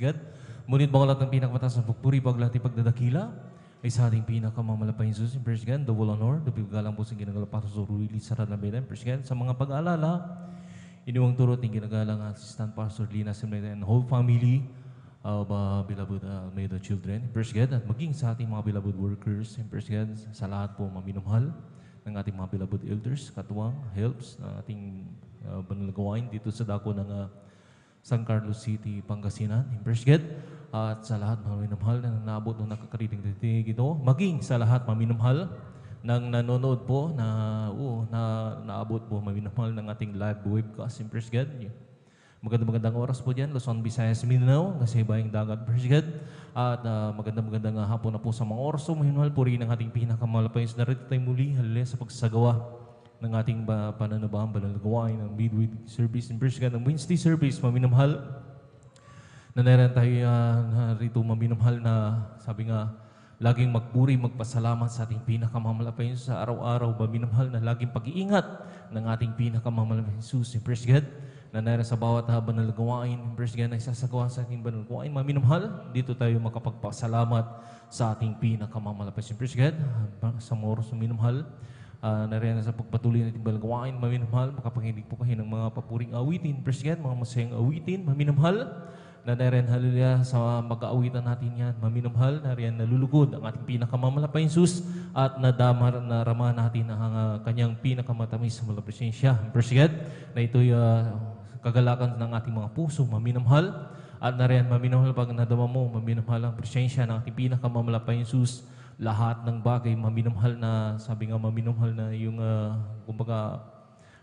God. Ngunit bawat ng pinakamataas na pagpuri, paglati, pagdadakila, ay sa ating pinakamamalapay Jesus, praise God, the whole honor, the paggalang po sa ginagawa para sa Ruili, sa Ranabeden, praise God, sa mga pag-aalala, iniwang turot ng ginagalang Assistant Pastor Lina Simleta and whole family of beloved Almeida children, praise God, at maging sa ating mga beloved workers, praise God, sa lahat po maminumhal ng ating mga beloved elders, katuwang, helps, na ating banalagawain dito sa dako ng San Carlos City, Pangasinan, praise God. At sa lahat mga minumhal na naabot ng nakakariting titig ito, maging sa lahat maminumhal ng nanonood po na naabot po maminumhal ng ating live webcast, praise God. Magandang oras po dyan, Luzon, Visayas, Mindanao, kasi bayang dagat, praise God. At magandang hapon na po sa mga oras po maminumhal, puri ng ating pinakamalapayos na rito tayo muli, halila sa pagsasagawa ng ating pananabang, banalagawain ng midweek service, praise God, ng Wednesday service, maminumhal. Na naran tayo rito maminumhal na sabi nga, laging magpuri, magpasalamat sa ating pinakamamalapay sa araw-araw, maminumhal na laging pag-iingat ng ating pinakamamalapay Jesus, praise God, na naran sa bawat banal gawain, praise God, na isasagawa sa ating banal gawain, maminumhal, dito tayo makapagpasalamat sa ating pinakamamalapay praise God, sa mga oras maminumhal, naran sa pagpatuloy natin banal gawain, maminumhal, makapanginig po kayo ng mga papuring awitin, praise God, mga masayang awitin, maminumhal, na narin haleluya sa mag-aawitan natin yan, maminumhal, narin nalulugod ang ating pinakamamalapay Jesus at narama natin ang kanyang pinakamatamis sa mula presensya. Praise God, na ito'y kagalakan ng ating mga puso, maminumhal, at narin maminumhal pag nadama mo, maminumhal ang presensya ng ating pinakamamalapay Jesus, lahat ng bagay, maminumhal na, sabi nga maminumhal na yung, kumbaga,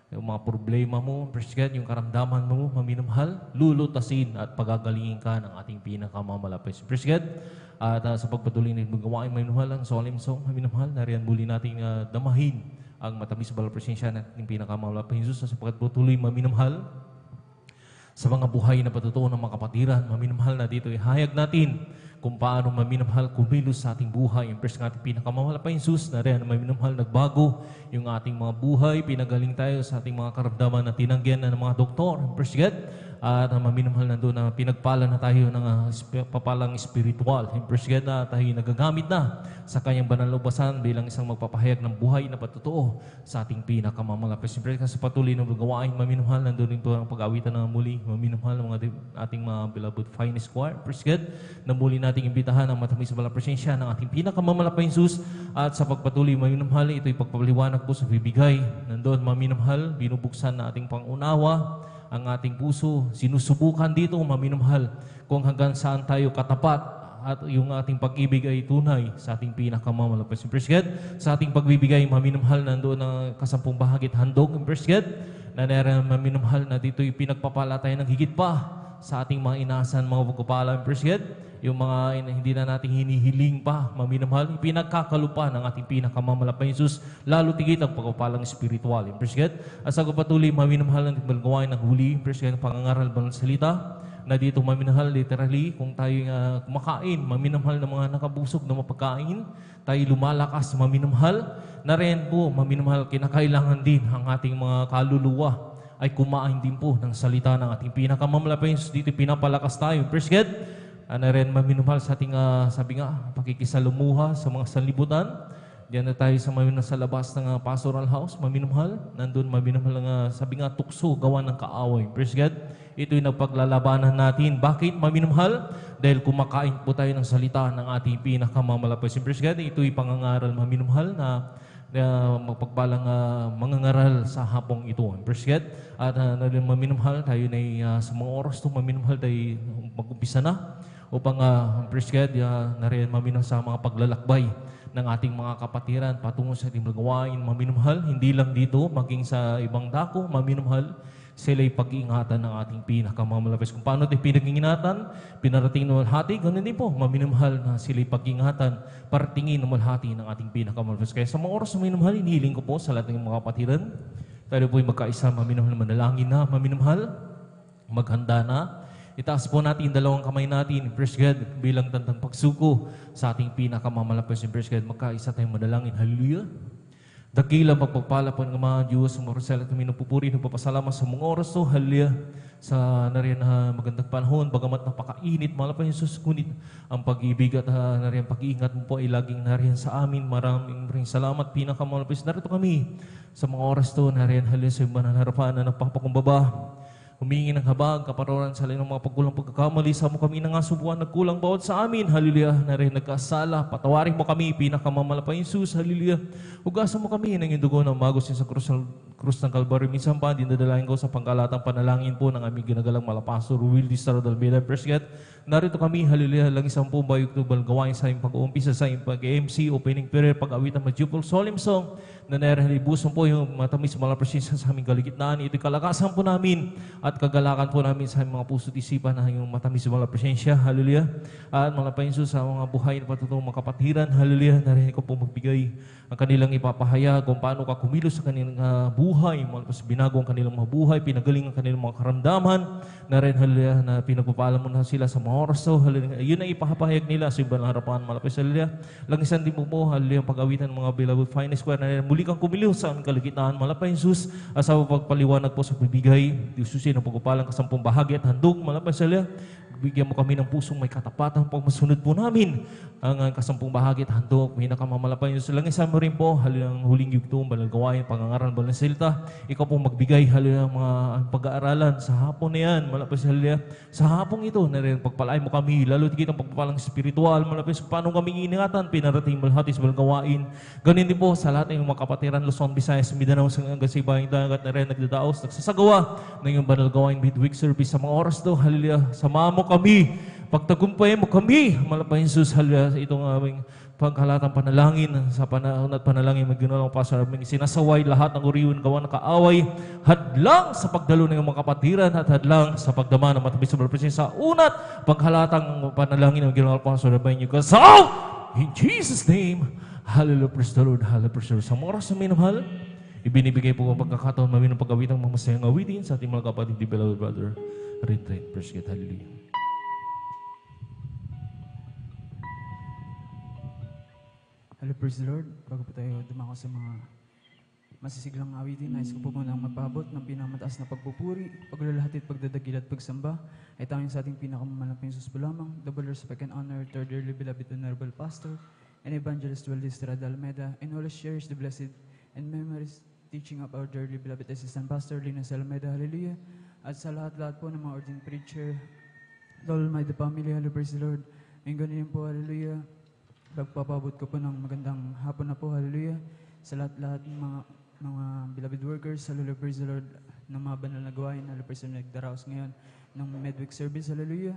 yung mga problema mo, praise God, yung karamdaman mo, maminumhal, lulutasin at pagagalingin ka ng ating pinakamamalapay. Praise God. At sa pagpatuloy ng magawain, maminumhal ang solemn song, maminumhal, nariyan muli nating damahin ang matamis sa balal presensya ng ating pinakamamalapay Jesus sa pagpatuloy maminumhal sa mga buhay na patutuo ng mga kapatiran, maminumhal na dito ihayag natin kung paano maminumhal kumilos sa ating buhay. Yung ng ating pinakamamalapay Jesus na rin maminumhal nagbago yung ating mga buhay, pinagaling tayo sa ating mga karamdaman na tinanggihan na ng mga doktor. Praise God. At maminumhal na doon na pinagpala na tayo ng papalang spiritual. Praise God na tayo nagagamit na sa kanyang banal na ubasan bilang isang magpapahayag ng buhay na patutuo sa ating pinakamamalapay. Praise God sa patuloy na gawain, maminumhal na doon ito ang pag-awitan ng muli, maminumhal ng mga ating mga beloved finest choir. Praise God na muli nating imbitahan ang matamis sa balang presensya ng ating pinakamamalapay Jesus at sa pagpatuloy maminumhal, ito'y pagpapaliwanag po sa bibigay. Nandoon maminumhal, binubuksan na ating pangunawa ang ating puso, sinusubukan dito maminumhal kung hanggang saan tayo katapat at yung ating pag-ibig ay tunay sa ating pinakamamalapay. Praise God, sa ating pagbibigay maminumhal nandoon ang kasampung bahagit handog. Praise God, na naran maminumhal na dito'y pinagpapala tayo ng higit pa sa ating mga inaasahan, mga pagpapala. Praise God, yung mga hindi na natin hinihiling pa, maminumhal, pinagkakalupa ng ating pinakamamalapay Jesus, lalo tigit ang pagpapalang spiritual. Praise God. At sa patuloy, maminumhal ng gawain ng huli, praise God, pangangaral ba ng salita, na dito maminumhal literally, kung tayo kumakain, maminumhal ng mga nakabusog na mapagkain, tayo lumalakas, maminumhal, na rin po, maminumhal, kinakailangan din ang ating mga kaluluwa ay kumain din po ng salita ng ating pinakamamalapay Jesus. Dito pinapalakas tayo. Praise God. Na rin maminumhal sa ating, sabi nga, pakikisalumuha sa mga sanlibutan. Diyan na tayo sa labas ng pastoral house, maminumhal. Nandun maminumhal ng, sabi nga, tukso, gawa ng kaaway. Praise God. Ito'y nagpaglalabanan natin. Bakit maminumhal? Dahil kumakain po tayo ng salita ng ating pinakamamalapay. Praise God. Ito'y pangangaral maminumhal na magpagbalang mangangaral sa hapong ito. Praise God. At maminumhal tayo na sa mga oras ito, maminumhal tayo mag-umpisa na upang praise God, na rin maminumhal sa mga paglalakbay ng ating mga kapatiran patungo sa ating gawain, maminumhal, hindi lang dito, maging sa ibang dako, maminumhal, sila'y pag-iingatan ng ating pinakamamalapis. Kung paano tayo pinag-iingatan, pinarating ng malhati, ganun din po, maminumhal na sila'y pag-iingatan, paratingin ng malhati ng ating pinakamamalapis. Kaya sa mga oras na maminumhal, inihiling ko po sa lahat ng mga kapatiran, tayo po'y magkaisa, maminumhal, manalangin na, maminumhal, maghanda na. Itaas po natin dalawang kamay natin, praise God, bilang tandang pagsuko sa ating pinakamamalapis. Praise God, magkaisa tayong manalangin. Hallelujah. Dakila pagpapala po ng mga Diyos, sumarasal at kami nagpupuri, nagpapasalamat sa mga oras to, hallelujah, sa nariyan na magandang panahon, bagamat napakainit, mahal pa Jesus, ngunit ang pag-ibig at nariyan pag-iingat mo po ay laging nariyan sa amin. Maraming salamat, pinakamahal pa Jesus. Narito kami sa mga oras to, nariyan, hallelujah, sa iba na harapan na nagpapakumbaba, humingi ng habag, kaparoran sa ng mga pagkulang pagkakamali. Sa mo kami na nga subukan, nagkulang bawat sa amin. Hallelujah. Na rin nagkasala. Patawarin mo kami, pinakamamalapay Jesus. Hallelujah. Hugasan mo kami ng iyong dugo na umagos sa krus ng Kalbaryo. Minsan pa, dinadalain ko sa pangkalatang panalangin po ng aming ginagalang Malapastor, Wildy Saradalmeda Prescott. Narito kami, hallelujah, lang isang po bayog tubal gawain sa iyong pag-uumpisa, sa iyong pag-MC, opening prayer, pag-awit ng Majupol Solemn Song, na naribuson po yung matamis malapresensya sa aming kaligitnaan. Ito'y kalakasan po namin at kagalakan po namin sa aming mga puso't isipan na yung matamis malapresensya, hallelujah. At mga painso sa mga buhay na patutong mga kapatiran, hallelujah, narinig ko po magbigay ang kanilang ipapahayag kung paano ka kumilos sa kanilang buhay, binago ang kanilang mga buhay, pinagaling ang kanilang mga karamdaman, na rin, hallelujah, na pinagpapaalam mo na sila sa mga oras to, hallelujah. Yun ang ipapahayag nila sa ibang harapan, malapis, hallelujah. Langisan din mo po, hallelujah, ang pag-awitan ng mga beloved finest choir, na rin, muli kang kumilos sa aming kaligitnaan, malapay Jesus, sa pagpaliwanag po sa bibigay, Diyos susi ng pagpapalang kasampung bahagi at handog, malapay, hallelujah. Bigyan mo kami ng pusong may katapatan pag masunod po namin ang kasampung bahagi at handog. May nakamamalapay nyo sa langisan mo rin po. Halilang huling yugtong, banal gawain, pangangaral, banal silta. Ikaw po magbigay halilang mga pag-aaralan sa hapon na yan. Malapis halilang sa hapong ito na rin pagpalain mo kami. Lalo tigit ang pagpapalang spiritual. Malapis paano kami ingatan, pinarating malhatis, banal gawain. Ganun din po sa lahat ng mga kapatiran, Luzon, Visayas, Mindanao, Gasibayang Dagat na rin nagdadaos, nagsasagawa ng yung banal gawain midweek service sa mga oras do. Halilang sama mo kami, pagtagumpay mo kami, malapay Jesus, hallelujah, itong aming paghalatang panalangin, sa panahon at panalangin, maginoong pa sa aming sinasaway lahat ng uriyon, gawa ng kaaway, hadlang sa pagdalo ng mga kapatiran at hadlang sa pagdama ng matamis sa presensya sa unat, paghalatang panalangin ng ginoong pa sa aming kasaw, in Jesus' name, hallelujah, praise the Lord, hallelujah, praise the Lord. Sa mga oras na minamahal, ibinibigay po ang pagkakataon namin ng pag-awitang mga masayang awitin sa ating mga kapatid, beloved brother, Retreat, Prescott, hallelujah. Hello, praise the Lord. Bago po tayo dumako sa mga masisiglang awitin, nais ko po munang magpaabot ng pinamataas na pagpupuri, paglalahatid, pagdadagil at pagsamba ay tanging sa ating pinakamamalaking Sus po lamang, double respect and honor to our dearly beloved Honorable Pastor and Evangelist Wildy Almeida, and always cherish the blessed and memories teaching of our dearly beloved Assistant Pastor Linus Almeida, hallelujah, at sa lahat-lahat po ng mga ordained preacher, the Almighty family, hello, praise the Lord, and ganyan po, hallelujah. Pagpapabot ko po ng magandang hapon na po, hallelujah, sa lahat-lahat ng mga beloved workers, hallelujah, praise the Lord, ng mga banal na gawain, hallelujah, praise the Lord, nagdaraos ngayon ng midweek service, hallelujah,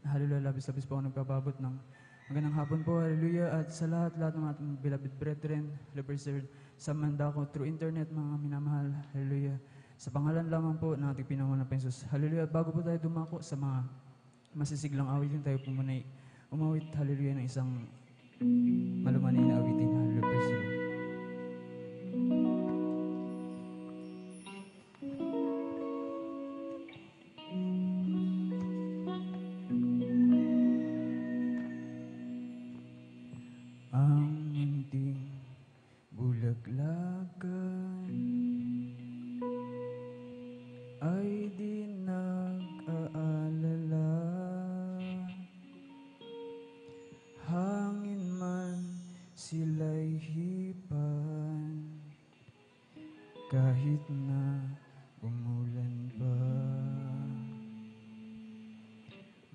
hallelujah, labis-labis po ako nagpapabot ng magandang hapon po, hallelujah, at sa lahat-lahat ng ating beloved brethren, hallelujah, praise the Lord, sa mandako through internet, mga minamahal, hallelujah, sa pangalan lamang po ng ating pinangunan pa Jesus, hallelujah, at bago po tayo dumako sa mga masisiglang awitin, tayo po muna umawit, hallelujah, ng isang malumanay na awitin, hallelujah, praise the Lord. Ang munting bulaglagan ay di nag-aalala, hangin man sila'y hipan, kahit na umulan pa.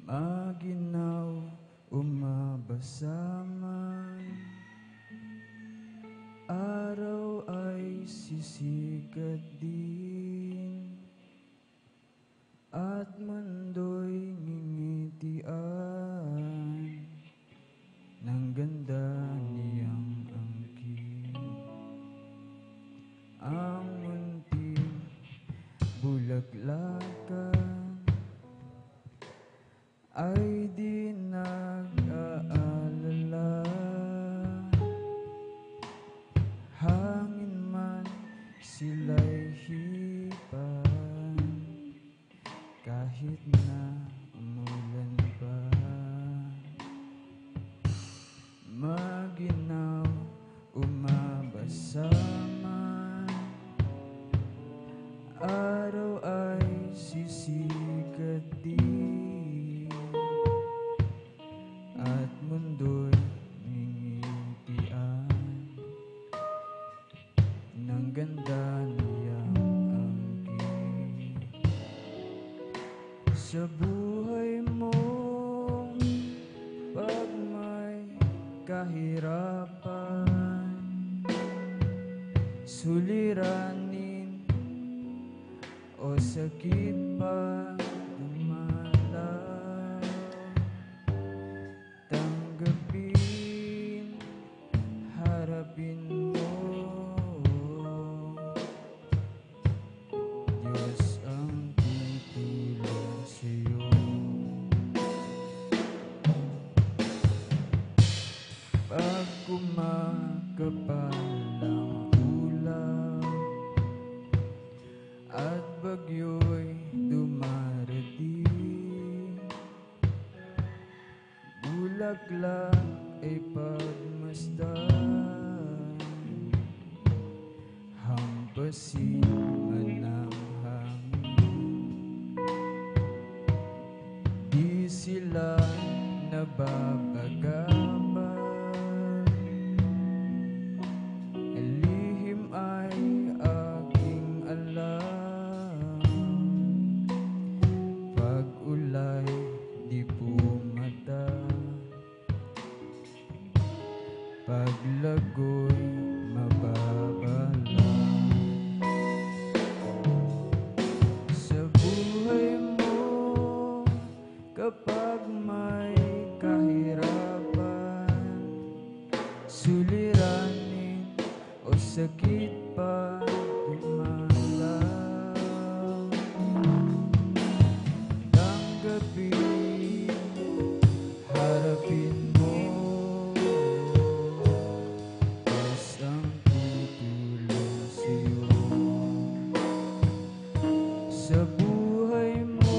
Maginaw o mabasa man, araw ay sisikat din, at mundo'y ngingitian ng ganda niyang angkin. Ang munting bulaglakan ay di nag-aalala, hangin man sila'y hipan, kahit na umulan pa. Maginaw o mabasa ganda niyang angkin. Sa buhay mo, pag may kahirapan, suliranin o sakit pa dumalaw, tanggapin, harapin mo. Diyos ang tutulong sa'yo. Pag kumakapalang ulan at bagyo'y dumarating, bulaklak ay pagmasdan, hampasin man ng hangin. Di sila nababagabag, lihim ay aking alam. Pag ulay di pumata, pag lago'y mababala. Sa buhay mo, kapag may kahirapan, suliranin o sakit pa dumalaw, tanggapin, harapin mo. Diyos ang tutulong sa'yo. Sa buhay mo,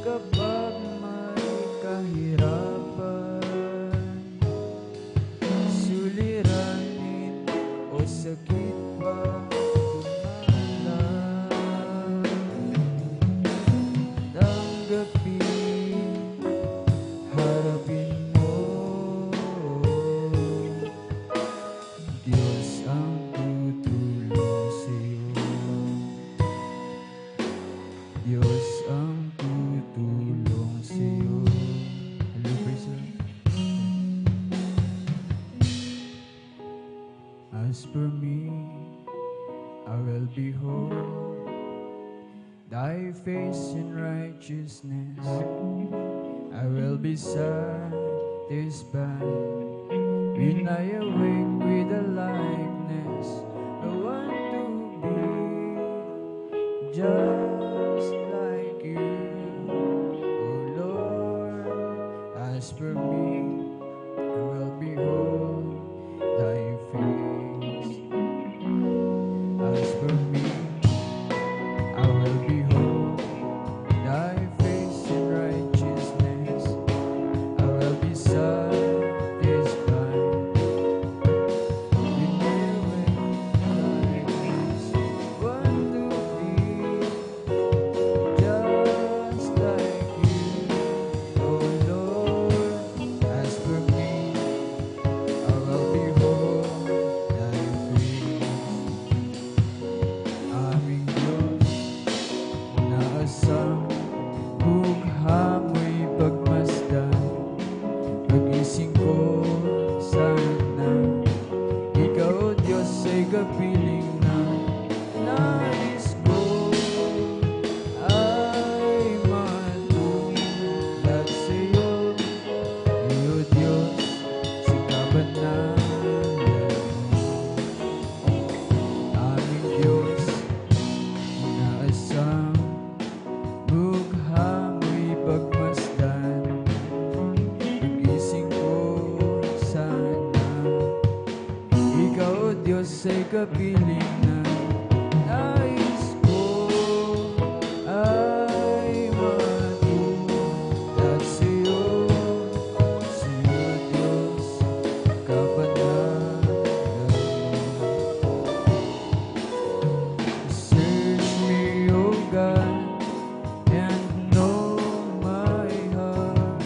kapag may kahirapan, suliranin o sakit pa dumalaw, tanggapin, harapin mo. Diyos ang tutulong sa'yo. Diyos ang tutulong sa'yo. Hello, praise the Lord. As for me, I will behold thy face in righteousness. I will be satisfied when I awake with a likeness. I want to be just like you, oh Lord. As for me, I will behold thy face. As for me, I will behold thy face in righteousness. I will be satisfied when I awake like this. Want to be just like you, oh Lord. As for me, I will behold thy face. Aming Diyos, naasang bugha mo'y pagmasdan. Pagising ko sana, ikaw, Diyos, ay kapiling na. Nais ko ay matulad sa'yo, iyo Diyos, sa kabanalan mo. Aming Diyos, naasang bugha mo'y pagmasdan. Pagising ko sana, ikaw, Diyos, ay kapiling na. Nais ko ay matulad sa'yo, Diyos, kabanalan mo. Search me, O God, and know my heart.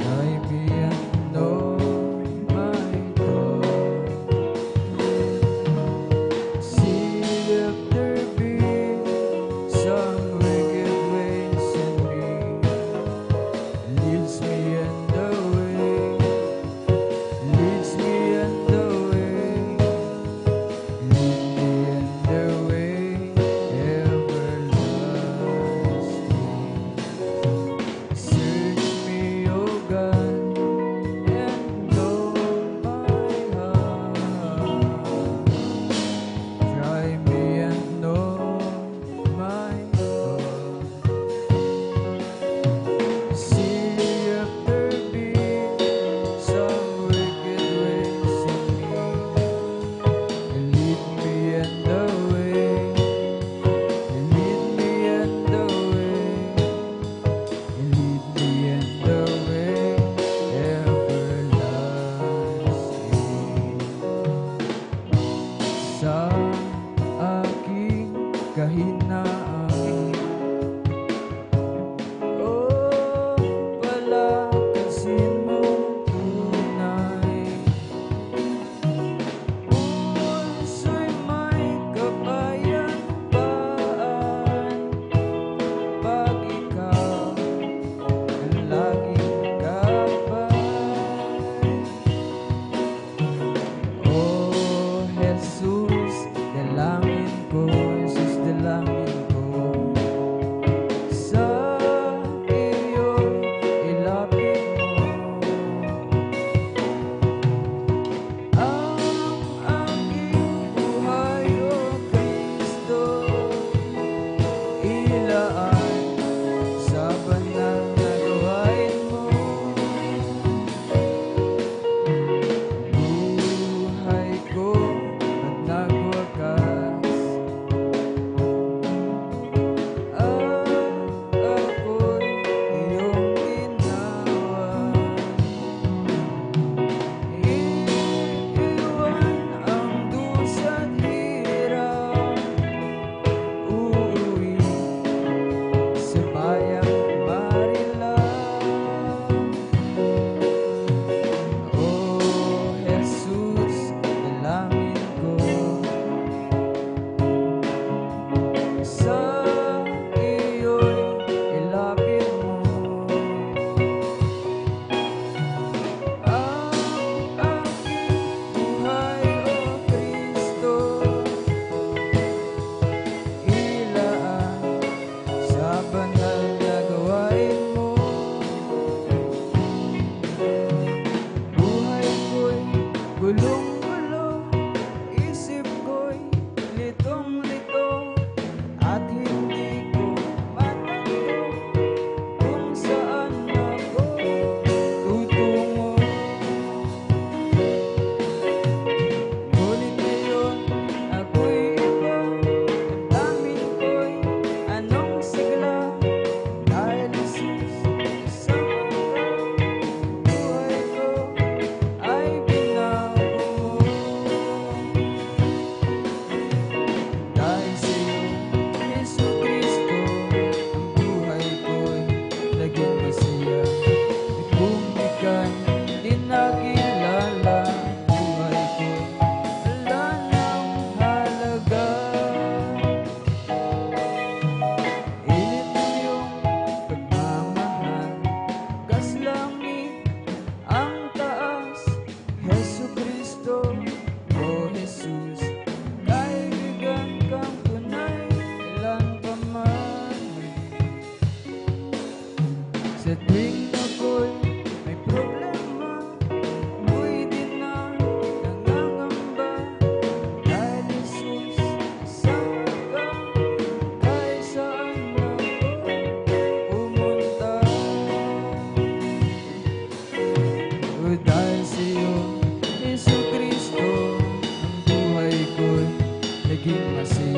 Guide me and know my thought.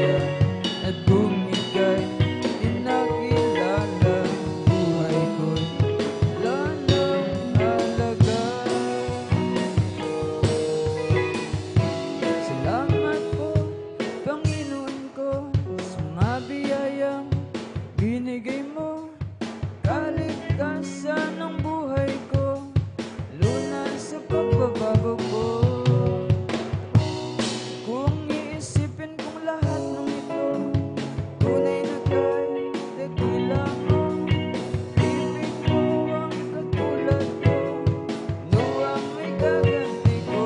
yan. At kung ika'y inakilala, buhay ko'y wala nang halaga. Salamat po, Panginoon ko, sa mga biyayang binigay mo. Kaligtasan ng buhay ko, lunas sa pagbabago ko. Kung iisipin kong lahat ng ito, tunay na kay dakila mo. Ibig mo ang katulad ko, ano ang may gaganti ko?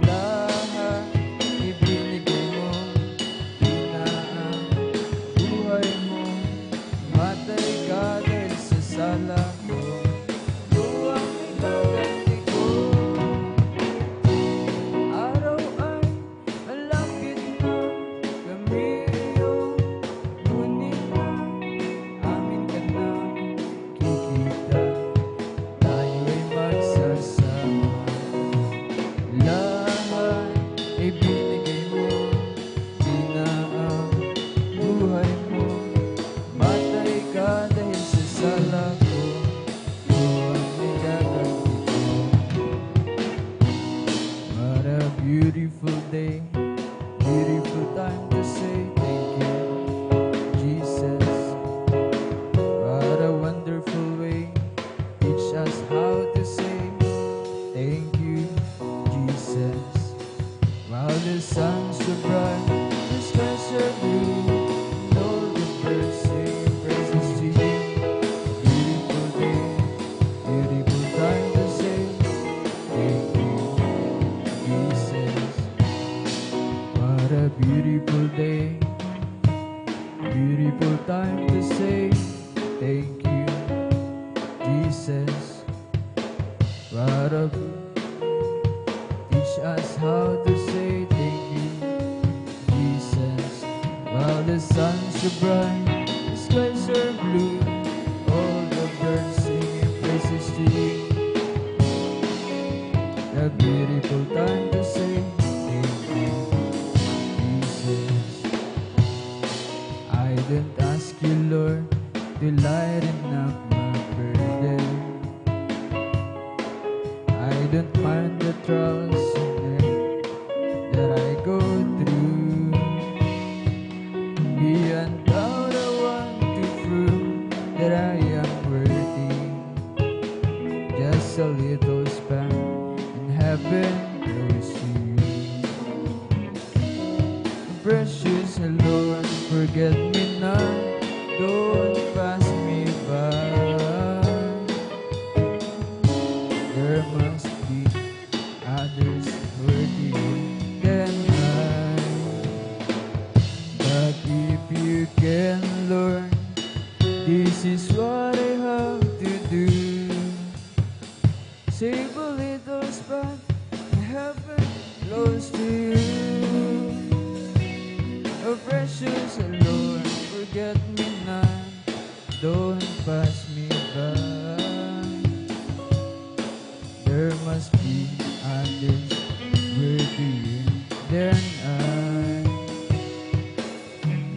Lahat ibinigay mo, tinaang buhay mo. Matay ka dahil sa sala ko, ano ang may gaganti ko? Araw ay malapit na, kami iyong ngunit na amin ka na kikita, tayo ay magsasama. Lahat ay binigay mo, tinaang buhay mo. Matay ka dahil sa sala ko, ano ang may gaganti ko? What a beautiful day, beautiful time to say thank you, Jesus. What a wonderful way, teach us how to say thank you, Jesus. While the sun's so bright, the skies are blue, and all the birds sing praises to you. Beautiful day, beautiful time to say thank you, Jesus. What a beautiful day, beautiful time to say thank you, Jesus. What a teach us how to say thank you, Jesus. While the sun's so bright, the skies are blue, all the birds singing praises to you. A beautiful time to say thank you, Jesus. I don't ask you, Lord, to lighten up my burden. I don't mind the trials that I go through. Beyond doubt, I want to prove that I am worthy. Just a little span in heaven close to you. Precious Lord, forget me not, don't pass me by. There must be others worthier than I. But if you can, Lord, this is what I have to do. Save a little spot in heaven close to you. Oh, precious Lord, forget me not, don't pass me by. There must be others worthier than I.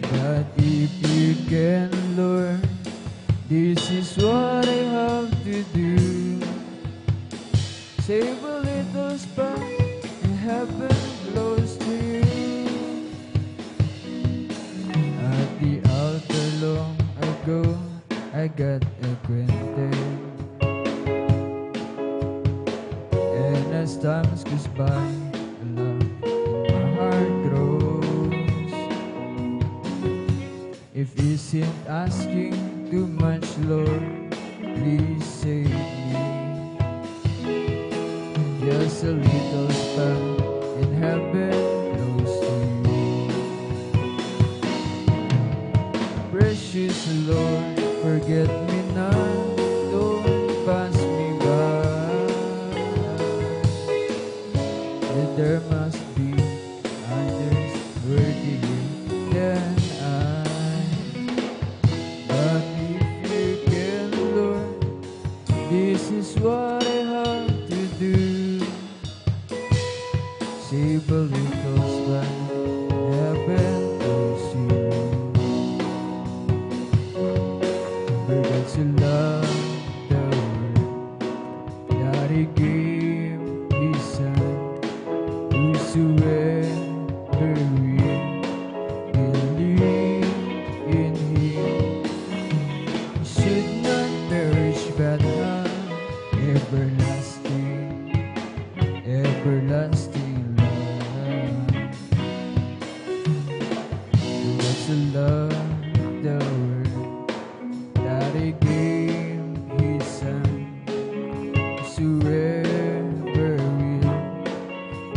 But if you can, Lord, this is what I have to do. Save a little spot in heaven close to you. At the altar long ago, I got acquainted. And as time goes by, love in my heart grows. If isn't asking too much, Lord, please save me. Just a little spell in heaven close to you. Precious Lord, forget me not, don't pass me by. That there must be others worthier than I. But if you can, Lord, this is what I have to do. Save a little spot, open to see. For God so loved the world that He gave His Son, whosoever will believe in Him should not perish but have everlasting, everlasting life. For God so loved the world that He gave His Son, whosoever will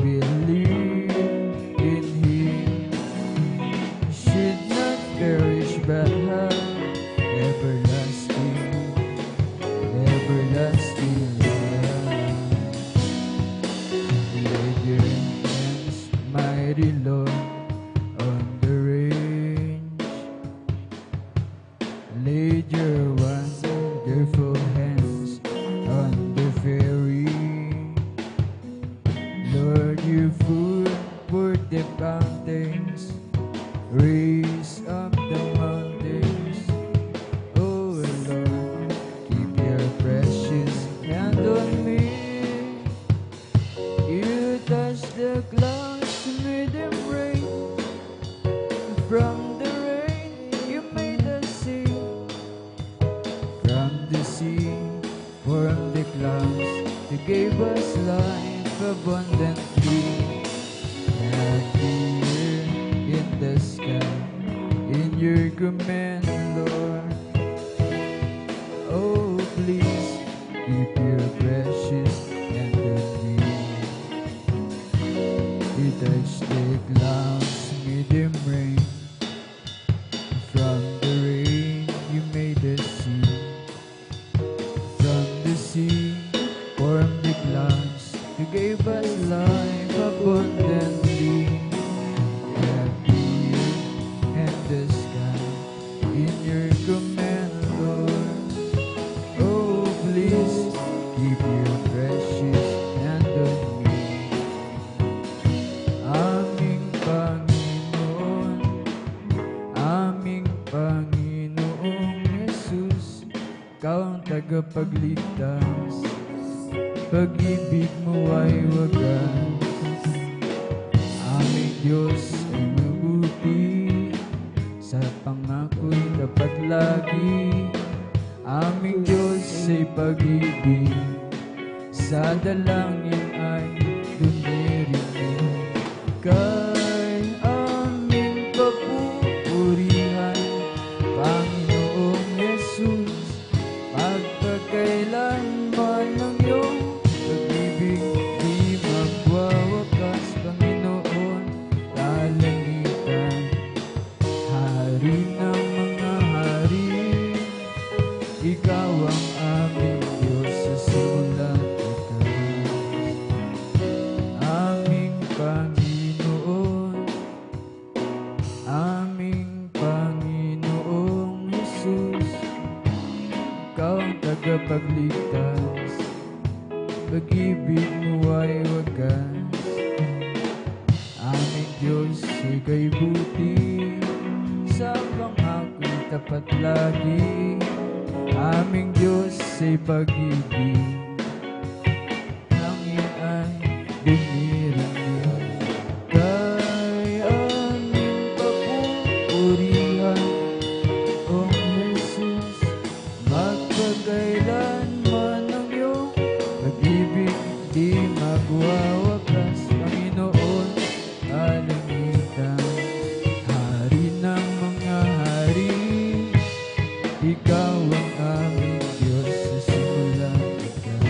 believe in Him should not perish but have everlasting, everlasting life. Lay your hands, mighty Lord, on the range. Lay your wonderful hands on the ferry. Lord, you food for the fountains, raise up the mountains. Oh Lord, keep your precious hand on me. You touch the clouds, made them rain. From the rain, you made the sea. From the sea, formed the clouds. You gave us life abundantly. Happy in the sky, in your command, Lord. Oh, please keep your precious hand on me. You touch the clouds, made them rain. From the rain, you made the sea. From the sea, formed the clouds. You gave us life abundantly. Happy in the sky, in your command, Lord. Oh, please keep your precious hand on me. Aming Panginoon, aming Panginoong Jesus, Ikaw ang tagapagligtas, pag-ibig mo ay wagas. Aming Diyos ay mabuti, sa pangako'y tapat lagi. Aming Diyos ay pag-ibig, sa dalangin ay dumirinig. Kay aming papupurihan, Panginoong Jesus, magpakailanman ng iyong pag-ibig di magwawakas, Panginoon, kalangitan, Hari ng mga hari. Ikaw ang aming Diyos sa simulat wakas. Aming Panginoon, aming Panginoong Jesus, Ikaw ang tagapagligtas, pag-ibig mo ay wagas. Aming Diyos, ika'y buti, sa pangako'y tapat lagi. Aming Diyos ay pag-ibig, langit ay dumirinig. Kay aming papupurihan, Ong Jesus, magpakailanman ang iyong pag-ibig di magwawakas, Panginoon, kalangitan, Hari ng mga hari. Ikaw ang aming Diyos sa simulat wakas.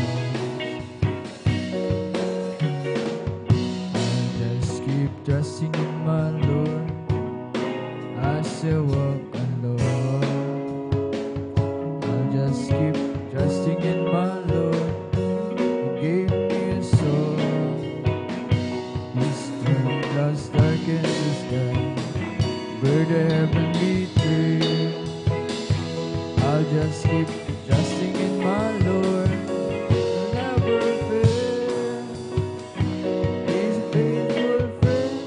I'll just keep trusting in my Lord as I walk alone. I'll just keep trusting in my Lord who gave me a song. His strength clouds darken the sky, where the heavenly tree. I'll just keep trusting in my Lord, He'll never fail. He's a faithful friend.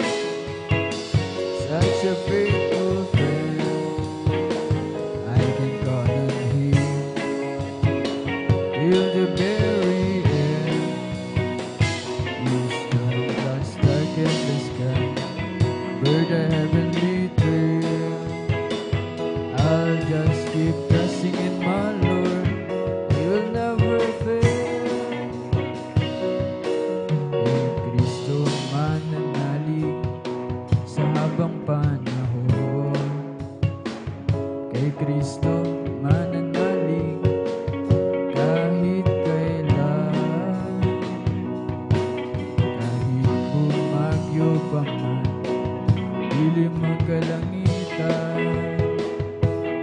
dilim ang kalangitan.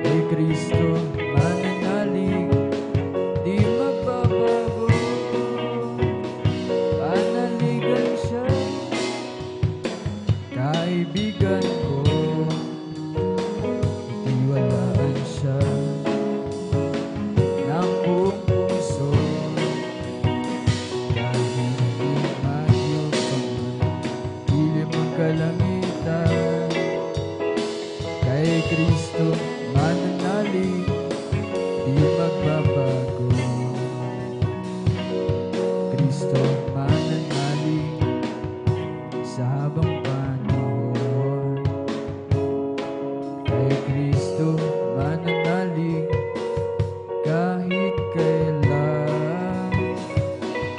Kay Kristo mananalig, di magbabago. Panaligan siya, kaibigan ko. Iwalaan siya ng buong puso. Kahit umayo pa man, dilim ang kalangitan. Kay Kristo mananalig, di magbabago. Kristo mananalig sa habang panahon. Kay Kristo mananalig kahit kailan.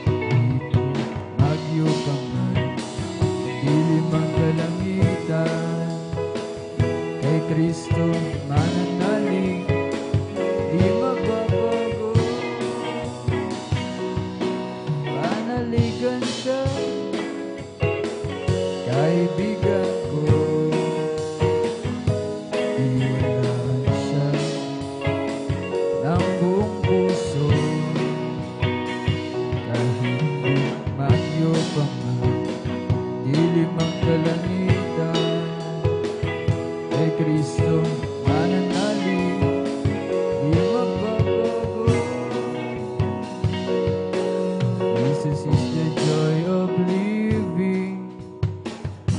Dito magyo pa man, dilim ang kalangitan. Kay Kristo mananalig, di magbabago. Panaligan siya, kaibigan ko. Iwalaan siya ng buong puso. Kahit magyo pa man, dilim ang kalangitan. Kay Kristo mananalig, di magbabago. Jesus is the joy of living.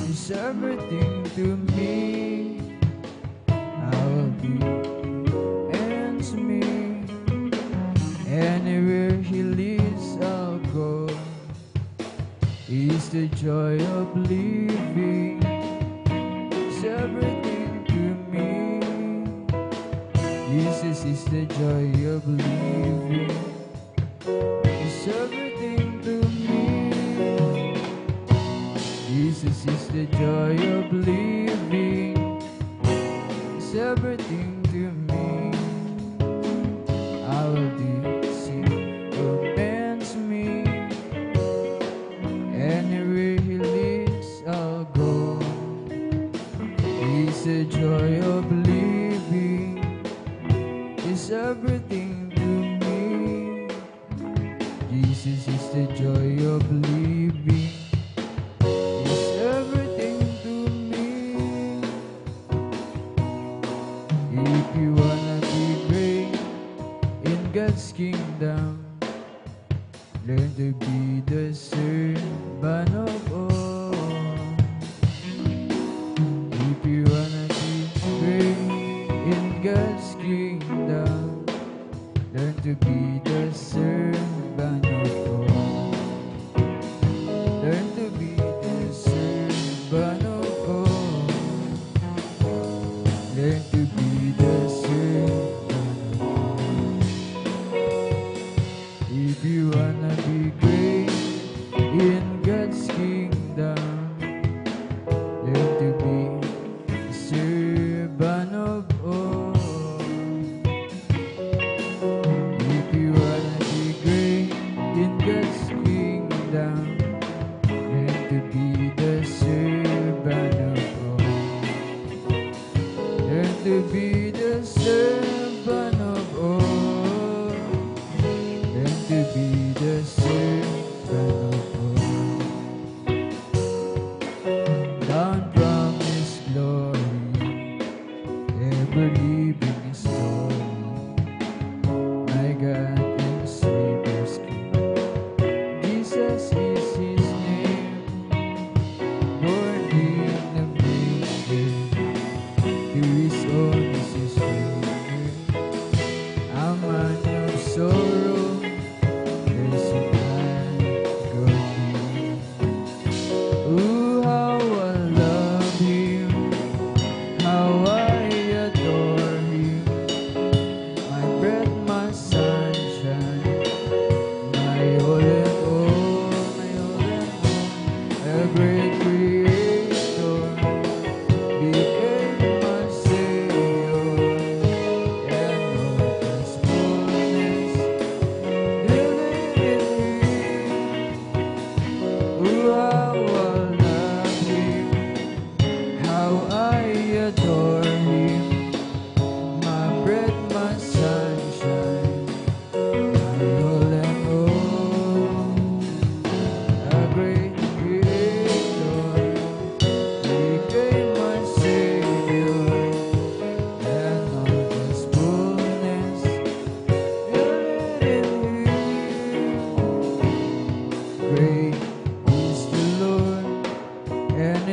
He's everything to me. I'll be ends me. Anywhere He leads, I'll go. He's the joy of living. He's everything to me. Jesus is the joy of living. He's everything to me. Jesus is the joy of living. He's everything to me. I will do see commands me. Anywhere He leads, I'll go. He's the joy of living. He's everything to me. Jesus is the joy of living. He's everything to me. If you wanna be great in God's kingdom, learn to be the servant of all. If you wanna be great in God's kingdom, learn to be the servant of all.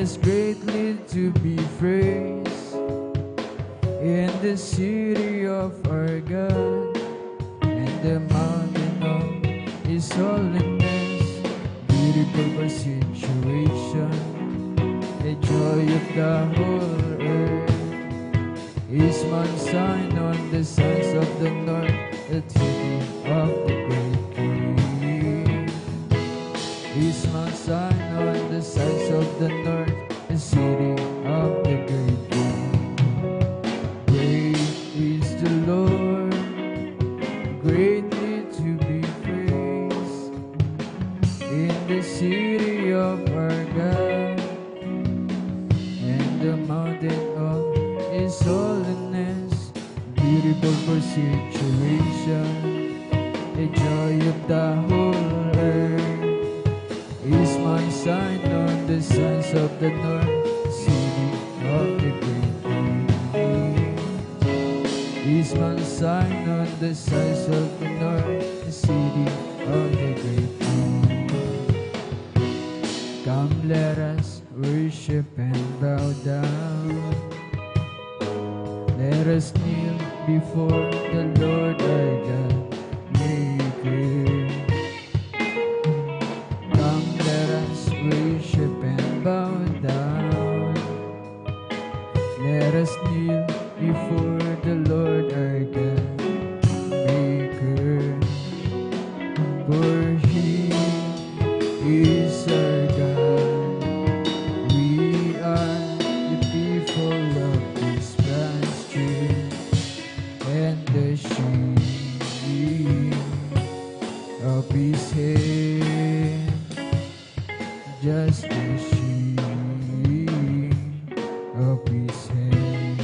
is greatly to be praised in the city of our God, and the mountain of His holiness, beautiful for situation, the joy of the whole earth. Is Mount Zion on the sides of the north, the city of the great King. Is Mount Zion on the sides of the north, the city of the great King. Great is the Lord, greatly to be praised in the city of our God, and the mountain of His holiness, beautiful for situation, the joy of the whole earth. Is Mount Zion on the sides of the north, city of the great King. Is Mount Zion on the sides of the north, the city of the great King. Come, let us worship and bow down. Let us kneel before the Lord our God, Maker. Come, let us worship and bow down. Let us kneel before the Lord our God, Maker. For He is our God. We are the people of His pasture, and the sheep of His hand, just the sheep of His hand.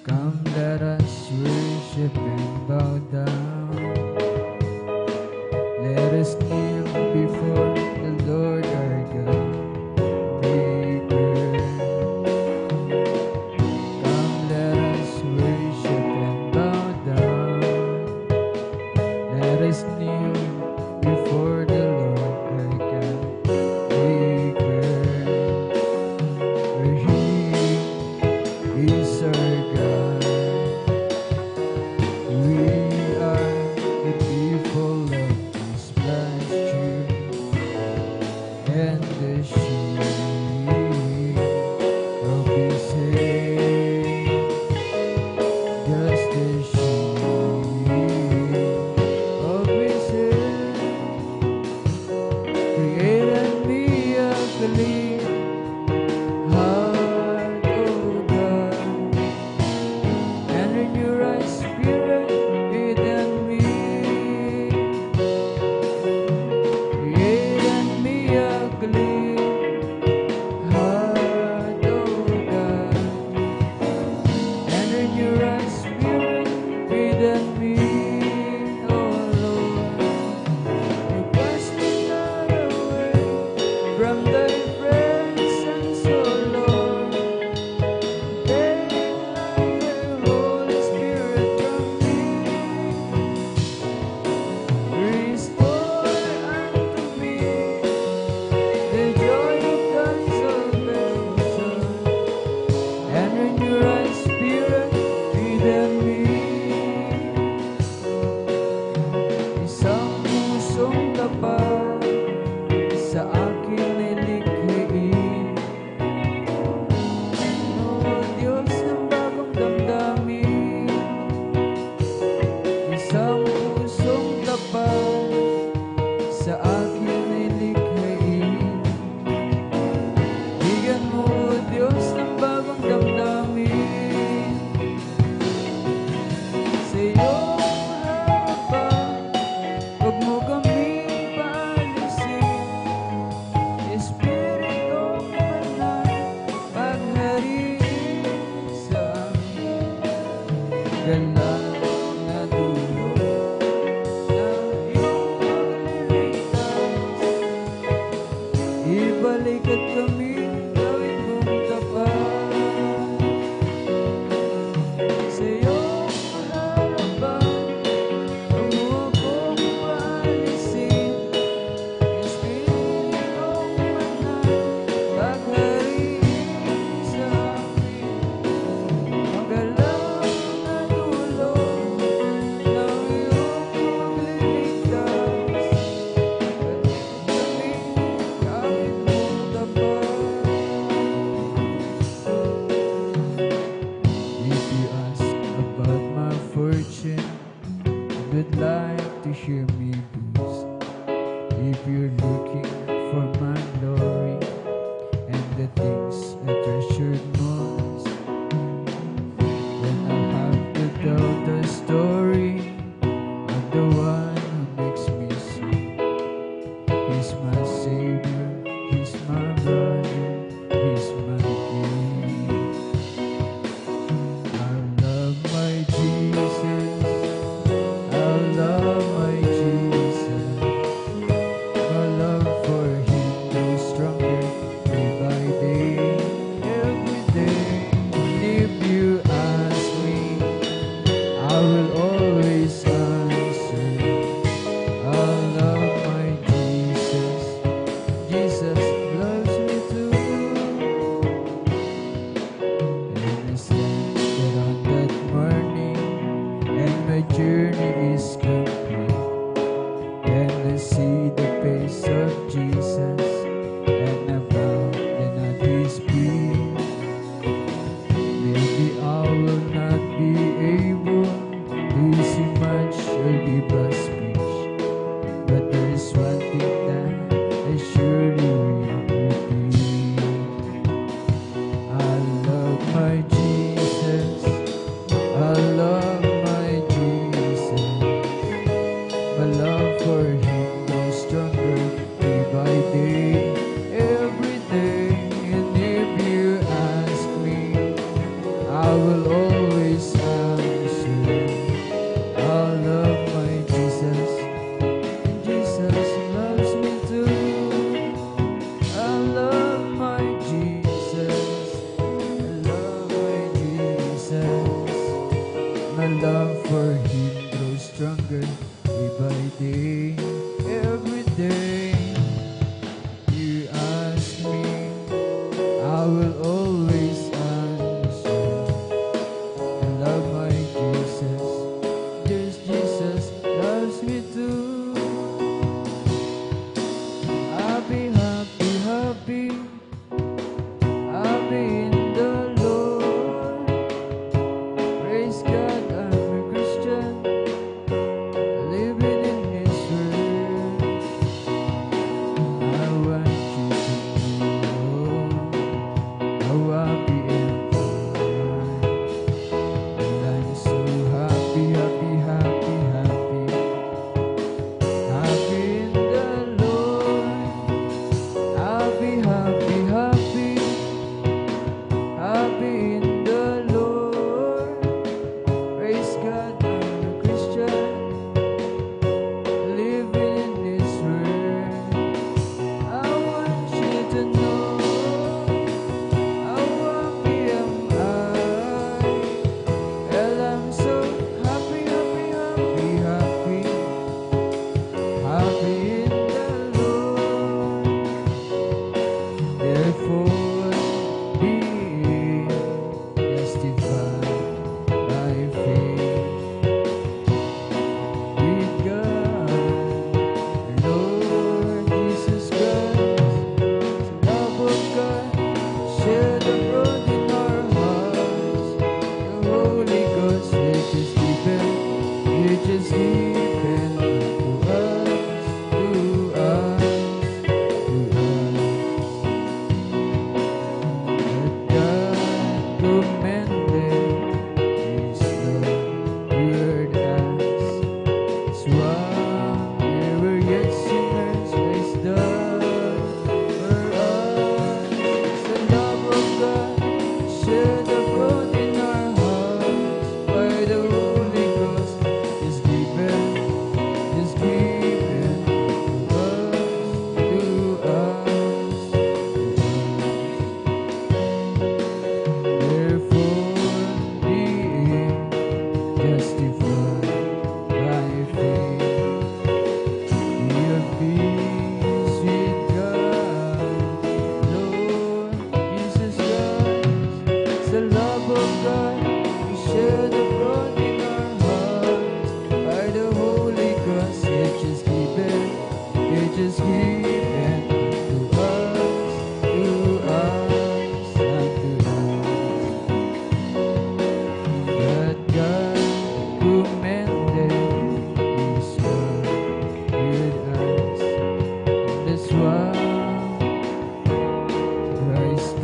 Come, let us worship and bow down. Let us kneel before the Lord our God, Maker. Come, let us worship and bow down. Let us kneel before the Lord our God, Maker. For He is our God. We are the people of His pasture, and the sheep of His hand, just the sheep of His hand. Create in me a clean heart, O God, and renew a right spirit within me. Create in me a clean heart, O God, and renew a right spirit within me, O Lord. You cast me not away from Thy presence, O Lord. Take not the Holy Spirit from me. Restore unto me the joy of Thy salvation, and renew right spirit within me. Isang pusong tapat sa akin nilikhain. O Diyos ng bagong damdamin, isang pusong tapat sa akin nilikhain. Bigyan mo, O Diyos, ng bagong damdamin. Sa iyong harapan, huwag mo kaming paalisin. Espiritu Banal, paghariin sa amin. Ganap na dulot ng iyong pagliligtas. Ibalik at kami, gawin mong tapat. Sa iyong harapan, huwag mo akong paalisin. Espiritu Banal, the things I treasured most. When I have to tell the story of the one who makes me sing. He's my Savior, He's my brother, He's my King. I love my Jesus, I love my Jesus. My love for Him grows stronger day by day, every day. If you ask me, I will always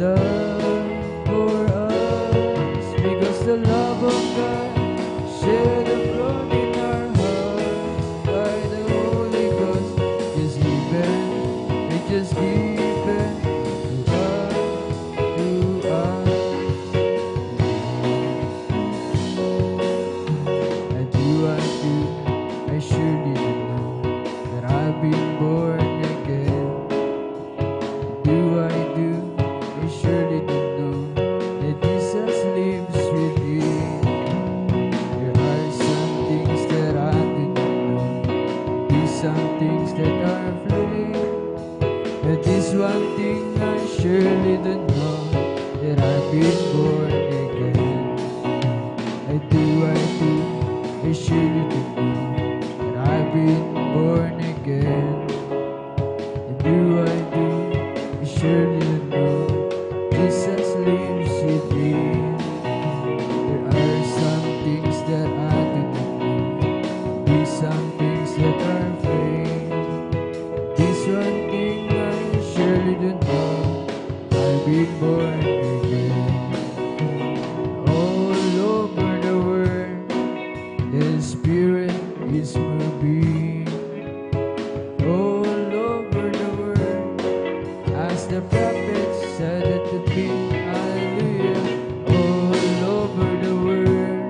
love for us, because the love of God shed abroad in our hearts by the Holy Ghost. Just given, it just given to us. I surely didn't know that I've been born again. I surely didn't know that Jesus lives within. There are some things that I didn't know, these some things that are flame. But this one thing I surely didn't know, that I've been born again. I surely didn't know that I've been born again. I surely didn't know Jesus lives within. There are some things that I didn't know, these some things that are fake. This one thing I surely didn't know, I've been born again. All over the world, the Spirit is moving. All over the world, as the prophets said it to be. Hallelujah. All over the world,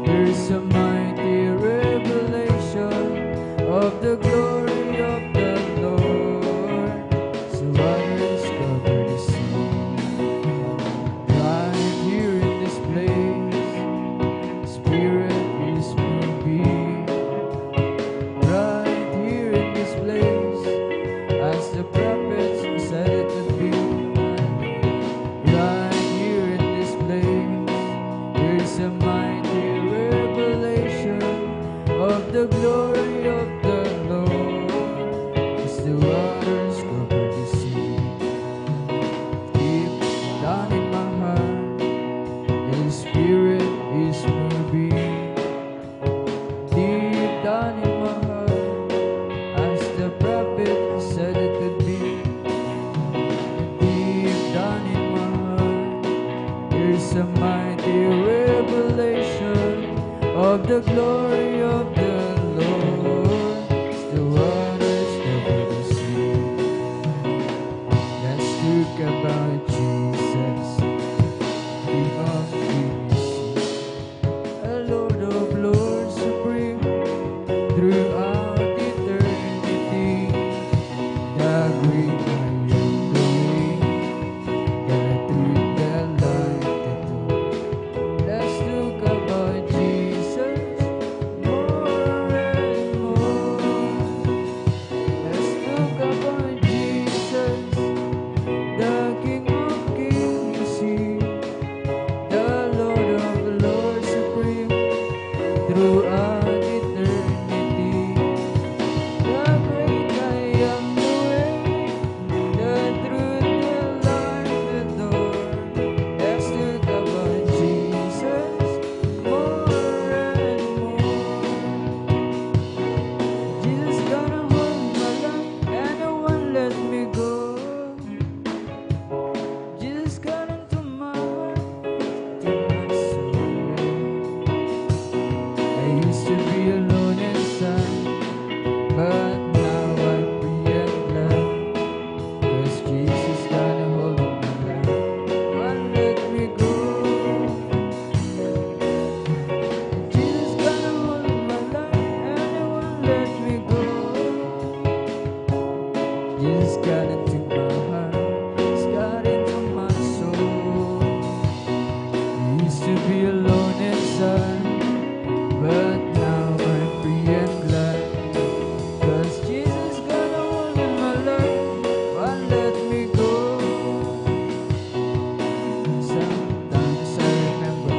there's a mighty revelation of the glory of the Lord. So waters cover the sea. Right here in this place, Spirit is moving. Right here in this place, as the prophets said it would be. Right here in this place, there's a mighty revelation of the glory of the Lord. As the waters cover the sea, deep down in my heart, the Spirit is moving. Deep down in my heart, as the prophet said it could be. Deep down in my heart, there's a mighty revelation of the glory of the Lord. As the waters cover the sea, let's talk about Jesus, King of Kings, a Lord of Lords, supreme throughout eternity. The great I am, the way, the truth, the life, the truth. Let's talk about Jesus more and more. Let's talk about Jesus, the King of Kings, the Lord of Lords, supreme throughout eternity. The great I am, the way, the truth, the life, the door. Let's talk about Jesus more and more. Jesus gonna hold my life and no one let me go. Jesus got into my heart, to my soul. I used to be alone inside, but now I'm free and glad. 'Cause Jesus got a hold of my life, won't let me go. Jesus got a hold of my life and it won't let me go. Jesus got into my heart, He's got into my soul. I used to be alone inside, but now I'm free and glad. 'Cause Jesus got a hold of my life, won't let me go. Sometimes I remember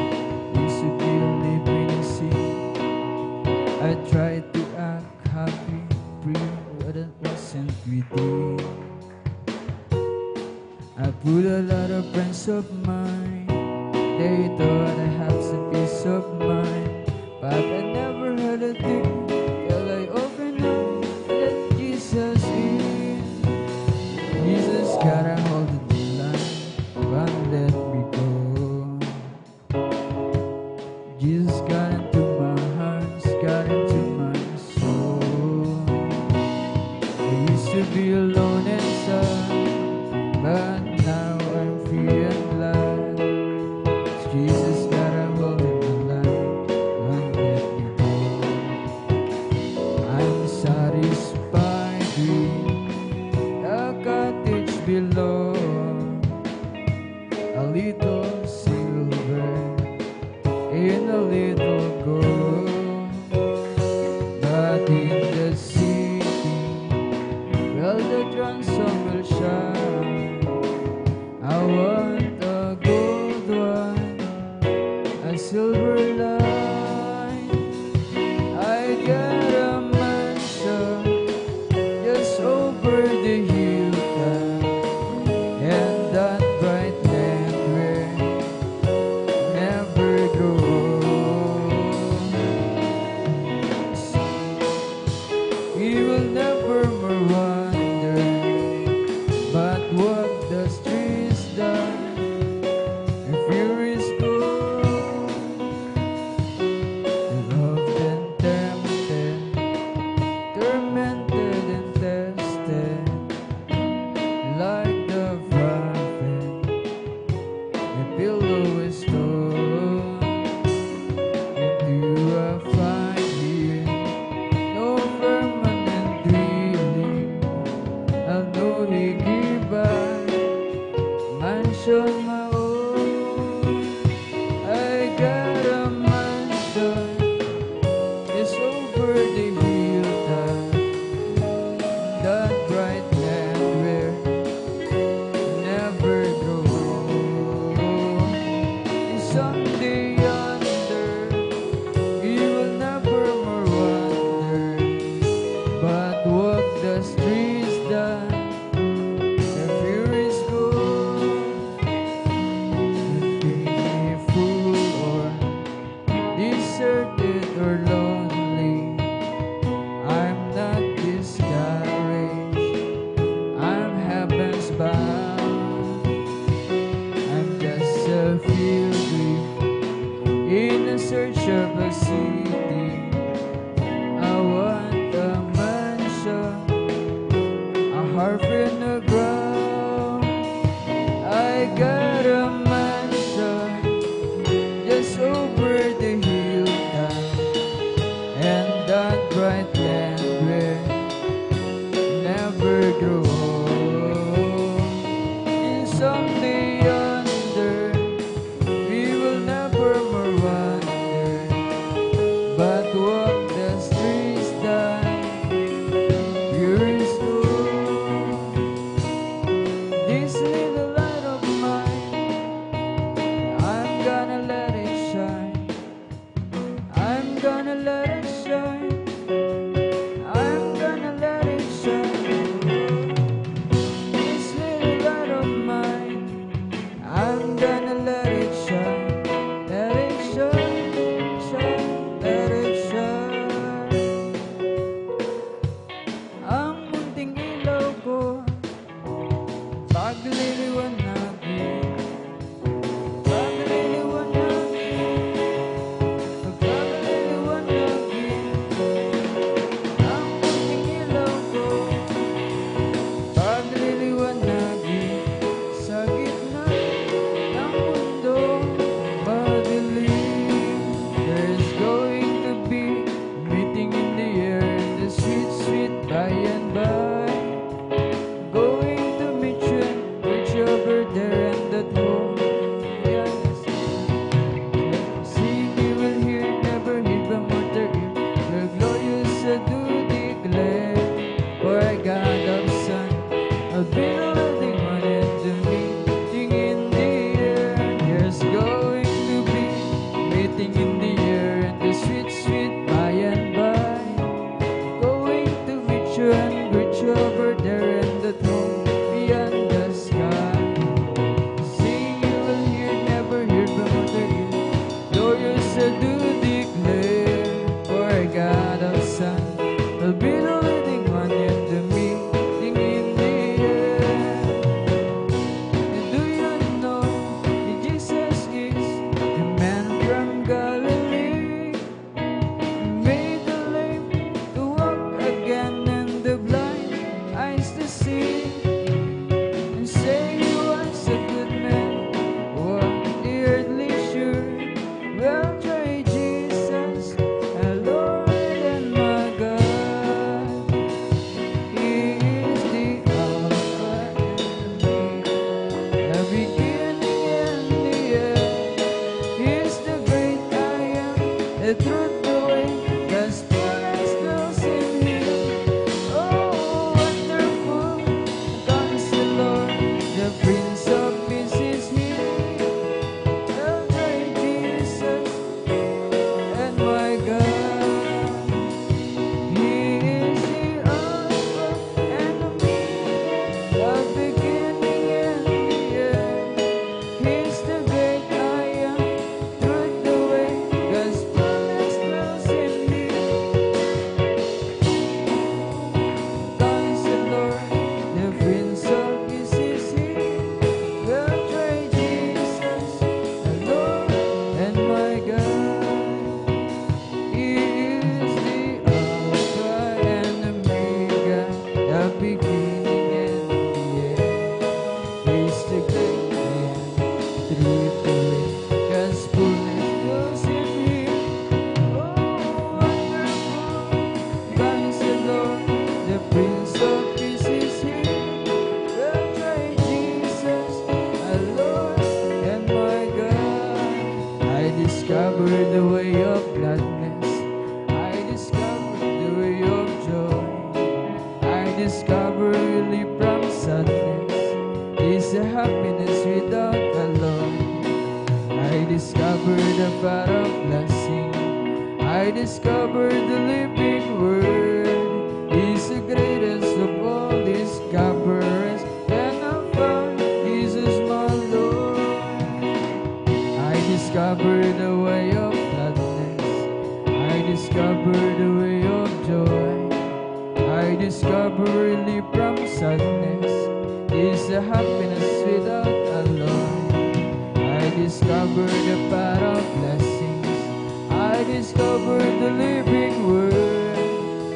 used to be only breathing sea. I tried to act happy, free, but it wasn't within. I put a lot of friends of mine, they thought I had some peace of mind, but I never had a thing till I opened up, let Jesus in. Jesus got a hold of my life, but now I'm free and glad. Jesus got a hold in my life, won't let me go. I'm satisfied with a cottage below, a little silver in a little gold. But in the city, well, the transom will shine. I want a gold one, a silver line. I got a mansion just over the hilltop, and that bright land where never grows. We will never more wander, but walk the streets that and fear is gone. Loved and tempted, tormented and tested, like the prophet, a pillow is torn into a fine here, no permanent dwelling. I'll know he give back mansion my own. I got a mansion just over the hilltop, that bright land where never grows. Someday yonder we will never more wander, but walk the streets that the fear is gone. Be full or deserted or lonely, I'm not discouraged, I'm heaven's bound. I'm just a pilgrim in a search of a city. I want a mansion, a harp in the ground. I got a mansion just over the hilltop, and that bright land where never grows. And someday yonder we will never more wander, but walk the streets that pure is gold. This little light of mine, I'm gonna let it shine. I'm gonna let it shine. I'm gonna let it shine. This little light of mine, I'm gonna let it shine. Let it shine, shine, let it shine. Ang munting ilaw ko, pagliliwanagin, pagliliwanagin, pagliliwanagin. Ang munting ilaw ko, pagliliwanagin, sa gitna ng mundong madilim. There's going to be meeting in the air, the sweet, sweet by and by. Going to meet you over there and that home. See me will hear, never hear from other ear. The glorious I do declare, for I got of sun. I'll be the living one in the meeting in the air. There's going to be meeting in the air and the sweet, sweet by and by. Going to meet you and greet you over there in the throne beyond the sky. See happiness without alone. I discovered the path of blessing. I discovered the living word. He's the greatest of all discoverers. And I found Jesus my Lord. I discovered the way of gladness. I discovered the way of joy. I discovered relief from sadness. Is the happiness without alloy. I discovered the path of blessings. I discovered the living word.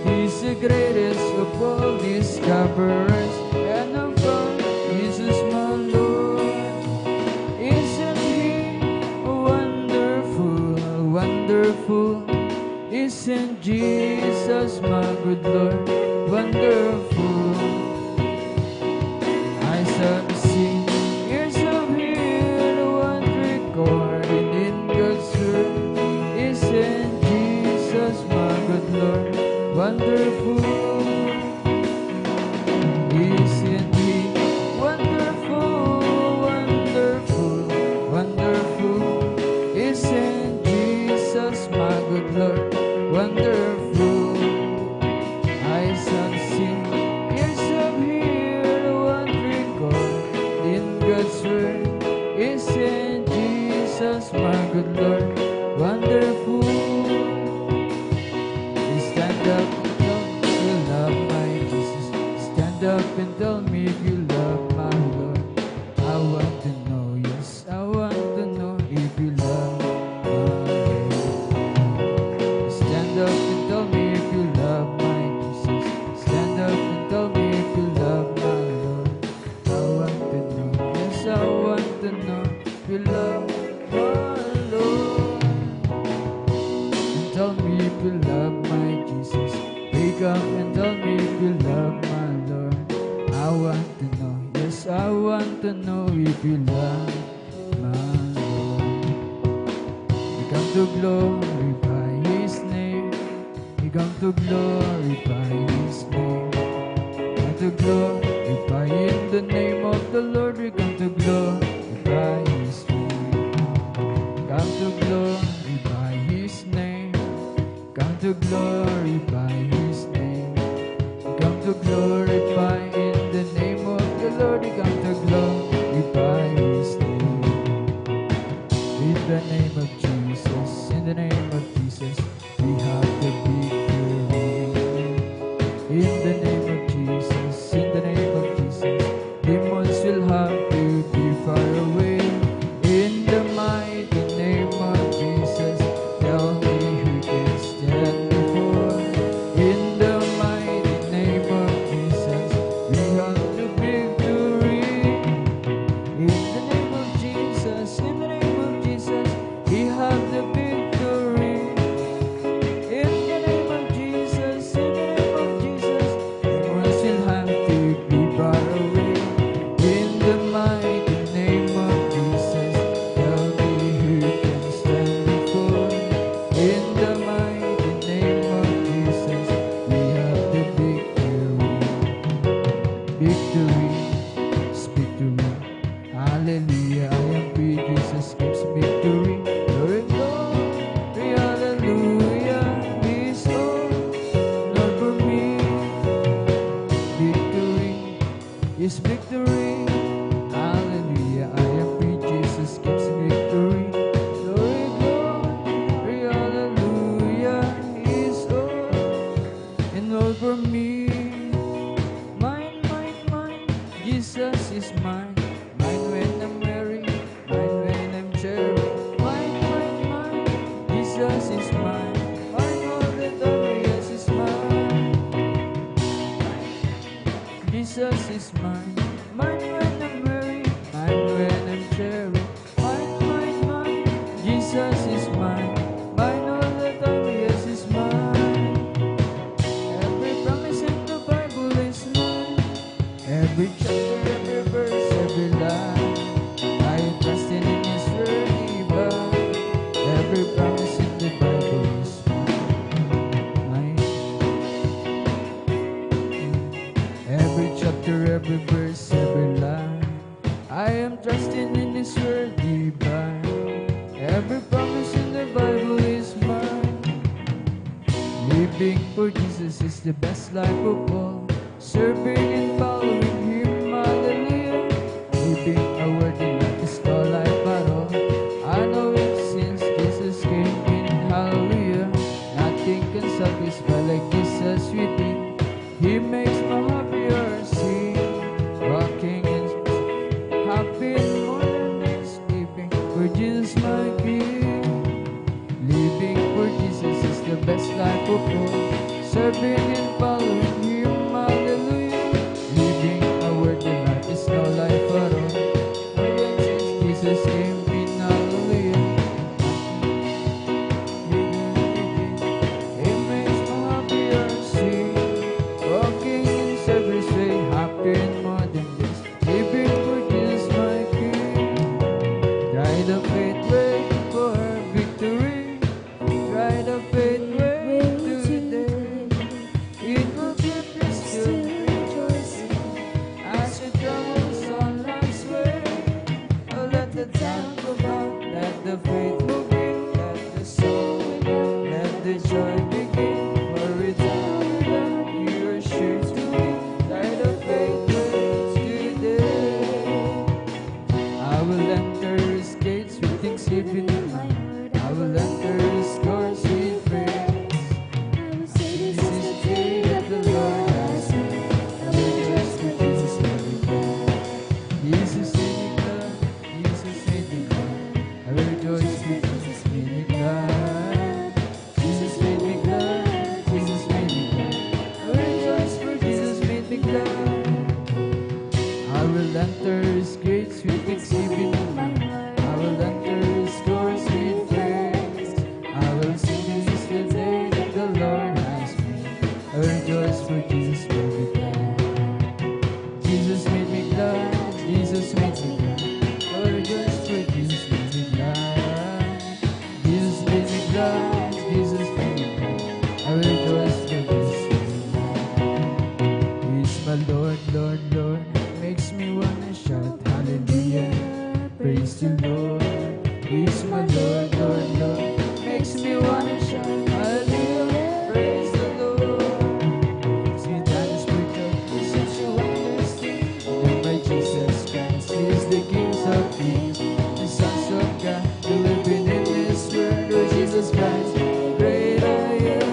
He's the greatest of all discoverers. And I found Jesus my Lord. Isn't He wonderful, wonderful? Isn't Jesus my good Lord wonderful? Eyes have seen, ears have heard what recorded in God's word. Isn't Jesus my good Lord wonderful? Isn't He wonderful, wonderful, wonderful? Isn't Jesus my good Lord wonderful? Eyes have seen, ears have heard what recorded in God's word. Isn't Jesus my good Lord wonderful? Stand up and tell me you love my Jesus. Stand up and tell me if you love my Lord. I want to know, yes, I want to know if you love my Lord. Stand up and tell me if you love my Jesus. Stand up and tell me if you love my Lord. I want to know, yes, I want to know if you love my Lord. And tell me if you love my Jesus. Wake up and tell me if you love my Lord. I want to know, yes, I want to know if you love my Lord. We come to glorify His name. We come to glorify His name. Come to glorify in the name of the Lord. We come to glorify His name. Come to glorify His name. Come to glorify His name. Come to glorify in the name of the Lord. We come to glorify His name. In the name of Jesus, in the name of Jesus, we have the victory. In the name of Jesus, in the name of Jesus, demons will have to be far away. In the mighty name of Jesus, tell me who can stand before. In the mighty name of Jesus, we have the victory. In the name of Jesus, in the name of Jesus, we have the victory. In the name of Jesus, in the name of Jesus, demons will have to be far away. In the mighty name of Jesus, tell me who can stand before. In the mighty name of Jesus, we have the victory. Victory, speak to me. Hallelujah, I am free. Jesus gives victory. Glory, glory, hallelujah. He's all, not for me. Victory is victory. Hallelujah, I am free. Jesus gives victory. Glory, glory, hallelujah. He's all and all for me. Mine, mine, mine. Jesus is mine. Mine when I'm merry. Mine when I'm cheery. Mine, mine, mine. Jesus is mine. Mine all the time. Yes, is mine. Jesus is mine. Mine when I'm merry. Mine when I'm cheery. Mine, mine, mine. Jesus is mine. Mine all the time. Yes, is mine. Every promise in the Bible is mine. Every chapter, every verse, every line. I am trusting in His word divine. Every promise in the Bible is mine. Every chapter, every verse, every line. destined in this world divine. Every promise in the Bible is mine. Living for Jesus is the best life of all. Serving and following Him, hallelujah. Living a worthy life is no life at all. I know it since Jesus came in, hallelujah. Nothing can satisfy like Jesus within. He makes my happier sing. Walking and happy more than this. Living for Jesus my King. Living for Jesus is the best life of all. Serving and following Him, hallelujah. Living a worthy life is no life at all. Since Jesus came in, hallelujah. It makes my happier sing. Walking in service way, happy and more than this. Living for Jesus my King. Try the faith way for victory. Try the faith way today. It will give you still rejoicing as you travel on life's way. Oh, let the time go by, let the faith move in, let the soul win, let the joy begin. For it's all that you are sure to win. Try the faith way today. I will enter His gates with thanksgiving in my heart. I will enter His courts with praise. This is the day that the Lord has made. I will rejoice for Jesus made me glad. Jesus made me glad. Jesus made me glad. I will rejoice for Jesus made me glad. Jesus made me glad. Jesus made me glad. I will rejoice for Jesus made me glad. I will enter His gates with thanksgiving in my heart. I will enter His courts with praise. I will sing, this is the day that the Lord has made. I will rejoice for Jesus made me glad. Jesus made me glad. Jesus made me glad. I will rejoice for Jesus made me glad. Jesus made me glad. Jesus made me glad. I will rejoice for Jesus made me glad. He's my Lord, Lord, Lord. Makes me wanna shout hallelujah. Praise the Lord. He's my Lord, Lord, Lord. Makes me wanna shout hallelujah. Praise the Lord. See that is spiritual, is such a wondrous thing. And my Jesus Christ is the King of Kings, the sons of God who live in this world. Oh Jesus Christ, great I am.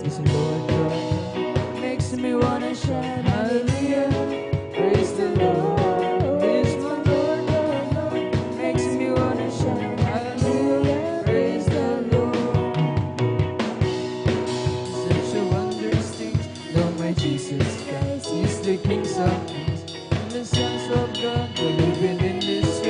He's the Lord, Lord. Makes me wanna shout hallelujah. Praise the Lord. He's my Lord, Lord, Lord. Makes me wanna shout hallelujah. Praise the Lord. Such a wondrous thing. Lord my Jesus Christ is the King of Kings and the sons of God who live in this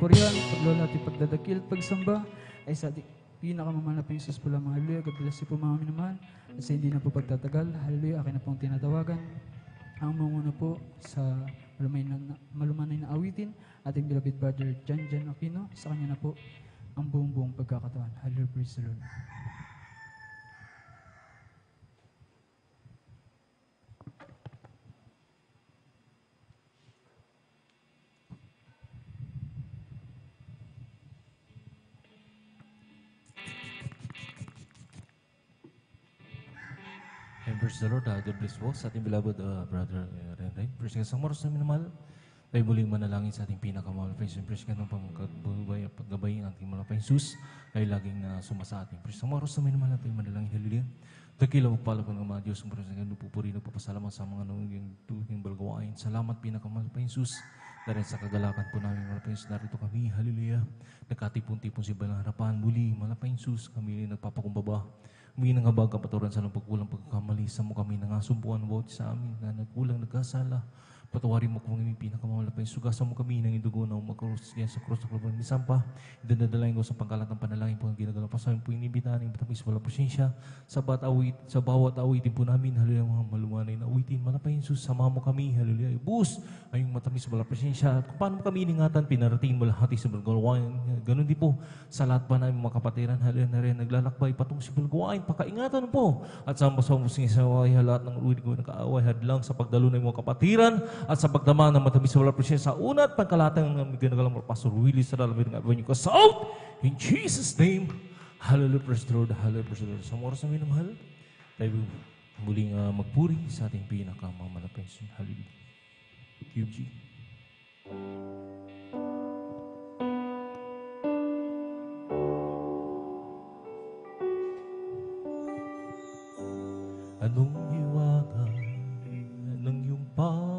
kapurihan, paglolo at ipagdadakil at pagsamba ay sa ating pinakamamahal na Panginoon Jesus po lamang. Hallelujah. God bless you po mga minamahal. At sa hindi na po pagtatagal, hallelujah, akin na pong tinatawagan. Ang manguna po sa malumanay na awitin, ating beloved brother Jan Aquino, sa kanya na po ang buong pagkakataon. Hallelujah, praise the Lord. And praise the Lord, God bless po sa ating beloved brother Renray. Praise God, sa moros na minamahal, tayo muling manalangin sa ating pinakamahal. Praise God, ng paggabayin ng ating mga Jesus ay laging sumasa ating. Praise God, sa moros na minamahal, tayo manalangin. Hallelujah. Dakila magpala po ng mga Diyos, ang praise God, nupupuri, nagpapasalamat sa mga nangyaring balgawain. Salamat pinakamahal pa Jesus. Dahil sa kagalakan po namin, mga Panginoon, narito kami, hallelujah. Nagkatipon-tipon si Balang Harapan, muli, mga Panginoon, kami nagpapakumbaba. Humingi ng habag kapaturan sa ng pagkulang pagkakamali sa mo kami nangasumpuan bawat sa amin na nagkulang nagkasala. Patawarin mo kung aming pinakamawala pa. Sugasan mo kami ng indugo na umakrus diyan sa krus ng klaban. Minsan pa, idadalayin ko sa pangkalat ng panalangin po ang ginagawa. Pasamin po inibitahan ng matapis wala presensya sa bawat awitin po namin. Hallelujah, mga malumanay na awitin. Malapay Jesus, sama mo kami. Hallelujah. Bus, ay yung matamis wala presensya. At kung paano mo kami iningatan, pinarating mo lahat sa balgawain. Ganun din po sa lahat pa namin mga kapatiran. Hallelujah na rin naglalakbay patong si balgawain. Pakaingatan po. At sa musing-isaway lahat ng uwid ko nakaaway hadlang sa pagdalo ng mga kapatiran at sa pagdama ng matamis sa wala presensya sa una at pagkalatang ng ginagalang mga Pastor Willie sa lalabay ng avenue ko sa out in Jesus' name. Hallelujah, praise the Lord. Hallelujah, praise the Lord. Sa oras namin na mahal, tayo muling magpuri sa ating pinakamamalapay. Hallelujah. QG. Anong iwanan ng iyong pag-ibig,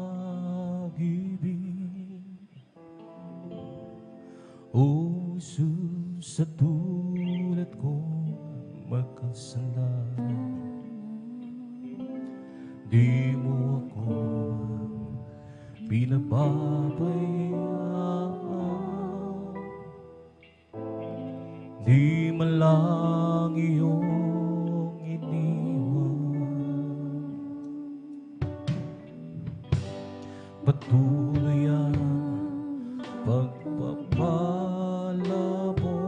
O Jesus, sa tulad kong magkasalanan? Di mo ako pinababayaan, di man lang iyong iniwan. Patuloy ang pagpapala mo.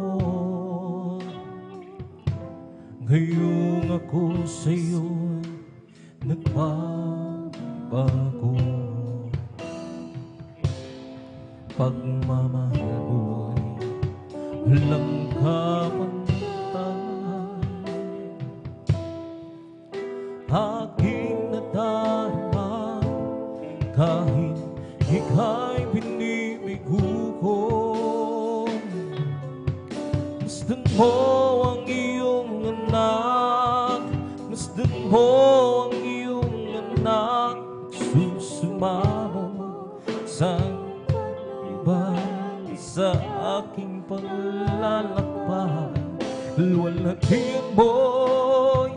Ngayong ako sa'yo nagbabago. Pagmamahal mo'y walang kapantay. Aking nadarama kahit ika'y binibigo ko. Masdan mo ang iyong anak, masdan mo ang iyong anak, susumamo sa iba sa aking paglalakbay. Luwalhatian mo'y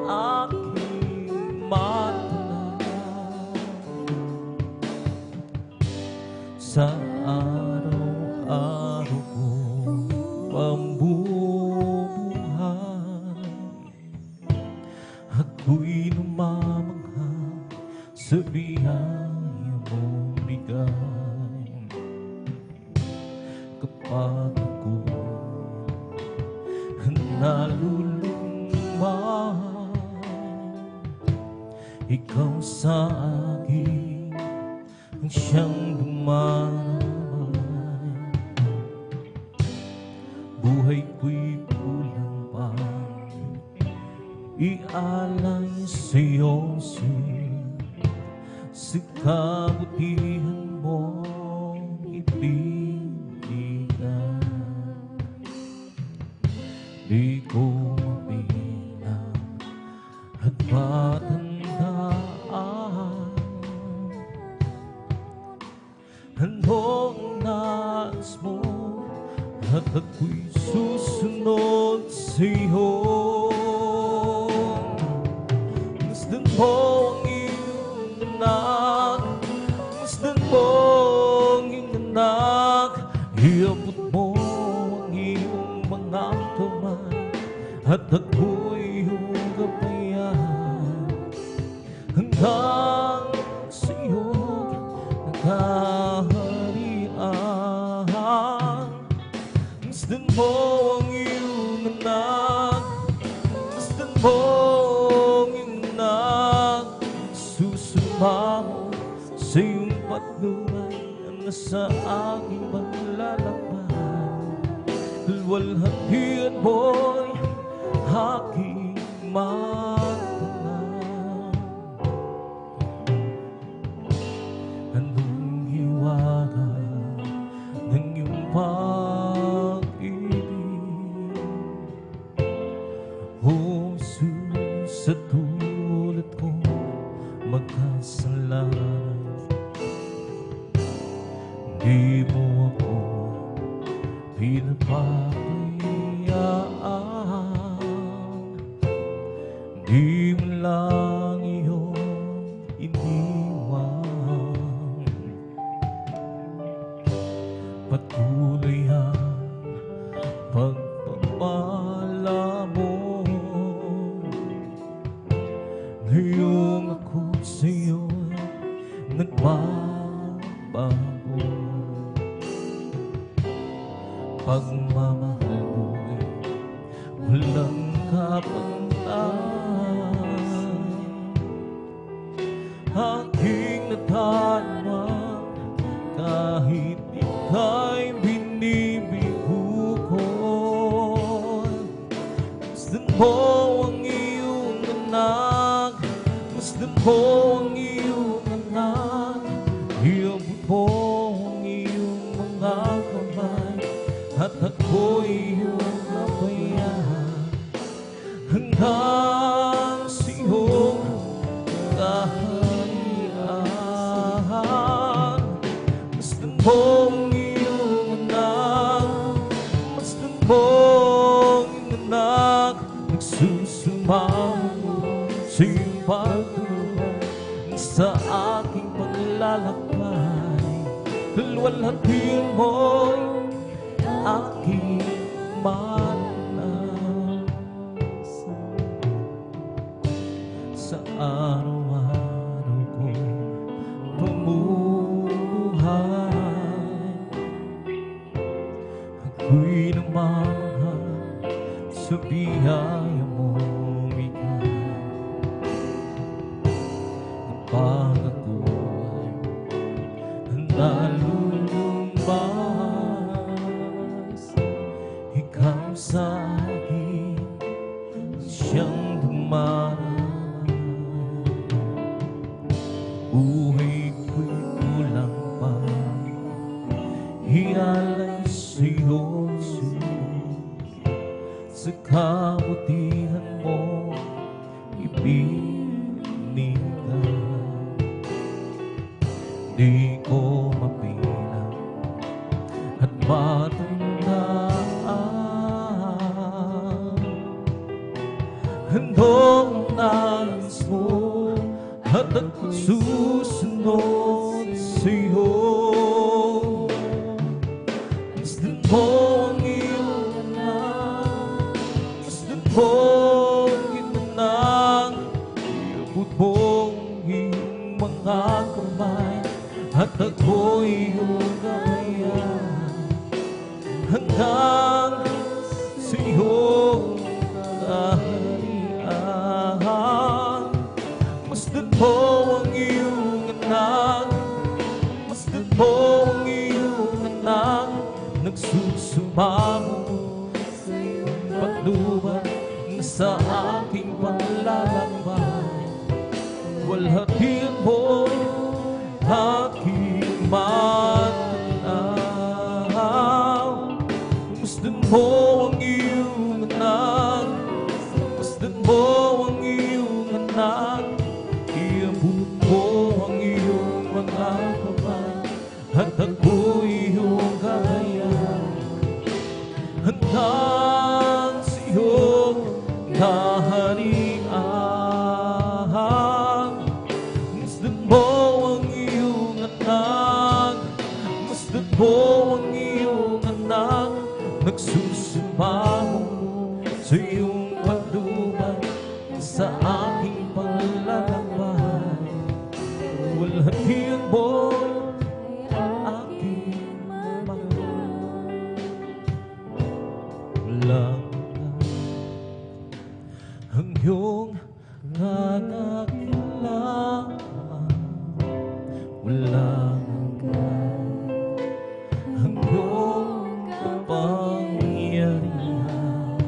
aking matala sa araw-araw kong pambubuhay. Ako'y namamangha sa biyaya mong bigay. Kapag ako naluluma, ikaw sa akin ang siyang dumaan. Buhay ko'y kulang pa, ialay sa'yo sa kabutihan mong ibigay. Di ko mabilang at matandaan anong nais mo, at ako'y susunod sa'yo. Masdan mo ang iyong anak, masdan mo ang iyong anak, iyong at ako'y iyong gabayan hanggang sa iyong kaharian. Masdan mo ang iyong anak, masdan mo ang iyong anak, susumamo sa iyong patnubay ang nasa aking paglalakbay. Luwalhatian mo'y aking matanang. Anong hiwaga ng iyong pag-ibig, O Jesus, sa tulad ko magkasalanan. Di mo ako pinapabayaan, di mo lang iyong iniwan. Patuloy ang pagpapala mo, ngayong ako sa'yo nagbabago. Pagmamahal mo'y walang kapantay, aking nadarama kahit ika'y binibigo ko. Masdan mo ang iyong anak, masdan mo ang iyong anak, iabot mo ang iyong mga kamay at ako'y iyong gabayan hanggang sa iyong kaharian. Masdan mo ang iyong anak, masdan mo ang iyong anak, nagsusumamo sa iyong pagtulad sa aking paglalakbay. Luwalhatian mo'y aking manang sa araw-araw kong pamumuhay. Ako'y namamahal sa biyaya mong bigay. Kapag ako'y nalulumbas, ikaw sa akin siyang dumarama. Buhay ko'y kulang pa, hialay sa'yo, sa kabutihan mo ibinigay. Di ko mapilang at matandaan handong nais mo at ako'y susunod sa'yo. Masdan mo ang iyong anak, masdan mo ang iyong anak, iabot mo ang iyong mga kamay at ako'y iyong gabayan hanggang sa iyong kaharian. Masdan mo ang iyong anak, masdan mo ang iyong anak, nagsusumamo sa iyong patnubay sa aking paglalakbay. Luwalhatian mo aking matanaw. Masdan mo ang iyong anak, masdan mo ang iyong anak, iabot mo ang iyong mga kamay at ako'y iyong gabayan hanggang sa iyong kaharian. Masdan mo ang iyong anak, masdan mo ang iyong anak, nagsusumamo sa iyong sa aking paglalakbay. Walhati ang buhay aking magmahal. Walang ang iyong kadakilaan. Walang ang iyong kapangyarihan.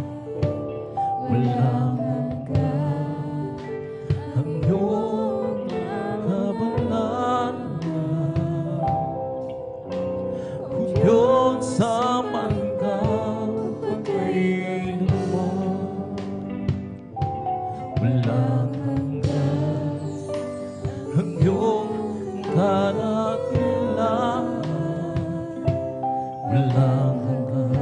Walang ang iyong kabangalan. Kung Diyos sa mangga pagkailanman. Walang hanggan ang iyong kadakilaan. Walang hanggan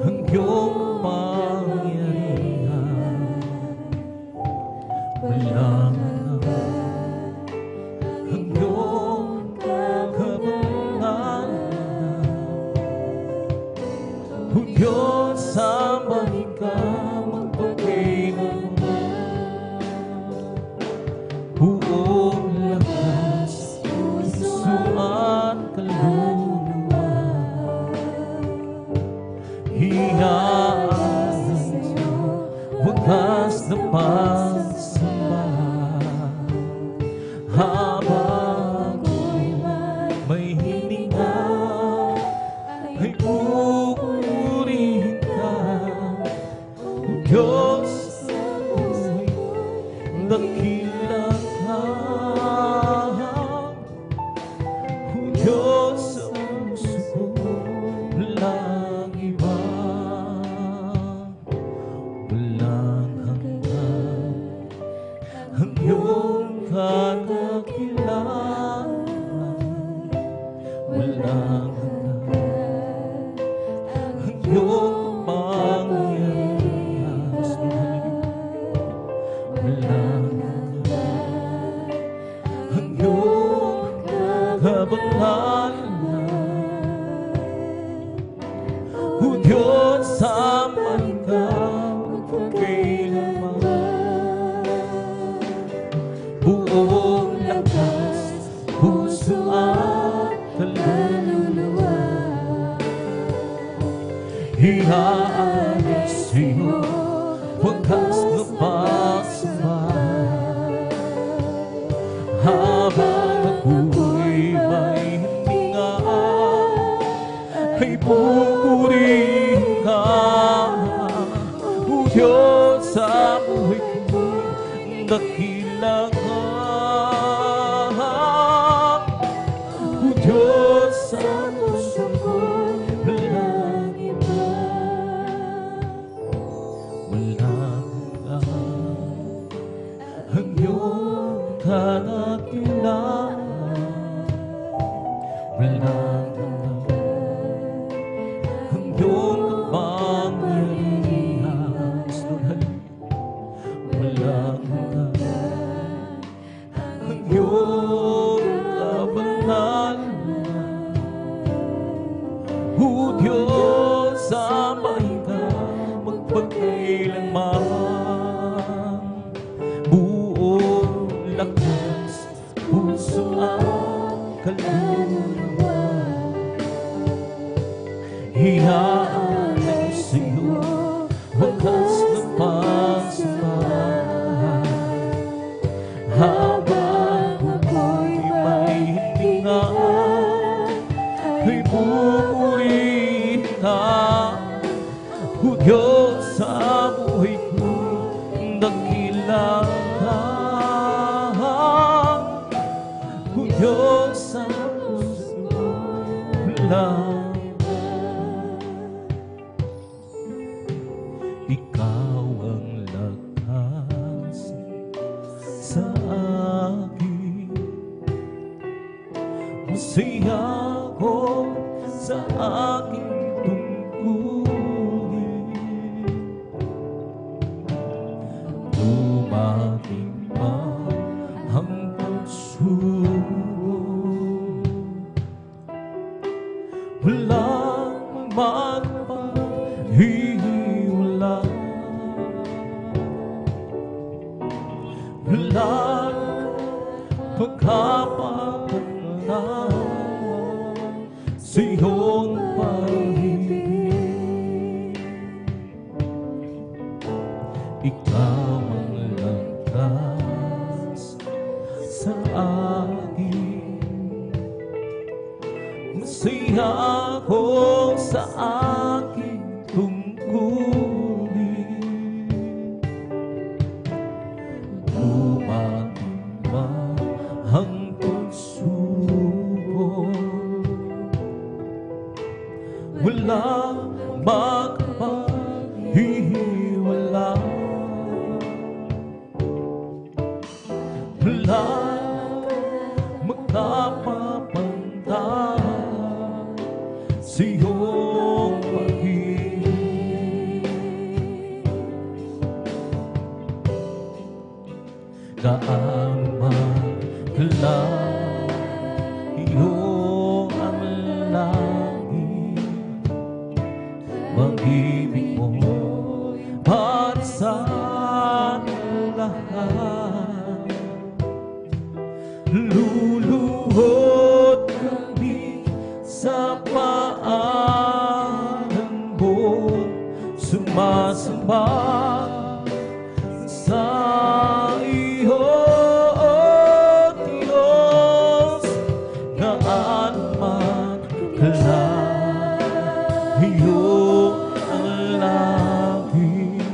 ang iyong pangyarihan. Walang hanggan ang iyong kabangalan. O Diyos, sambahin ka magpakailanman. Buong lakas, puso at kaluluwa, hiyaan sa'yo, wagas na pagsamba. Habang may hininga, ay pupurihin ka. O Diyos, sa buhay, dakila ka. O Diyos, sa puso ko, walang iba. Walang hanggan ang iyong kadakilaan. Walang hanggan ang iyong pangyarihan. Walang hanggan ang iyong kabangalan. O Diyos, sambahin ka magpakailanman. Buong lakas, puso at kaluluwa, hiyaan sa'yo, wagas na pagsamba. Habang ako'y may hininga, ay pupurihin ka. O Diyos, sa buhay ko'y dakila ka. O Diyos, sa puso ko'y walang iba. Walang hanggan ang iyong kadakilaan. Walang hanggan ang iyong kapangyarihan. Walang hanggan ang iyong kabangalan. O Diyos, sambahin ka magpakailanman. Buong lakas, puso at kaluluwa, hiyaan sa'yo, wagas na pagsamba. Habang ako'y may hininga, ay pupurihin ka. O Diyos, sa buhay ko, dakila ka. O Diyos, sa puso ko, walang iba. Ikaw ang lakas sa akin. Masaya ko sa aking tungkulin. Dumating pa ang pagsubok, walang magpahiwalay. ikaw ang landas sa akin. Masaya ako sa aking tungkulin. Dumating man ang pagsubok, walang makapaghiwala. Walang magkapapantay sa iyong pag-ibig. Gaano man kalayo ang langit, pag-ibig mo para sa lahat. Luluhod kami sa paanan mo, sumasamba sa iyo, O Diyos. Gaano man kalayo ang langit,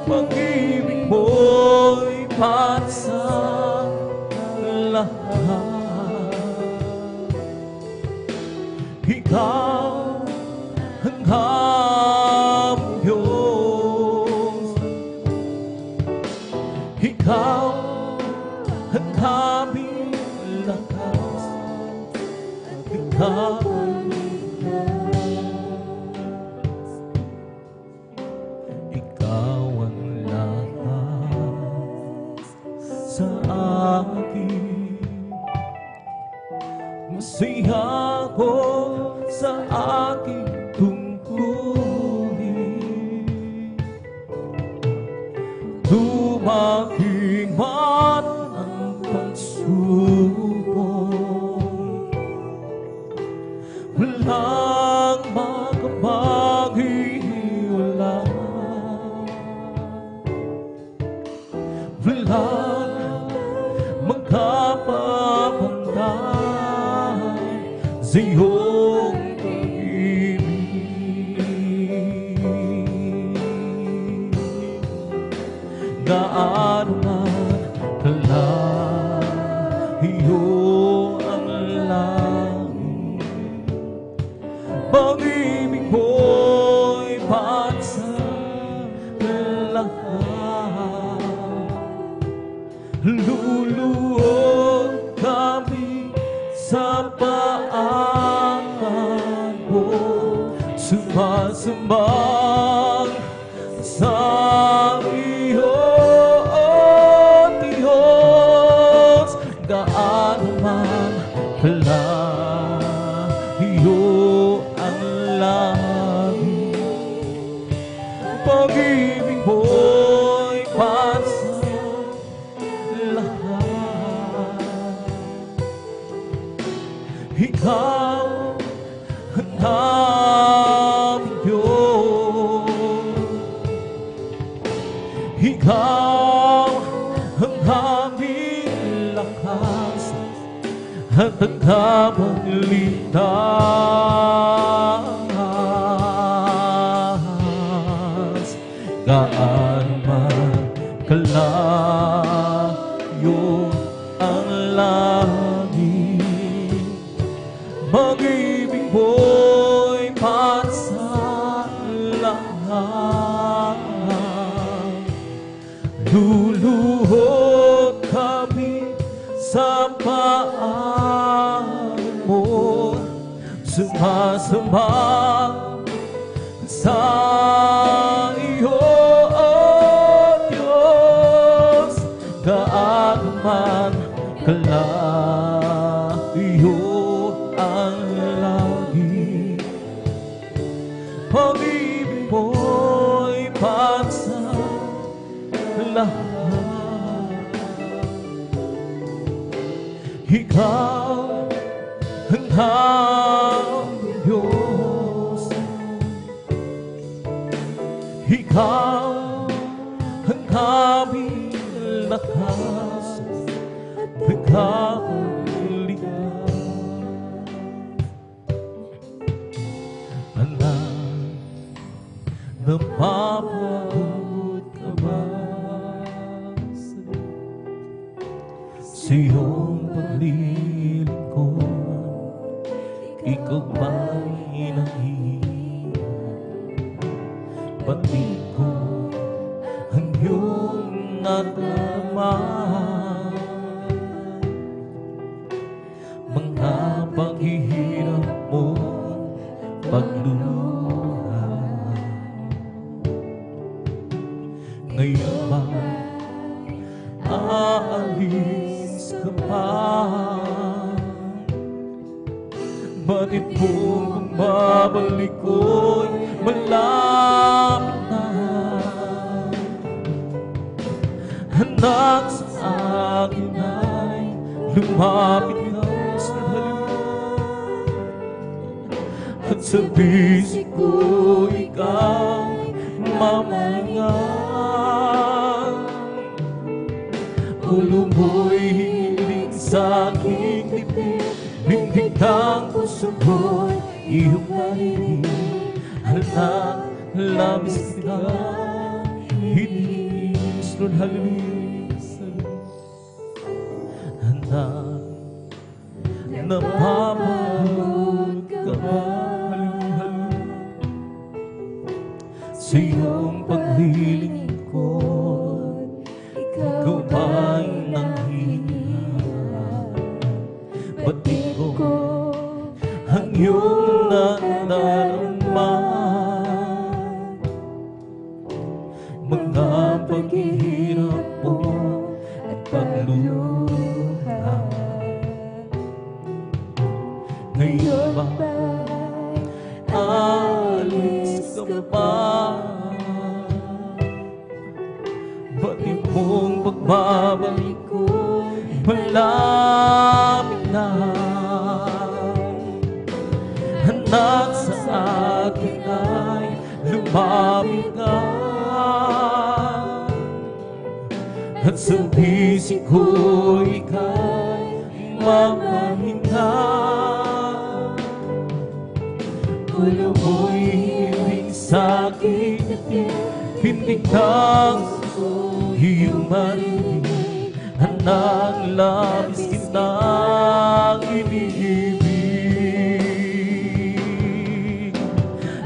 pag-ibig mo'y para sa lahat. Ikaw ang aming Diyos, ikaw ang aming lakas, ikaw ang ikaw ang lahat sa akin. Masaya ako sa aking tungkulin. Dumating man ang pagsubok, walang makapaghiwala. Walang magkapapantay sa iyong pag-ibig. Gaano man kalayo ang langit, pag-ibig mo'y para sa lahat. Luluhod kami sa paanan mo, sumasamba sa iyo, O Diyos. Gaano man kalayo ang langit, pag-ibig mo'y para sa lahat. Ikaw ang aming Diyos, ikaw ang aming lakas at ang aming ligtas. Gaano man kalayo ang langit, pag-ibig mo'y para sa lahat. Luluhod kami sa paanan mo, sumasamba sa iyo, O Diyos. Gaano man kalayo ang langit, pag-ibig mo'y para sa lahat. Ikaw ang aming Diyos, ikaw aming lakas at pagkakalikas. Anak, napapagod ka ba sa iyong paglilingkod? Ikaw ba'y nanghihinga? Pati ko ang iyong nadama. Mga paghihirap mo, pagluha. Ngayon ba aalis ka pa? Batid mong babalik ko'y malapit na. Anak, sa akin ay lumapit ka sa halip at sa bisig ko ikaw mamahingan. Ulo mo'y hiling sa aking dibdib, bintig ng puso ko'y iyong marinig. Anak, labis kita hiniis nun halisan. Anak, napapagod ka ba sa iyong paglilingkod? Ikaw ba'y nanghihinga? Pati ko ang iyong nadarama. Mga paghihirap mo at pagluha. Ngayon ba aalis ka pa? Batid mong pagbabalik ko'y malapit na. Anak, sa akin ay lumapit ka at sa bisig ko ika'y mamahinga. Ulo mo'y hiling sa aking dibdib, bintig ng iyong marinig. Anak, labis kitang iniibig.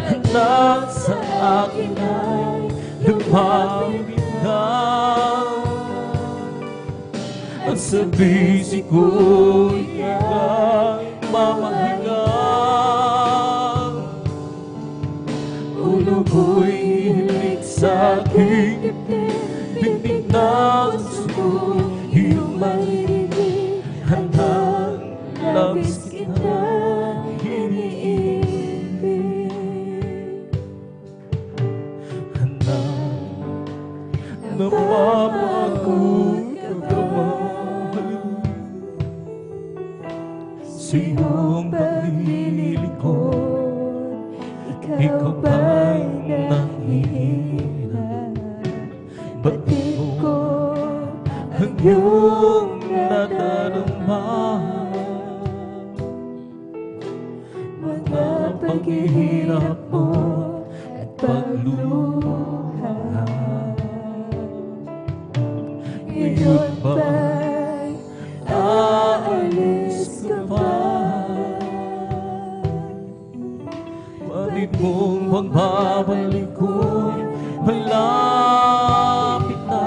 Anak, sa akin ay lumapit ka at sa bisig ko ika'y mamahinga. Ulo ko'y hilig sa aking dibdib, bintig ng puso ko'y iyong marinig. Anak, labis kita iniibig. Anak, napapagod ka ba sa iyong paglilingkod? Ikaw ba'y nanghihinga? Batid ko ang iyong nadarama. Mga paghihirap mo at pagluha. Ngayon ba'y aalis ka pa? Batid mong pagbabalik ko'y malapit na.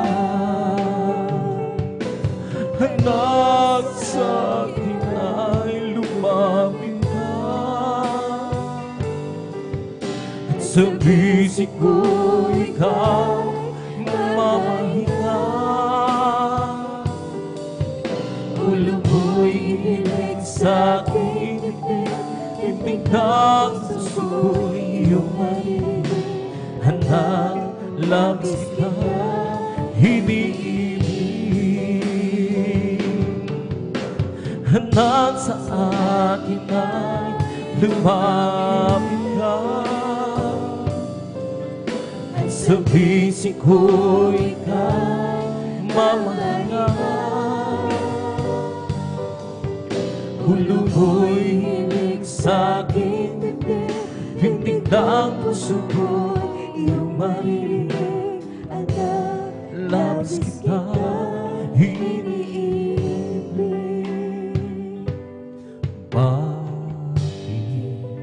Anak, sa akin ay lumapit ka at sa bisig ko ikaw mamahinga. Ulo ko'y hilig sa aking dibdib, bintig ng puso ko'y iyong marinig. Anak, labis kita iniibig. Anak, sa akin ay lumapit ka at sa bisig ko ika'y mamahalal. Huluboy hilig sa aking dibdib, hintig ng puso ko'y iyong maririnig. Anak, labis kita iniibig. Bakit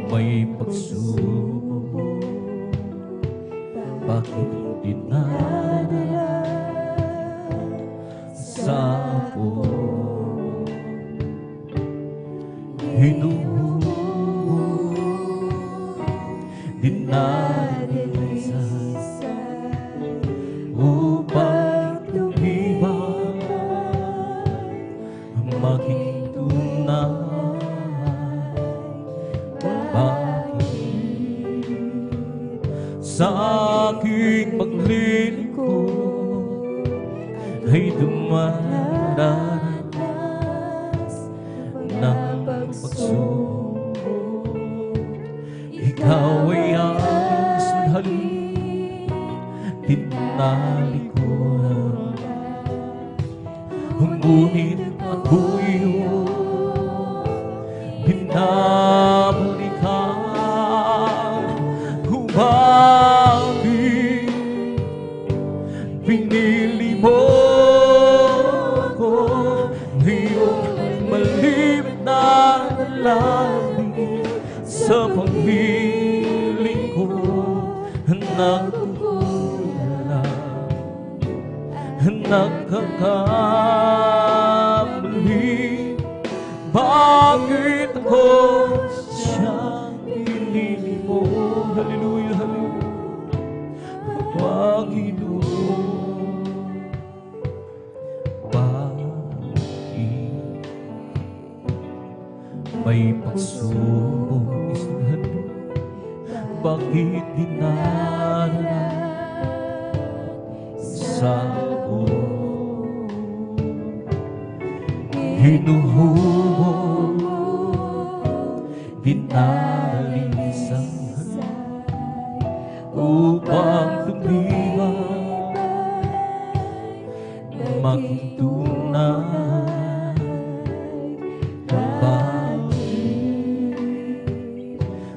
may pagsubok? Bakit dinadala sa ako? Hinuhubog, dinadalisan upang tumibay, maging tunay. Bakit sa aking paglilingkod ay dumaranas ng pagsubok? Ikaw ay aking sanhalin, tinalikuran. Ngunit ako'y binabalikan. Bakit pinili mo ako ngayong malimit na lalaki sa pagpiling ko? Nagkakamali. Bakit ako siyang pinili mo? Hallelujah, hallelujah. Panginoon, bakit may pagsubok isnan? Bakit dinaranas sa ako? Hinuhubog, dinalisan upang tumibay, maging tunay. Bakit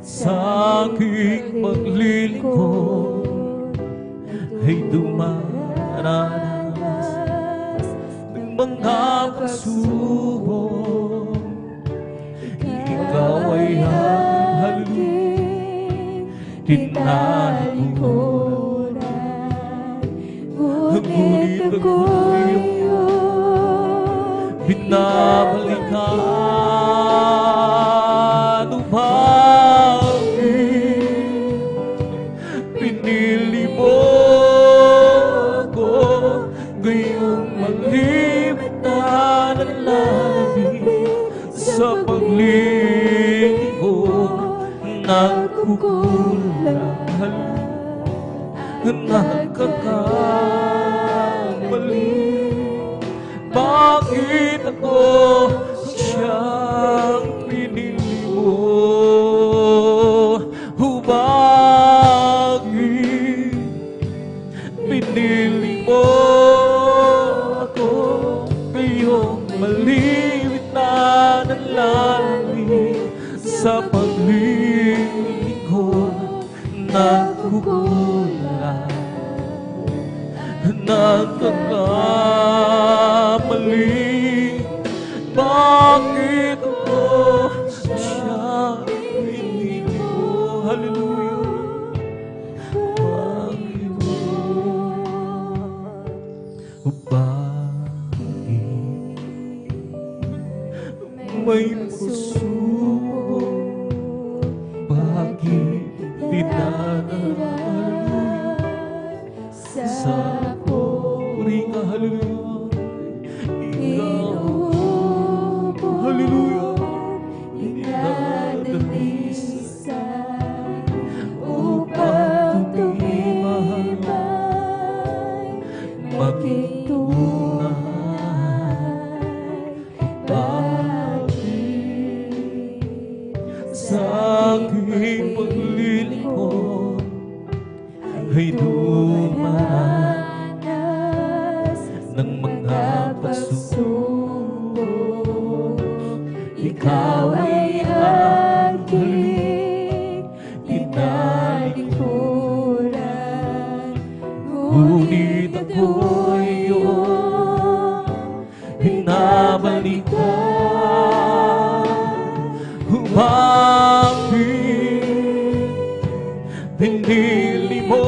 sa aking paglilingkod ay dumaranas ng mga pagsubok? Ikaw ay aking halin, tinalikuran. Ngunit ako'y binabalikan. Bakit pinili mo ako ngayong malimit na lalaki sa paglilingkod? Nagkukulang, nagkakamali. Bakit ako siyang pinili mo? Bakit pinili mo ako ngayong malimit na lalaki sa paglilingkod? Nagkukulang, nagkakamali. Bakit ako siya pinili mo? Hallelujah. Bakit may pagsubok? Bakit dinadala sa puri ka? Hallelujah. Ikaw, hallelujah, dinadalisan upang tumibay, maging tunay. Bakit sa aking paglilingkod ay dumaranas ng mga pagsubok. Ikaw ay aking tinalikuran, ngunit ako'y iyong binabalikan. Bakit pinili mo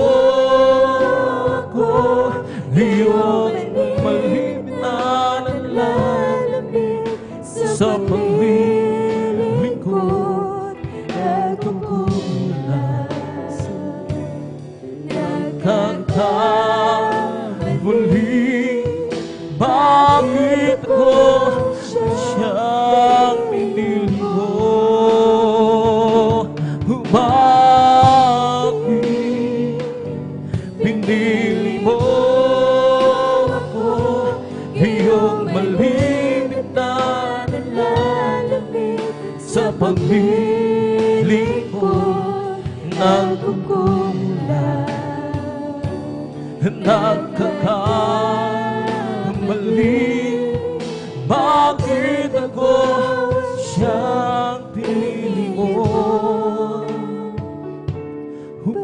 ako? Iyong malimit na nalalamig sa paglilingkod. Nagkukulas, nagkakamali. Bakit ako siyang pinili mo? Bakit pinili mo ako? Iyong malimit na nalalamig sa paglilingkod. Nagkukulang, nagkakamali. Bakit ako siyang pinili mo?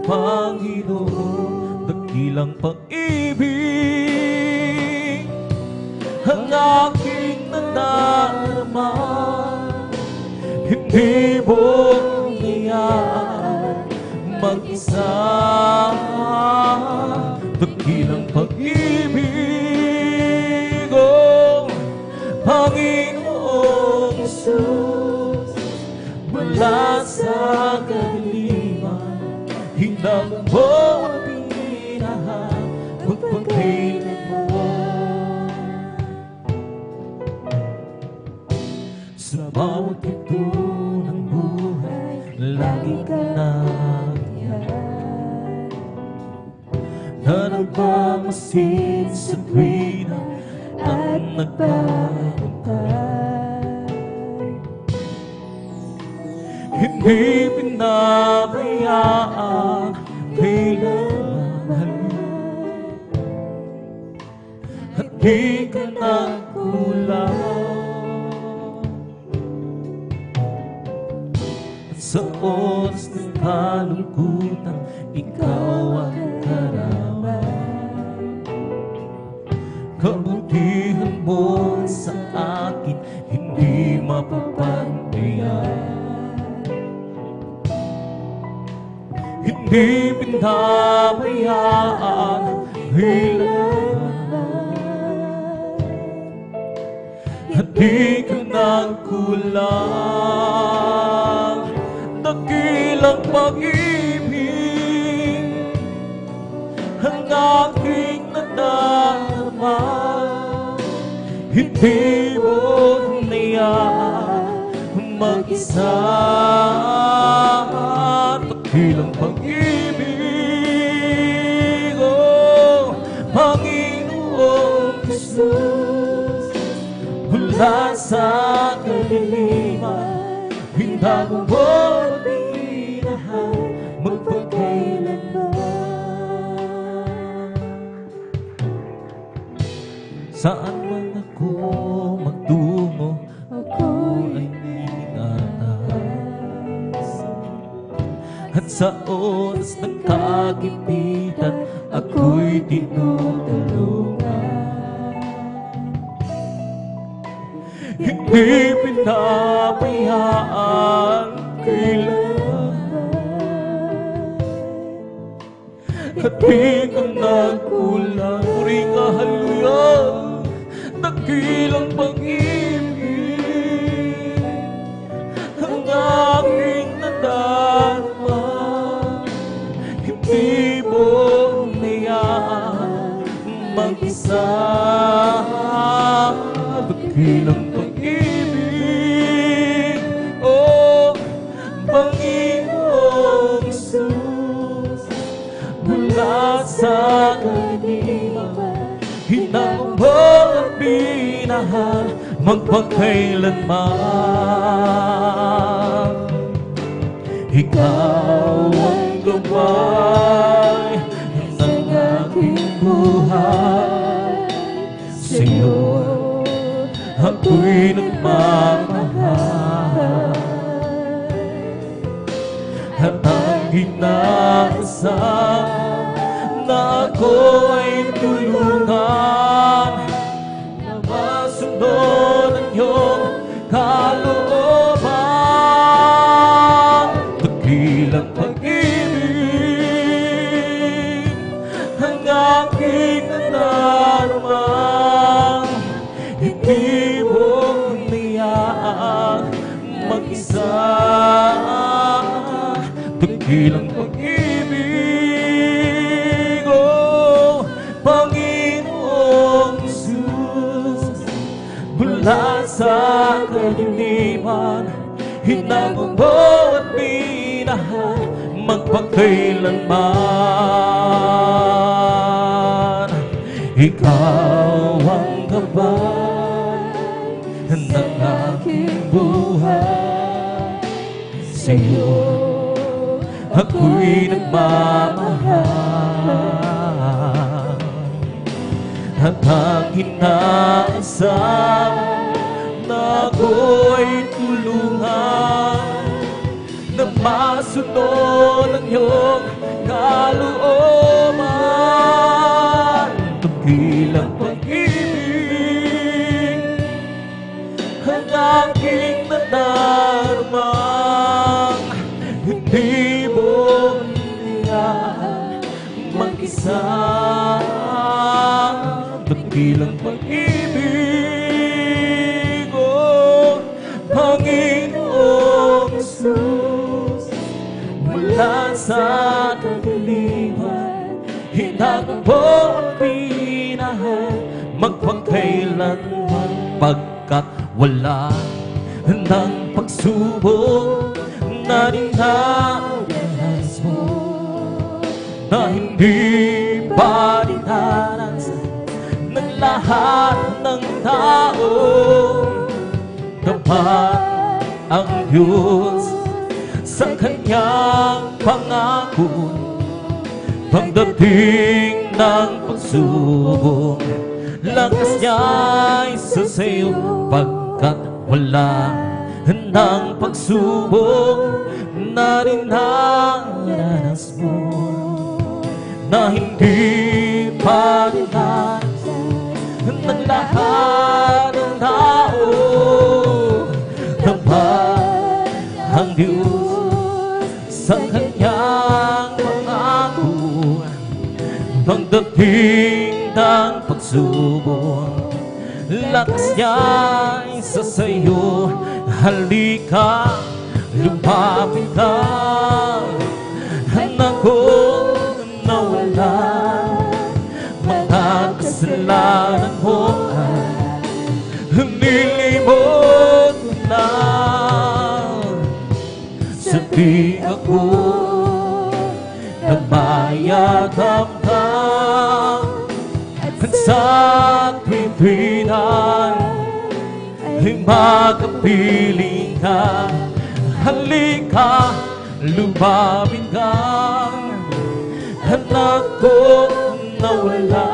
Panginoon, dakilang pag-ibig ang aking nadarama. Hindi mo kayaan mag-isa. Dakilang pag-ibig, oh Panginoong Jesus, mula sa kadiliman, hinang mo ang pinahal, magpagkailanman. Sa bawat ito ng buhay, lagi ka nandiyan, na nagmamasid sa tuwina at nagpapantay. Hindi pinabayaan kailanman, at di ka nagkulang. At sa oras ng kalungkutan, ikaw ang karaman. Kabutihan mo sa akin, hindi mapapantayan. Hindi pinabayaan kailanman, at di ka nagkulang. Dakilang pag-ibig ang aking nadarama. Hindi mo hinayaan mag-isa. Dakilang pag-ibig, oh Panginoong Jesus, mula sa kadiliman, hinang mo ang pinahal, magpagkailanman. Saan man ako magtungo, ako ay ingatan. At sa oras ng kagipitan, ako'y tinutulungan. Hindi pinabayaan kailanman, at di ka nagkulang. Puring ka, hallelujah. Dakilang pag-ibig ang aking nadarama. Hindi mo hinayaan mag-isa. Dakilang pag-ibig, oh Panginoong Jesus, mula sa kadiliman, hinang mo ang pinahal, magpagkailanman. Ikaw ang gabay buhay. Sa'yo ako'y nagmamahal, at ang inaasam na ako ay tulungan na masunod ang iyong kalooban. Dakilang pag-ibig ang aking nadarama, hindi mo niyaang mag-isa. Dakilang pag-ibig, oh Panginoong Jesus, mula sa kadiliman, hinabang mo at minahal magpakailanman. Ikaw ang gabay ng aking buhay. Sa'yo ako'y nagmamahal, at ang inaasam na ako'y tulungan na masunod ang iyong kalooban. Dakilang pag-ibig ang aking nadarama, hindi mo niya mag-isa. Dakilang pag-ibig, oh Panginoong Jesus, mula sa kadiliman, hinabang mo at minahal magpakailanman. Pagkat wala ng pagsubok na dinaranas mo, na hindi pa dinaras ng lahat ng tao. Dapat ang Diyos sa kanyang pangako, pagdating ng pagsubok, lakas niya'y sa sayo. Pagkat wala ng pagsubok na dinaranas mo, na hindi pa dinaras ng lahat ng tao. Dapat ang Diyos sa kanyang pangako, pagdating ng pagsubok, lakas niya'y sa sayo. Halika, lumapit ka, anak ko na wala mga kasalanan mo ay nilimot mo na. Sabi ako na mayagam ka at sa tuwing-tuwinan ay makapiling ka. Halika, lumapit ka, anak ko na wala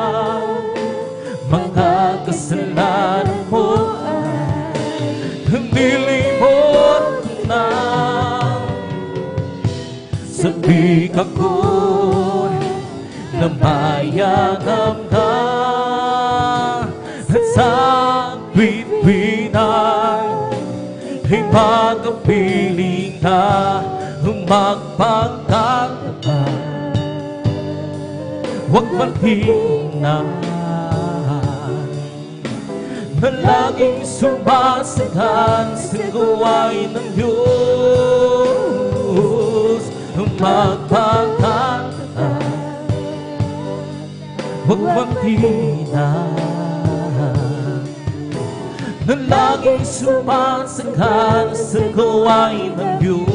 mga kasalanan mo ay nilimot na. Sabi ako na mayagam ka at sa tuwing-tuwinan ay makapiling ka. Magpagkakabay, huwag maghinaan, na laging sumasagan sa gawain ng Diyos. Magpagkakabay, huwag maghinaan, na laging sumasagan sa gawain ng Diyos.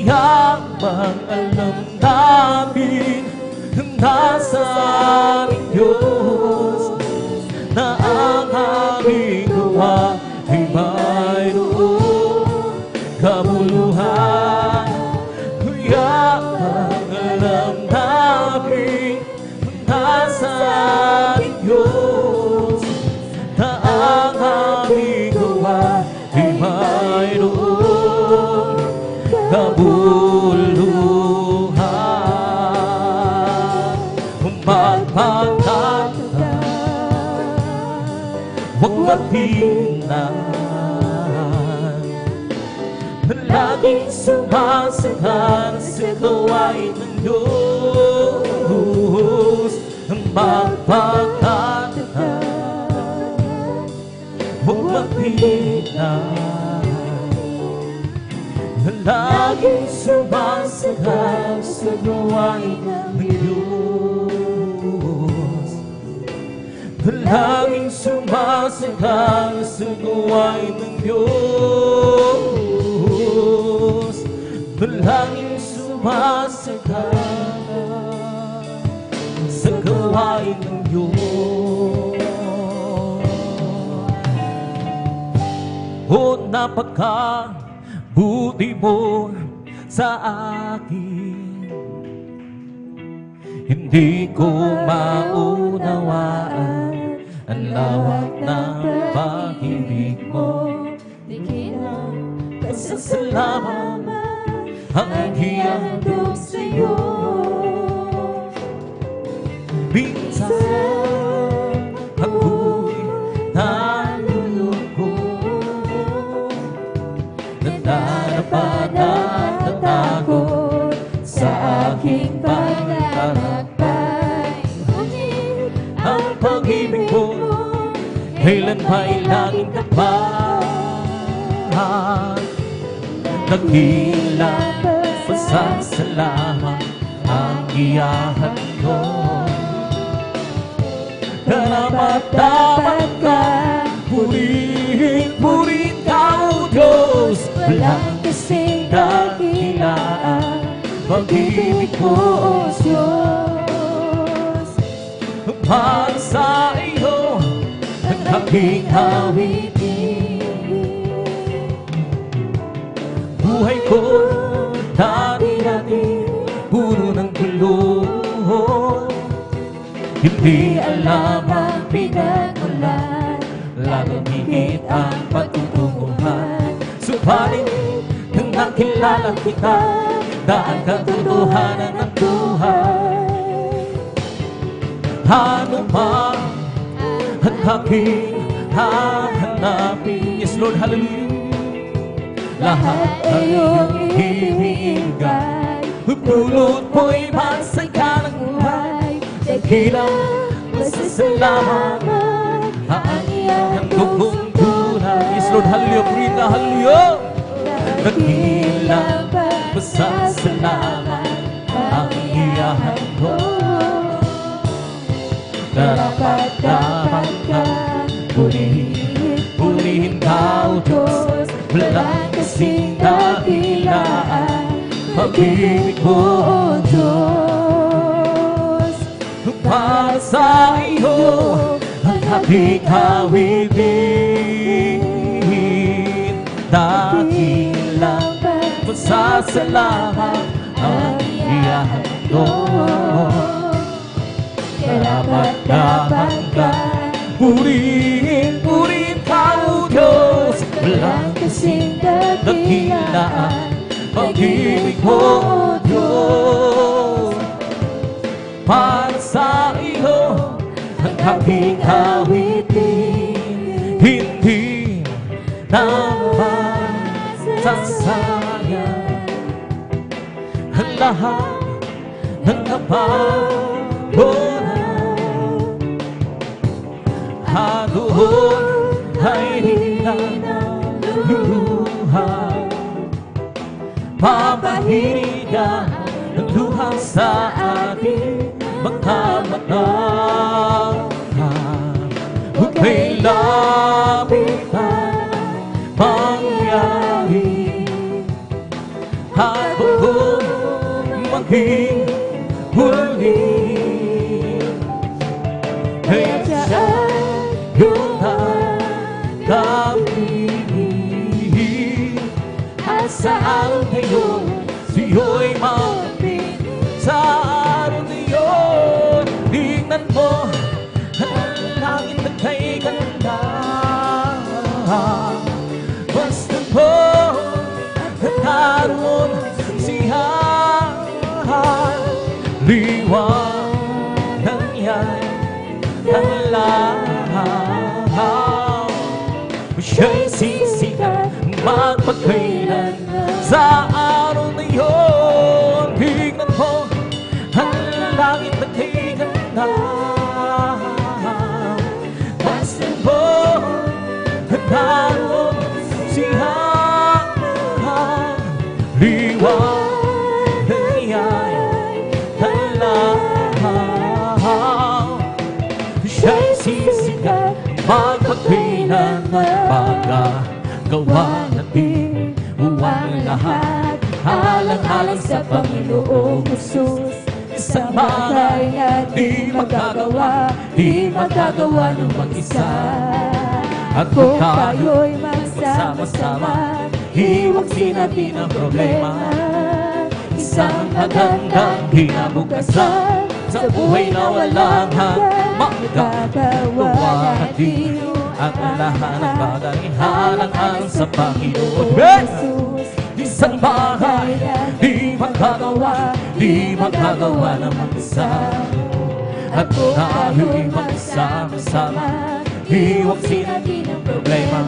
Habang alam namin nasa aming Diyos na ang aming gawa ay mayroong kabuluhan. Habang alam kabuluhan. Magpakatag, huwag matingnan, laging sumasagan sa gawain ng Diyos. Magpakatag, huwag matingnan, laging sumasagan sa gawain ng Diyos. Laging sumasagang sa gawain ng Diyos. Laging sumasagang sa gawain ng Diyos. O napakabuti mo sa akin, hindi ko maunawaan ang lawak ng pag-ibig mo. Di kita Pasasalamat ang handog sa'yo. minsan ako'y nalulungkot, nadarapa at natakot sa aking paglalakbay. Ngunit Ang pag-ibig mo kailan ba'y laging tapat? Nagilang pasasalamat ang iyahan ko. Karapat-dapat ka, purihin ka, O Diyos. walang kasing dakilaan, pag-ibig ko, O Diyos. Para sa iyo ang aking awitin. Buhay ko dati-dati puro ng gulo, hindi alam ang pinagmulan, lalong higit ang patutunguhan. Subalit nang nakilala kita, daan katotohanan ng buhay. Ano man ang aking hahanapin, yes Lord, hallelujah, lahat ay iyong ibigay. Pulot mo'y masaya ng buhay, dakilang masasalamat ang iyong bukong tunay. Yes Lord, hallelujah, purita, hallelujah. Dakilang masasalamat ang iyahan ko. Dapat ka, purihin ka, O Diyos. Walang kasing dakilaan, pag-ibig mo, O Diyos. Para sa iyo ang aking awitin, dakilang pasasalamat ang iyahan ko. Dapat ka, purihin ka, O Diyos. Walang kasing dakilaan, pag-ibig mo, O Diyos. Para sa iyo ang aking awitin, hindi naman sasayang ang lahat ng napagod. Doon ay hinaluluha, papahirigan ng luha sa ating mga mata. Huwag may lapitan pangyari, at huwag maging huli. Kaya siya yung nakapili, at saan ngayon siyo'y magpapit sa araw na yun. Tingnan mo ang langit na kay ganda, basta mo nagkaroon siya'y sisikat magpagkailanman. Sa araw na yun, tignan mo ang langit na tiganda. Pansin mo, naroon siya ang liwanag ng lahat. Siya'y sisikat magpagkailanman. Magagawa natin ang lahat. Alang-alang sa Panginoong Jesus. Isang bagay na di magagawa ng mag-isa. At Kung kung tayo'y magsama-sama, hiwagsin natin ang problema. Isang magandang kinabukasan sa buhay na walang hanggan. Magagawa natin ang lahat ng bagay. Halang-alang sa Panginoon Jesus. Isang bagay di magagawa ng mag-isa. At kung tayo'y magsama-sama, hiwagsin natin ang problema.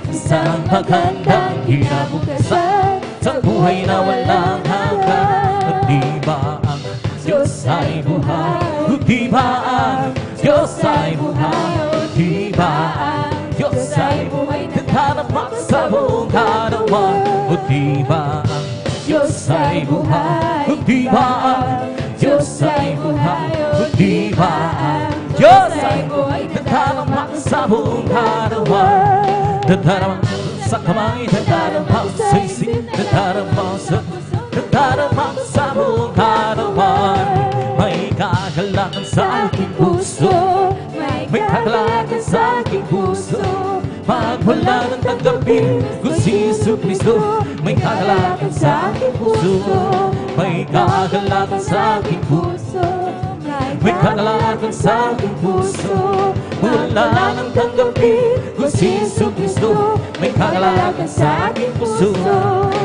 Isang magandang kinabukasan sa buhay na walang hanggan. At di ba ang Diyos ay buhay? Di ba ang Diyos ay buhay? Di ba ang Diyos ay buhay? Naghanap sa buong katawan. O di ba ang Diyos ay buhay? O di ba ang Diyos ay buhay? O di ba ang Diyos ay buhay? Naghanap sa buong katawan. Naghanap sa kamay, naghanap sa isip, naghanap sa buong katawan. May kagalakan sa aking puso, may kagalakan sa aking puso. Pag wala nang tanggapin kung si Jesu Cristo, may kagalakan sa aking puso, may kagalakan sa aking puso, may kagalakan sa aking puso. Wala nang tanggapin kung si Jesu Cristo, may kagalakan sa aking puso.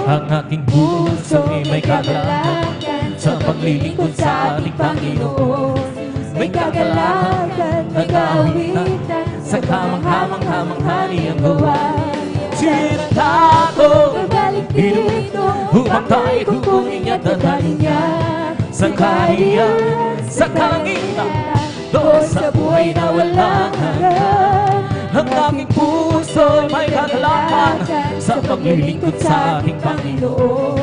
Ang aking puso ay may kagalakan sa paglilingkod sa ating Panginoon. May kagalakan, may kawitan, sa kamang-kamang-kamang-hani ang gawa. Sinanda ko, Babalik dito, humatay, kukunin niya, dadalhin niya sa kahiyan, sa kalangitan, doon sa buhay na walang hanggan. Ang aking puso may kagalakan sa paglilingkod sa ating Panginoon.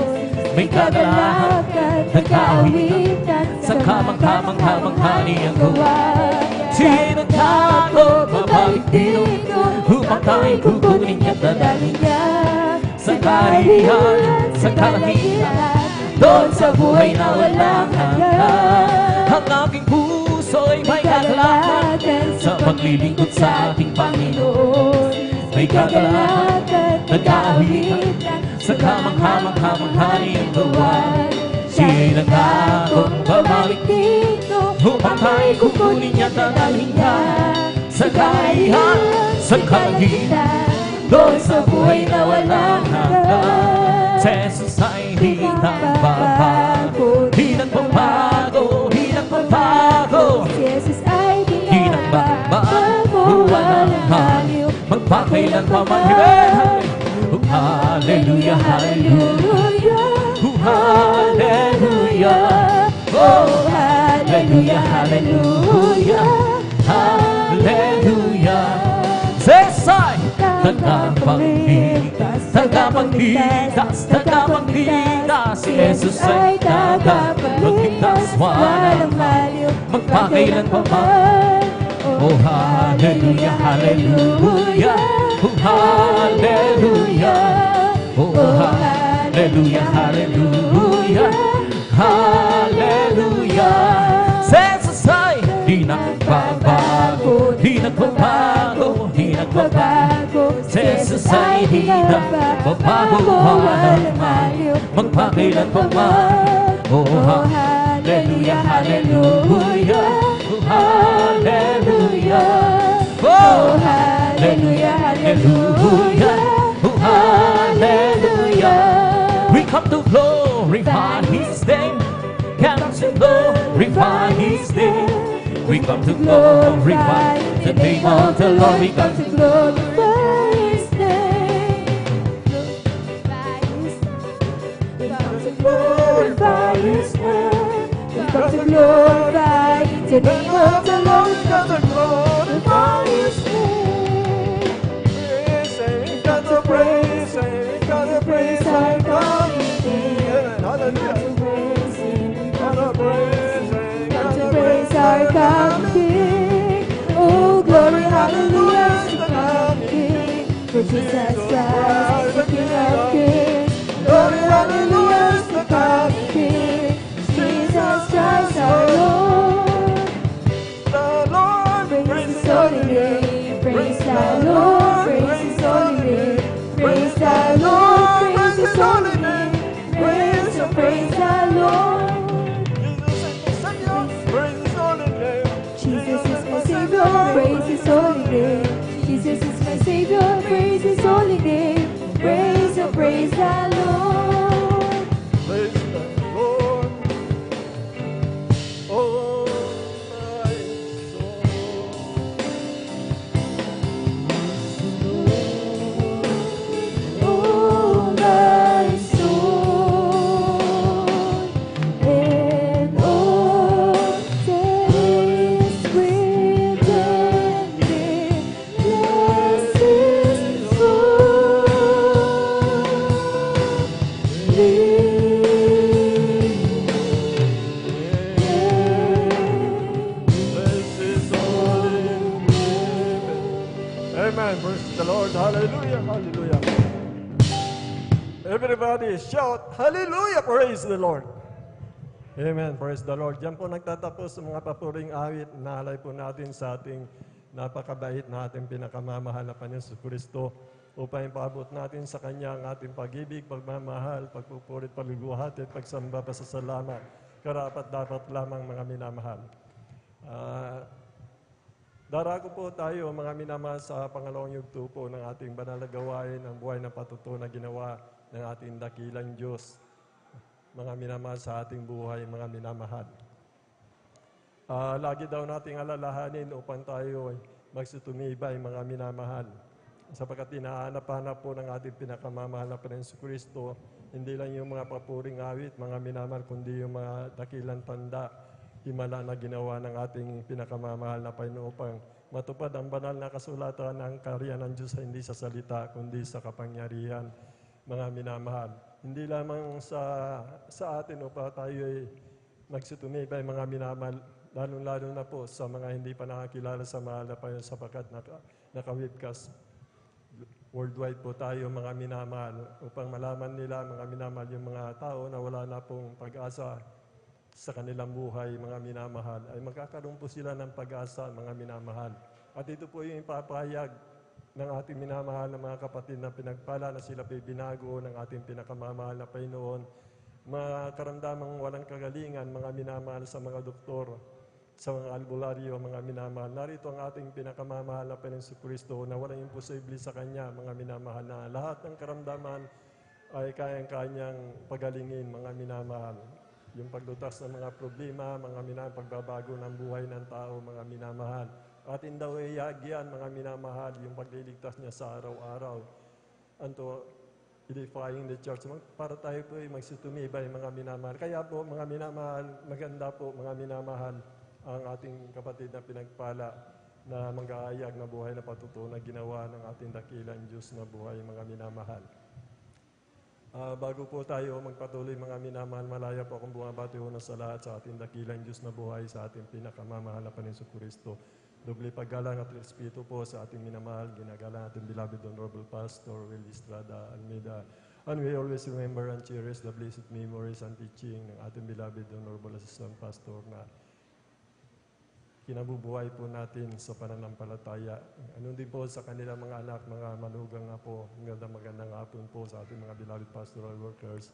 May kagalakan, nagkawitan, sa kamang-kamang-kamang-hani ang gawa. Sinanda ko, babalik dito, humatay, kukunin niya, dadalhin niya sa kahiyan, sa kalangitan, doon sa buhay na walang hanggan. Ang aking puso'y may kagalakan sa paglilingkod sa ating Panginoon. May kagalakan, nagkawitan, sa kamang-kamang-kamang-hani ang gawa. Sinanda ko, babalik dito, humatay, kukunin niya, dadalhin niya sa kahiyan, sa kalangitan, doon sa buhay na walang hanggan. Si Jesus ay di nagbabago, di nagbabago, di nagbabago. Si Jesus ay di Di nagbabago, walang haliw, magpakailan pa man. Hallelujah, hallelujah, hallelujah, oh hallelujah, hallelujah, hallelujah. Sesay, tagapagligtas, tagapagligtas, tagapagligtas. Si Jesus ay tagapagligtas, walang maliw, magpakailan pa man. Oh hallelujah, hallelujah, oh hallelujah, oh hallelujah, hallelujah, hallelujah. Jesus ay di nagbabago, di nagbabago, di nagbabago. Jesus ay di nagbabago, walang maliw, magpakailan pa man. Oh hallelujah, hallelujah, oh hallelujah, oh hallelujah, hallelujah, oh hallelujah. We come to glorify His name, come to glorify His name. We come to glorify the name of the Lord. We come to glorify to glorify His name. We've come to glorify the name of the Lord. We've come to glorify His name. We've come to praise Him. We've come to praise our God. We've come to praise Him. We've come to praise Him. We've come to praise our God King. Oh, glory, hallelujah to the God King. For Jesus Christ, the King of Kings. Glory, hallelujah to the God King. Jesus Christ our Lord. The Lord, praise His holy name. Praise the Lord, praise His holy name. Praise the Lord, praise His holy name. Praise the Lord. Jesus is my Savior, praise His holy name. Jesus is my Savior, praise His holy name. Praise the Lord. Praise the Lord, oh my Oh, my soul, and all that is within me, bless His bless His holy name. Amen. Praise the Lord. Hallelujah. Hallelujah. Everybody shout, hallelujah, praise the Lord. Amen, praise the Lord. Diyan po nagtatapos ang mga papuring awit. Nahalay po natin sa ating napakabait na ating pinakamamahal na Panginoon Kristo upang ipaabot natin sa Kanya ang ating pag-ibig, pagmamahal, pagpupurit, paluluhati at pagsamba, pasasalamat. Karapat dapat lamang mga minamahal. Darako po tayo mga minamahal sa pangalawang yugto po ng ating banal na gawain, ang buhay ng patuto na ginawa ng ating dakilang Diyos. Mga minamahal sa ating buhay, mga minamahal. Lagi daw nating alalahanin upang tayo ay magsutumibay, mga minamahal. Sapagkat hinahanap-hanap po ng ating pinakamamahal na Panginoon Kristo, hindi lang yung mga papuring awit, mga minamahal, kundi yung mga dakilang tanda, himala na ginawa ng ating pinakamamahal na Panginoon upang matupad ang banal na kasulatan ng karya ng Diyos hindi sa salita, kundi sa kapangyarihan, mga minamahal. Hindi lamang sa atin upang tayo ay magsutumibay, mga minamahal, lalong-lalo na po sa mga hindi pa nakakilala sa mahal na Panginoon sapagkat naka-webcast. Worldwide po tayo, mga minamahal, upang malaman nila, mga minamahal, yung mga tao na wala na pong pag-asa sa kanilang buhay, mga minamahal, ay magkakaroon po sila ng pag-asa, mga minamahal. At ito po yung ipapahayag ng ating minamahal na mga kapatid na pinagpala na sila po'y binago ng ating pinakamamahal na Panginoon. Mga karamdamang walang kagalingan, mga minamahal sa mga doktor, sa mga albularyo, mga minamahal. Narito ang ating pinakamamahal na Panginoon Kristo na walang imposible sa Kanya, mga minamahal, na lahat ng karamdaman ay kayang-kanyang pagalingin, mga minamahal. Yung paglutas ng mga problema, mga minamahal, pagbabago ng buhay ng tao, mga minamahal. Atin daw iyagian, mga minamahal, yung pagliligtas niya sa araw-araw. Anto, edifying the church. Para tayo po ay magsutumibay, mga minamahal. Kaya po, mga minamahal, maganda po, mga minamahal, ang ating kapatid na pinagpala na mag-aayag na buhay na patutuo na ginawa ng ating dakilang Diyos na buhay, mga minamahal. Bago po tayo magpatuloy, mga minamahal, malaya po akong bumabati una sa lahat sa ating dakilang Diyos na buhay, sa ating pinakamamahal na Panginoon Kristo. Doble paggalang at respeto po sa ating minamahal, ginagalang ating beloved Honorable Pastor Will Estrada Almeida. And we always remember and cherish the blessed memories and teaching ng ating beloved Honorable Assistant Pastor na kinabubuhay po natin sa pananampalataya. Ano din po sa kanilang mga anak, mga manugang nga po, magandang hapon po sa ating mga beloved pastoral workers.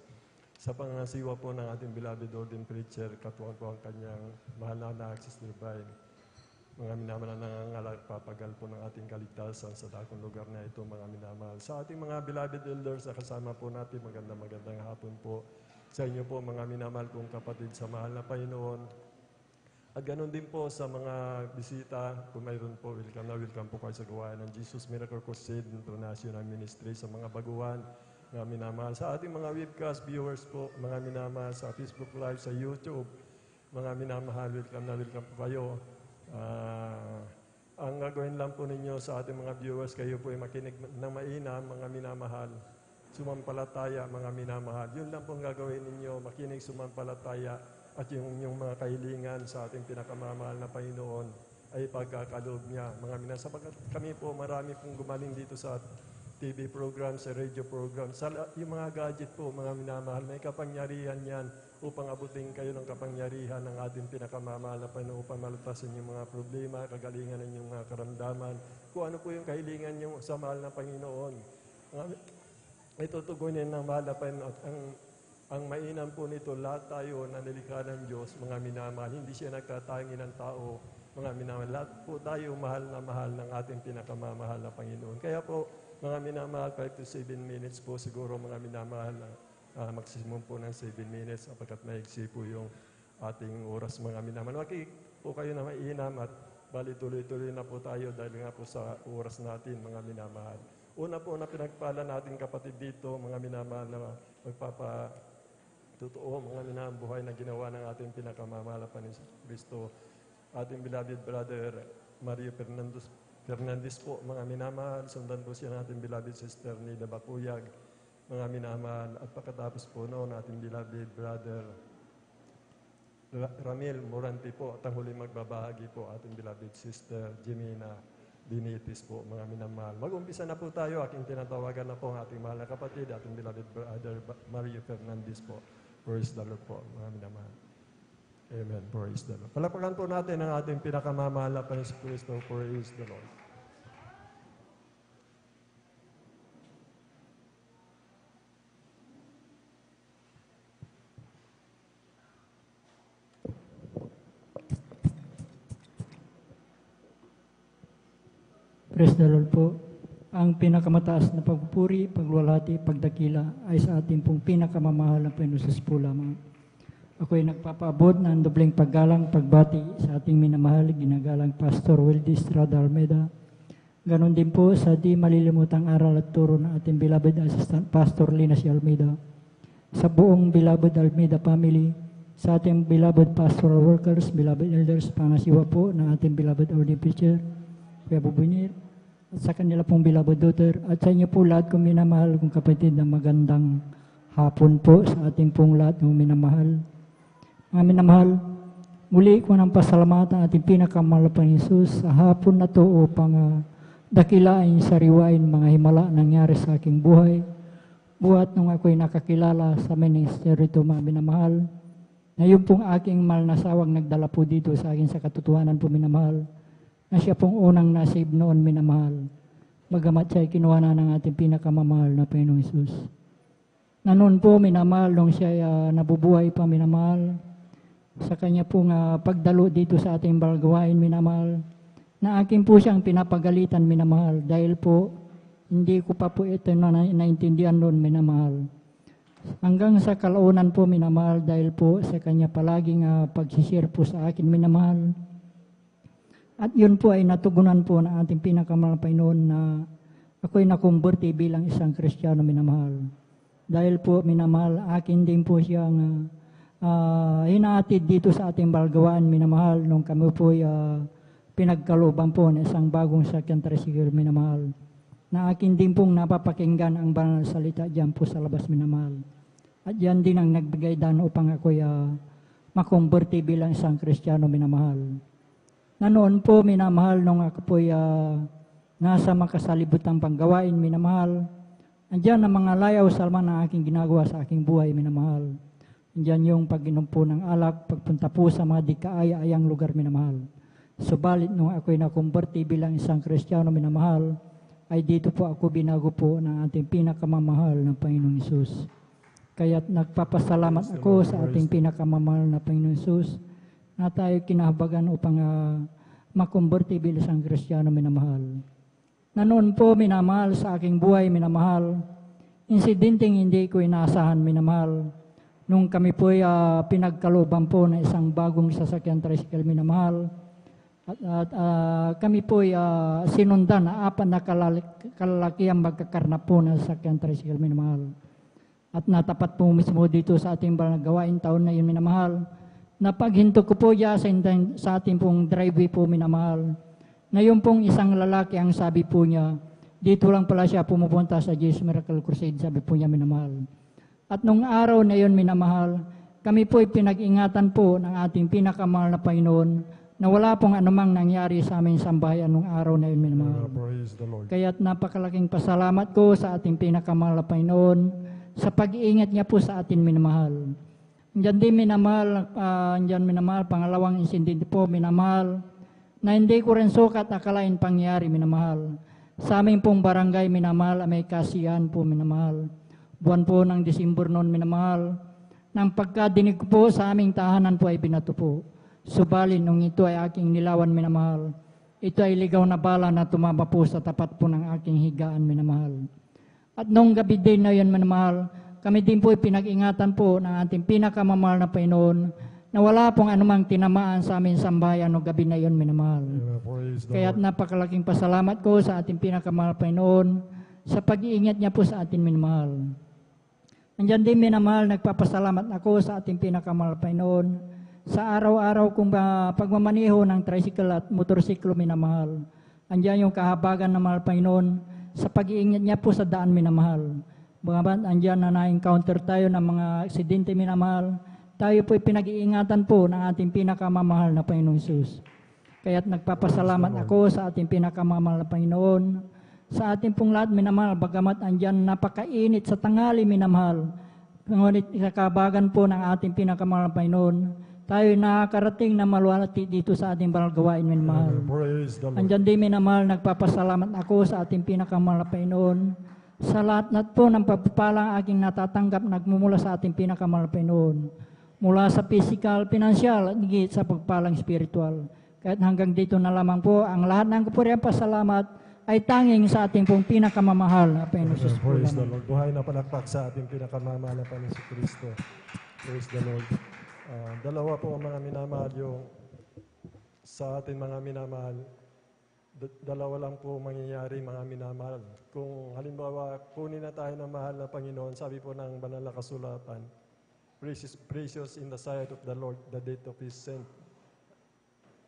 Sa pangasiwa po ng ating beloved ordained preacher, katuwang po ang kanyang mahal na anak, Sister Divine. Mga minamahal na nangangalak, papagal po ng ating kaligtasan sa dakong lugar na ito, mga minamahal. Sa ating mga beloved elders na kasama po natin, magandang hapon po. Sa inyo po, mga minamahal kong kapatid sa mahal na Panginoon. At ganoon din po sa mga bisita, kung mayroon po, welcome po kayo sa gawain ng Jesus Miracle Crusade International Ministry sa mga baguhan. mga minamahal. Sa ating mga webcast viewers po, mga minamahal sa Facebook Live, sa YouTube, mga minamahal, welcome na welcome po kayo. Ang gagawin lang po ninyo sa ating mga viewers, kayo po ay makinig ng mainam, mga minamahal. Sumampalataya, mga minamahal. Yun lang po ang gagawin ninyo, makinig, sumampalataya, at yung mga kahilingan sa ating pinakamamahal na Panginoon ay pagkakaloob niya. Mga minamahal, sapagkat kami po, marami pong gumaling dito sa TV program, sa radio program. Yung mga gadget po, mga minamahal, may kapangyarihan yan upang abutin kayo ng kapangyarihan ng ating pinakamamahal na Panginoon upang malutasin yung mga problema, kagalingan ng inyong mga karamdaman. Kung ano po yung kahilingan nyo sa mahal na Panginoon. Itutugunin ng mahal na Panginoon. At ang mainam po nito, lahat tayo na nilikha ng Diyos, mga minamahal, hindi siya nagtatangi ng tao, mga minamahal. Lahat po tayo mahal ng ating pinakamamahal na Panginoon. Kaya po, mga minamahal, 5 to 7 minutes po siguro, mga minamahal, maximum po ng 7 minutes sapagkat maigsi po yung ating oras, mga minamahal. Makik po kayo na mainam at bali tuloy-tuloy na po tayo dahil nga po sa oras natin, mga minamahal. Una po na pinagpala natin kapatid dito, mga minamahal, na magpapatotoo, mga minamahal, buhay na ginawa ng ating pinakamamahal na Panginoon Kristo, ating beloved brother Mario Fernandez po, mga minamahal. Sundan po siya natin beloved sister Nida Bakuyag, mga minamahal. At pagkatapos po noon, ating beloved brother Ramil Moranti po. At ang huling magbabahagi po, ating beloved sister Jimena Binitis po, mga minamahal. Mag-umpisa na po tayo. Aking tinatawagan na po ang ating mahal na kapatid, ating beloved brother Mario Fernandez po. Praise the Lord po, mga minamahal. Amen. Praise the Lord. Palapakan po natin ang ating pinakamamahal na Panginoon Kristo. Praise the Lord. Praise the Lord po. Ang pinakamataas na pagpupuri, pagluwalhati, pagdakila ay sa ating pong pinakamamahal na Panginoon Hesus po lamang. Ako ay nagpapaabot ng dobleng paggalang, pagbati sa ating minamahal, ginagalang Pastor Wildy Estrada Almeida. Ganon din po sa di malilimutang aral at turo ng ating beloved Assistant Pastor Lina C. Almeida. Sa buong beloved Almeida family, sa ating beloved pastoral workers, beloved elders, pangasiwa po ng ating beloved ordained preacher, Kuya Bubunir, at sa kanila pong beloved daughter, at sa inyo po lahat kong minamahal kong kapatid na magandang hapon po sa ating pong lahat ng minamahal. Mga minamahal, muli ko ng pasalamatan ang ating pinakamahal na Panginoon sa hapon na to upang dakilain, sariwain mga himala nangyari sa aking buhay. Buhat nung ako'y nakakilala sa ministeryo ito, mga minamahal, na yung pong aking mahal na sawang nagdala po dito sa akin sa katotohanan po, minamahal, na siya pong unang nasave noon, minamahal, bagamat siya ay kinuha na ng ating pinakamamahal na Panginoong Hesus. Na noon po, minamahal, nung siya ay nabubuhay pa, minamahal, sa kanya pong pagdalo dito sa ating balgawain, minamahal, na akin po siyang pinapagalitan, minamahal, dahil po hindi ko pa po ito naintindihan noon, minamahal. Hanggang sa kalaunan po, minamahal, dahil po sa kanya palaging pagsishare po sa akin, minamahal. At yun po ay natugunan po ng ating pinakamahal Panginoon na ako'y nakumberte bilang isang Kristiyano, minamahal. Dahil po, minamahal, akin din po siyang hinaatid dito sa ating balgawaan, minamahal, nung kami po pinagkalooban po ng isang bagong second tricycle, minamahal, na akin din pong napapakinggan ang banal na salita dyan po sa labas, minamahal. At yan din ang nagbigay daan upang ako'y makumberte bilang isang Kristiyano, minamahal. Na noon po, minamahal, nung ako po'y nasa makasalibutang panggawain, minamahal, andyan ang mga layaw salman na aking ginagawa sa aking buhay, minamahal. Diyan yung pag-inom po ng alak, pagpunta po sa mga di kaaya-ayang lugar, minamahal. Subalit nung ako'y nakumberte bilang isang Kristiyano, minamahal, ay dito po ako binago po ng ating pinakamamahal na Panginoong Hesus. Kaya't nagpapasalamat ako sa ating pinakamamahal na Panginoong Hesus na tayo kinahabagan upang makumberte bilang isang Kristiyano, minamahal. Na noon po, minamahal, sa aking buhay, minamahal, insidenteng hindi ko inaasahan, minamahal, nung kami po pinagkalooban po ng isang bagong sasakyan tricycle, minamahal, Kami po sinundan na apat na kalalakiang magkakarna po na sasakyan tricycle, minamahal. At natapat po mismo dito sa ating gawain taon na yun, minamahal. Na paghinto ko po sa ating pong driveway po, minamahal. Na yung pong isang lalaki, ang sabi po niya, dito lang pala siya pumupunta sa Jesus Miracle Crusade, sabi po niya, minamahal. At nung araw na yun, minamahal, kami po pinag-ingatan po ng ating pinakamahal na Panginoon na wala pong anumang nangyari sa aming sambahayan nung araw na yun, minamahal. Praise the Lord. Kaya't napakalaking pasalamat ko sa ating pinakamahal na Panginoon sa pag-iingat niya po sa atin, minamahal. Diyan din, minamahal, pangalawang insidente po, minamahal, na hindi ko rin sukat akalain pangyari, minamahal. Sa aming pong barangay, minamahal, may kasiyahan po, minamahal. Buwan po ng Disyembre noon, minamahal, nang pagkadinig ko po sa aming tahanan po ay binato po. Subalit nung ito ay aking nilawan, minamahal, ito ay ligaw na bala na tumama po sa tapat po ng aking higaan, minamahal. At nung gabi din na yun, minamahal, kami din po pinag-ingatan po ng ating pinakamamahal na Panginoon na wala pong anumang tinamaan sa aming sambahayan nung gabi na yun, minamahal. Kaya't napakalaking pasalamat ko sa ating pinakamamahal na Panginoon sa pag-iingat niya po sa atin, minamahal. Nandiyan din, minamahal, nagpapasalamat ako sa ating pinakamahal na Panginoon sa araw-araw kong pagmamaneho ng tricycle at motorsiklo, minamahal. Andiyan yung kahabagan ng mahal Panginoon sa pag-iingat niya po sa daan, minamahal. Bagamat andiyan na na-encounter tayo ng mga aksidente, minamahal, tayo po pinag-iingatan po ng ating pinakamamahal na Panginoon Jesus. Kaya't nagpapasalamat ako sa ating pinakamamahal na Panginoon, sa ating pong lahat, minamahal, bagamat andyan napakainit sa tanghali, minamahal. Ngunit sa kahabagan po ng ating pinakamamahal na Panginoon, tayo nakakarating na maluwalhati dito sa ating banal gawain, minamahal. Andyan din, minamahal, nagpapasalamat ako sa ating pinakamahal na Panginoon sa lahat po ng pagpapalang aking natatanggap nagmumula sa ating pinakamahal na Panginoon. Mula sa physical, financial, at higit sa pagpalang spiritual. Kahit hanggang dito na lamang po, ang lahat ng kapurihan pasalamat ay tanging sa ating pong pinakamamahal na Panginoon Jesus po Praise the lamang. Lord. Buhay na palakpak sa ating pinakamamahal na Panginoon si Kristo. Praise the Lord. Dalawa po ang mga minamahal yung sa ating mga minamahal. Dalawa lang po mangyayari, mga minamahal. Kung halimbawa, kunin na tayo ng mahal na Panginoon, sabi po ng banal na kasulatan, precious in the sight of the Lord, the death of His saint.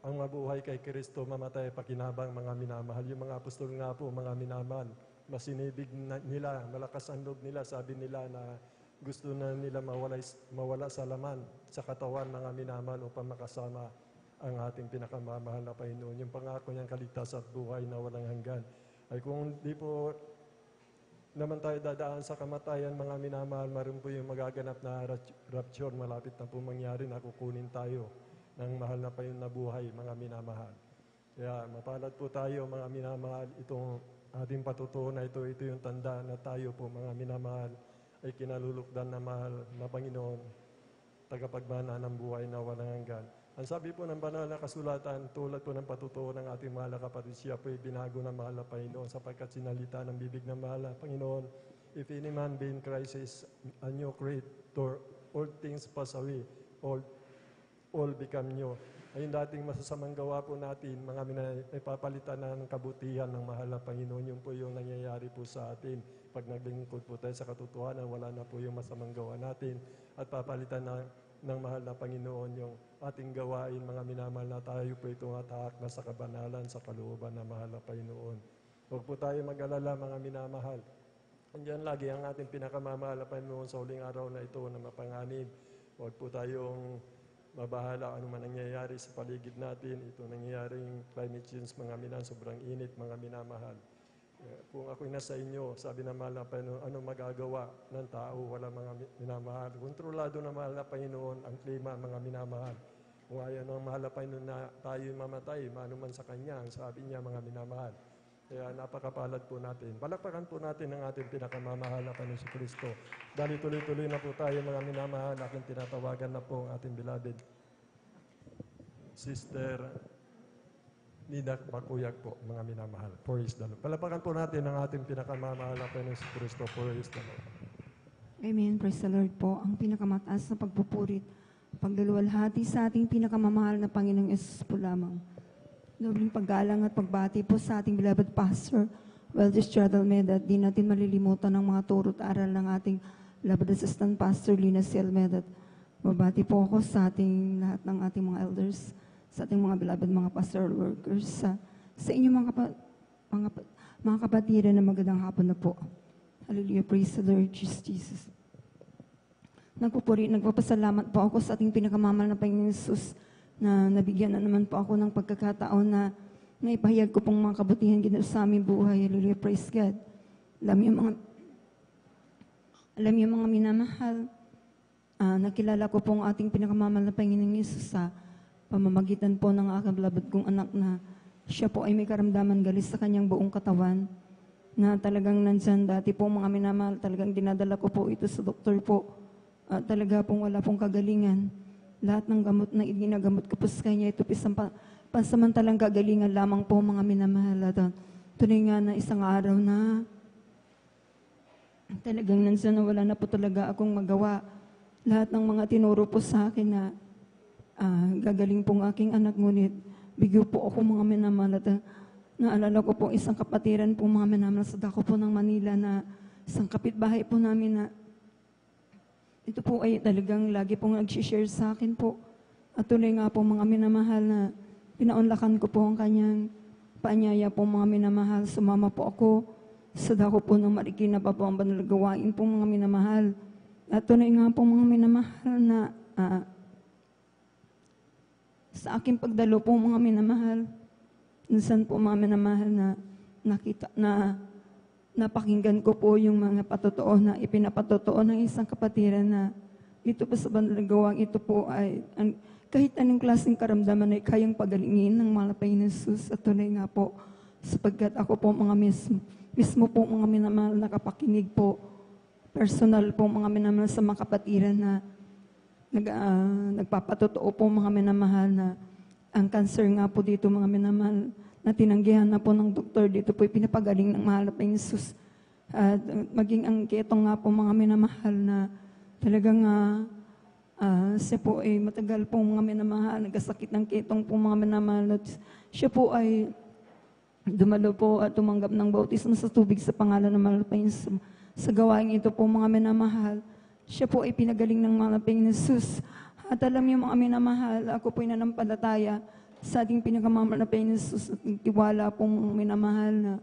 Ang mabuhay kay Kristo, mamatay pakinabang, mga minamahal. Yung mga apostol nga po, mga minamahal, masinibig nila, malakas ang loob nila, sabi nila na gusto na nila mawala sa laman, sa katawan, mga minamahal, upang makasama ang ating pinakamamahal na Panginoon. Yung pangako niyang kaligtasan at buhay na walang hanggan. Ay kung di po naman tayo dadaan sa kamatayan, mga minamahal, maroon po yung magaganap na rapture, malapit na po mangyari na kukunin tayo ng mahal na Panginoon na buhay, mga minamahal. Kaya mapalad po tayo, mga minamahal, itong ating patutuo na ito yung tanda na tayo po, mga minamahal, ay kinalulukdan na mahal na Panginoon, tagapagmana ng buhay na walang hanggan. Ang sabi po ng banal na kasulatan, tulad po ng patutuo ng ating mahal na kapatid, siya po ay binago ng mahal na Panginoon sapagkat sinalita ng bibig ng mahal na Panginoon, if any man be in Christ is a new creator, all things pass away, all become new. Ay yung dating masasamang gawa po natin, mga may papalitan na ng kabutihan ng mahal na Panginoon. Yun po yung nangyayari po sa atin. Pag naglingkod po tayo sa katotohanan, wala na po yung masamang gawa natin. At papalitan na ng mahal na Panginoon yung ating gawain, mga minamahal na tayo po itong atahak na sa kabanalan, sa kalooban ng mahal na Panginoon. Huwag po tayo mag-alala, mga minamahal. Andiyan lagi ang ating pinakamamahal na Panginoon sa huling araw na ito na mapanganib. Huwag po tayong mabahala ano man nangyayari sa paligid natin. Ito nangyayaring climate change, mga minamahal, sobrang init, mga minamahal. Kung ako'y nasa inyo, sabi ng mahal na Panginoon, anong magagawa ng tao? Wala, mga minamahal. Kontrolado ng mahal na Panginoon ang klima, mga minamahal. Kung ayaw ng mahal na Panginoon na tayo'y mamatay, maano man sa Kanya, ang sabi niya, mga minamahal. Kaya napakapalad po natin. Palakpakan po natin ang ating pinakamamahal na Panginoon si Kristo. Dahil tuloy-tuloy na po tayo, mga minamahal, aking tinatawagan na po ang ating beloved Sister Nina Bakuyag po, mga minamahal. Praise the Lord. Palapakan po natin ang ating pinakamamahal na Panginoon si Kristo. Praise the Lord. Amen. Praise the Lord po. Ang pinakamataas na pagpupurit, pagduluwalhati sa ating pinakamamahal na Panginoong Yesus po lamang. Dobling paggalang at pagbati po sa ating beloved Pastor Weldis Almeda. Di natin malilimutan ang mga turo't aral ng ating beloved Assistant Pastor Lina C. Almeda. Mabati po ako sa ating lahat ng ating mga elders, sa ating mga beloved mga pastoral workers, sa inyong mga kapatiran na magandang hapon na po. Hallelujah, praise the Lord Jesus. Nagpapasalamat po ako sa ating pinakamamahal na Panginoon Jesus na nabigyan na naman po ako ng pagkakataon na naipahayag ko pong mga kabutihan ginawa sa aming buhay. Hallelujah, praise God. Alam niyo mga minamahal, nakilala ko pong ating pinakamamahal na Panginoon Jesus sa pamamagitan po ng aking beloved kong anak na siya po ay may karamdaman galis sa kanyang buong katawan na talagang nandyan dati po mga minamahal, talagang dinadala ko po ito sa doktor po. Talaga pong wala pong kagalingan. Lahat ng gamot na ginagamot ko po sa kanya, ito isang pansamantalang kagalingan lamang po mga minamahal. Tunay nga na isang araw na talagang nandyan na wala na po talaga akong magawa. Lahat ng mga tinuro po sa akin na gagaling pong aking anak, ngunit bigyo po ako mga minamahal. Naalala ko po isang kapatiran po mga minamahal sa dako po ng Manila na isang kapitbahay po namin na ito po ay talagang lagi pong nag-share sa akin po. At tuloy nga po mga minamahal na pinaunlakan ko po ang kanyang paanyaya po mga minamahal. Sumama po ako sa dako po ng Marikina pa po ang banal gawain po mga minamahal. At tunay nga po mga minamahal na sa aking pagdalo po mga minamahal, minsan po mga minamahal na nakita na napakinggan ko po yung mga patotoo na ipinapatotoo ng isang kapatiran na ito po sa banal gawang ito po ay kahit anong klaseng karamdaman ay kayang pagalingin ng mga Panginoon Jesus. At tunay nga po sapagkat ako po mga mismo po mga minamahal nakapakinig po personal po mga minamahal sa mga kapatiran na nagpapatotoo po mga minamahal na ang cancer nga po dito mga minamahal na tinanggihan na po ng doktor dito po pinapagaling ng mahal na Panginoon Jesus. At maging ang ketong nga po mga minamahal na talagang siya po ay matagal po mga minamahal, nagkasakit ng ketong po mga minamahal. At siya po ay dumalo po at tumanggap ng bautismo sa tubig sa pangalan ng mahal na Panginoon Jesus. Sa gawain ito po mga minamahal, siya po ay pinagaling ng mahal na Panginoon Jesus. At alam niyo mga minamahal, ako po ay nanampalataya sa ating pinakamamahal na Panginoon Jesus at tiwala pong minamahal na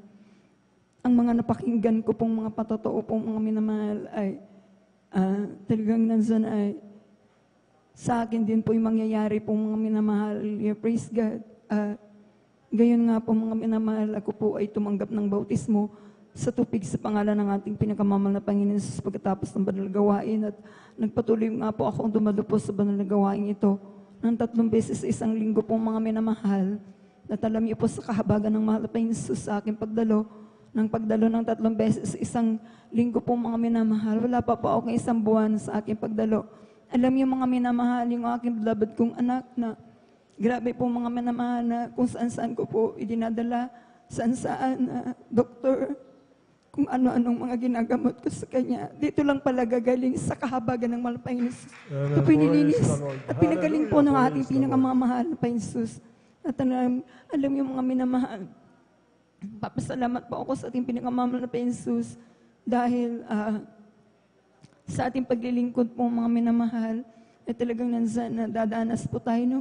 ang mga napakinggan ko pong mga patotoo pong mga minamahal ay talagang nandiyan ay sa akin din po yung mangyayari pong mga minamahal. Praise God. Gayon nga po mga minamahal, ako po ay tumanggap ng bautismo sa tubig sa pangalan ng ating pinakamamahal na Panginoon Jesus pagkatapos ng banal na gawain at nagpatuloy nga po akong dumalo po sa banal na gawain ito ng 3 beses sa isang linggo po mga minamahal. At alam niyo po sa kahabagan ng mahal na Panginoon Jesus sa aking pagdalo ng 3 beses sa isang linggo po mga minamahal. Wala pa po ako ng 1 buwan sa aking pagdalo. Alam niyo mga minamahal, yung aking beloved kong anak na grabe po mga minamahal na kung saan-saan ko po idinadala, saan-saan doktor, kung ano-anong mga ginagamot ko sa kanya. Dito lang pala gagaling sa kahabagan ng mahal na Panginoon Jesus. Ito pinilinis at pinagaling po ng ating pinakamamahal na Panginoon Jesus. At alam niyo mga minamahal, papasalamat po ako sa ating pinakamamahal na Panginoon Jesus dahil sa ating paglilingkod po mga minamahal, ay talagang nadadanas po tayo ng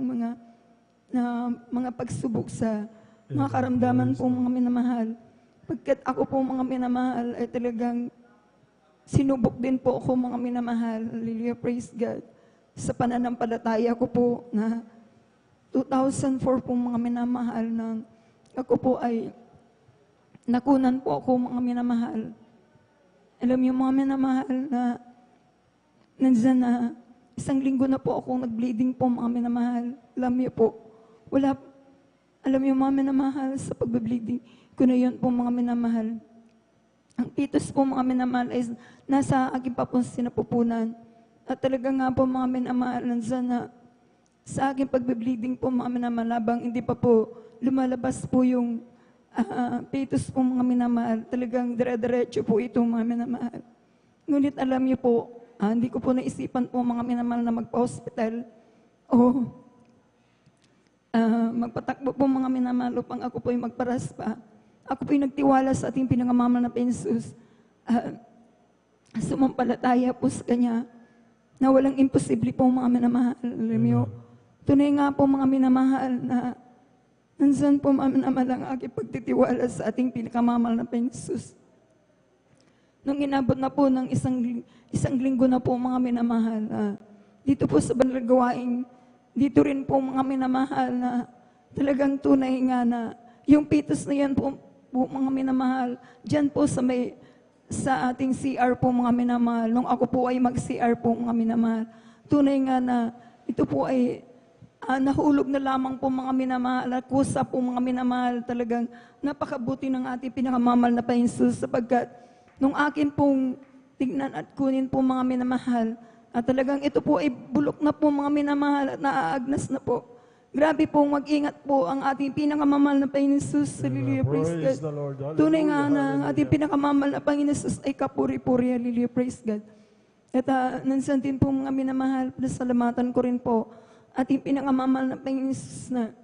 mga pagsubok sa mga karamdaman po mga minamahal. Pagkat ako po mga minamahal ay talagang sinubok din po ako mga minamahal. Hallelujah, praise God. Sa pananampalataya ko po na 2004 po mga minamahal na ako po ay nakunan po ako mga minamahal. Alam niyo mga minamahal na nandiyan na 1 linggo na po akong nag-bleeding po mga minamahal. Alam niyo po, alam niyo mga minamahal sa pag-bleeding ko na yun po mga minamahal. Ang pitos po mga minamahal ay nasa aking sinapupunan. At talaga nga po mga minamahal nandiyan na sa aking pag-bleeding po mga minamahal habang hindi pa po lumalabas po yung pitos po mga minamahal. Talagang dire-diretso po ito mga minamahal. Ngunit alam niyo po, hindi ko po naisipan po mga minamahal na magpa-hospital. magpatakbo po mga minamahal upang ako po'y magparaspa. Ako po'y nagtiwala sa ating pinangamamahal na Jesus. Sumampalataya po sa Kanya na walang imposible po mga minamahal. Alam niyo, tunay nga po mga minamahal na nandiyan po mga minamahal ang aking pagtitiwala sa ating pinakamamahal na Jesus. Nung inabot na po ng isang linggo na po mga minamahal, dito po sa Banal Gawain, dito rin po mga minamahal na talagang tunay nga na yung pitos na yan po mga minamahal, dyan po sa ating CR po mga minamahal, nung ako po ay mag-CR po mga minamahal, tunay nga na ito po ay nahulog na lamang po mga minamahal at kusa po mga minamahal, talagang napakabuti ng ating pinakamamahal na Jesus sapagkat nung akin pong tignan at kunin po mga minamahal, at talagang ito po ay bulok na po mga minamahal at naaagnas na po. Grabe po, mag-ingat po ang ating pinakamamahal na Panginoon Jesus. Hallelujah, praise God. the Lord. Tunay nga na ang Hallelujah. ating pinakamamahal na Panginoon Jesus ay kapuri-puri. Hallelujah, praise God. At nandiyan din po mga minamahal, salamatan ko rin po ating pinakamamahal na Panginoon Jesus na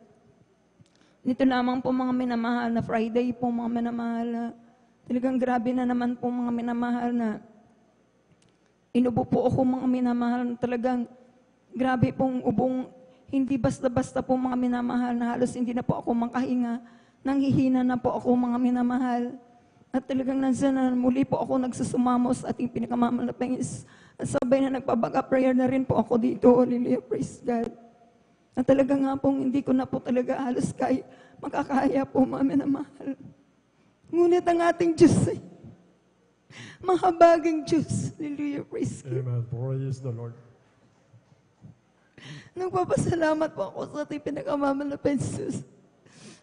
nito lamang po mga minamahal na Friday po mga minamahal na talagang grabe na naman po mga minamahal na inubo po ako mga minamahal na talagang grabe pong ubong. Hindi basta-basta po mga minamahal na halos hindi na po ako makahinga. Nanghihina na po ako mga minamahal. At talagang nandiyan na muli po ako nagsusumamo sa ating pinakamamahal na Panginoon. At sabay na nagpabaga prayer na rin po ako dito. Hallelujah, praise God. At talaga nga pong hindi ko na po talaga halos makakaya po mga minamahal. Ngunit ang ating Diyos ay mahabaging Diyos. Hallelujah, praise God. Amen. Praise the Lord. Nagpapasalamat po ako sa ating pinakamamahal na Jesus.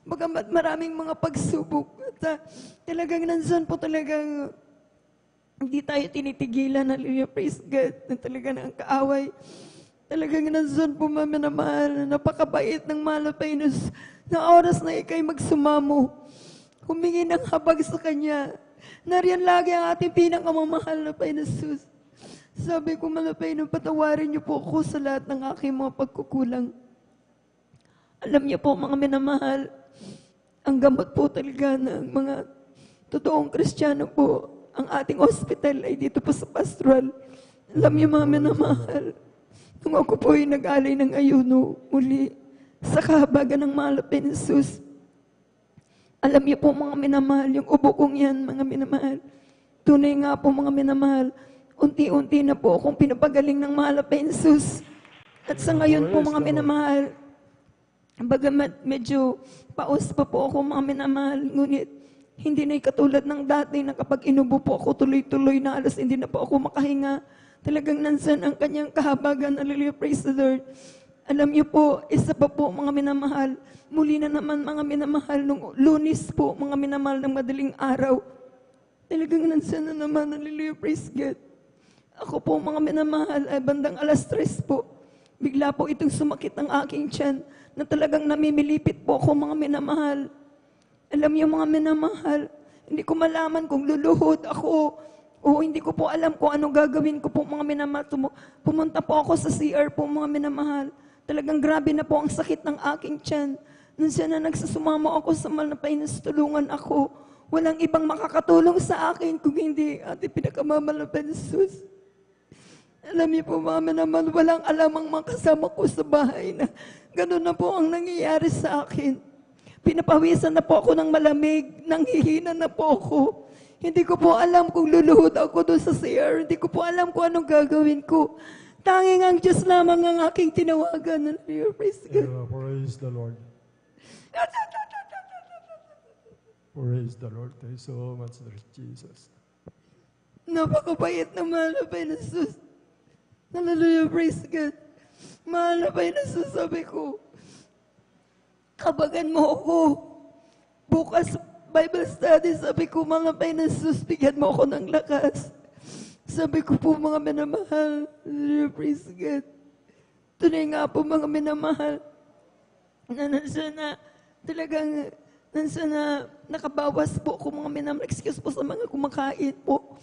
Bagamat maraming mga pagsubok at talagang nandiyan po talagang hindi tayo tinitigilan. Hallelujah, praise God. Na talagang ang kaaway. Talagang nandiyan po mami na mahal. Napakabait ng mahal na Panginoon. Na oras na ikay magsumamo. Humingi ng habag sa Kanya. Nariyan lagi ang ating pinakamamahal na Panginoon Jesus. Sabi ko, malapay nung patawarin niyo po ako sa lahat ng aking mga pagkukulang. Alam niyo po, mga minamahal, ang gamot po talaga ng mga totoong Kristiyano po, ang ating hospital ay dito po sa pastoral. Alam niyo, mga minamahal, nung ako po ay nag-alay ng ayuno muli sa kahabagan ng malapin Jesus. Alam niyo po, mga minamahal, yung ubo kong yan, mga minamahal. Tunay nga po, mga minamahal, unti-unti na po akong pinapagaling ng mahal na Jesus. At sa ngayon po mga minamahal, bagamat medyo paus pa po ako mga minamahal, ngunit hindi na katulad ng dati na kapag inubo po ako tuloy-tuloy na alas hindi na po ako makahinga. Talagang nansan ang kanyang kahabagan. Hallelujah, praise the Lord. Alam niyo po, isa pa po mga minamahal, muli na naman mga minamahal, nung Lunes po mga minamahal ng madaling araw. Talagang nansan na naman. Hallelujah, praise God. Ako po mga minamahal, ay bandang alas 3 po. Bigla po itong sumakit ang aking tiyan na talagang namimilipit po ako mga minamahal. Alam niyo mga minamahal, hindi ko malaman kung luluhod ako o hindi ko po alam kung ano gagawin ko po mga minamahal. Pumunta po ako sa CR po mga minamahal. Talagang grabe na po ang sakit ng aking tiyan. Nung siya na nagsusumamo ako sa mahal na Panginoon, tulungan ako. Walang ibang makakatulong sa akin kung hindi ating pinakamamahal na Jesus. Alam niyo po, mama naman, walang alam ang mga kasama ko sa bahay na gano'n na po ang nangyayari sa akin. Pinapawisan na po ako ng malamig, nanghihina na po ako. Hindi ko po alam kung luluhod ako doon sa CR. Hindi ko po alam kung anong gagawin ko. Tanging ang Diyos lamang ang aking tinawagan. Praise God. Praise the Lord. Praise the Lord. Thank you so much, Lord Jesus. Napakabait na mahal na Jesus. Hallelujah, praise God. Mahal na Jesus, sabi ko, kabagan mo ako. Bukas, Bible study, sabi ko, mga Jesus, bigyan mo ako ng lakas. Sabi ko po, mga minamahal, hallelujah, praise God. Tunay nga po, mga minamahal, na nandiyan na, talagang, nandiyan na, nakabawas po ako, mga minamahal, excuse po sa mga kumakain po.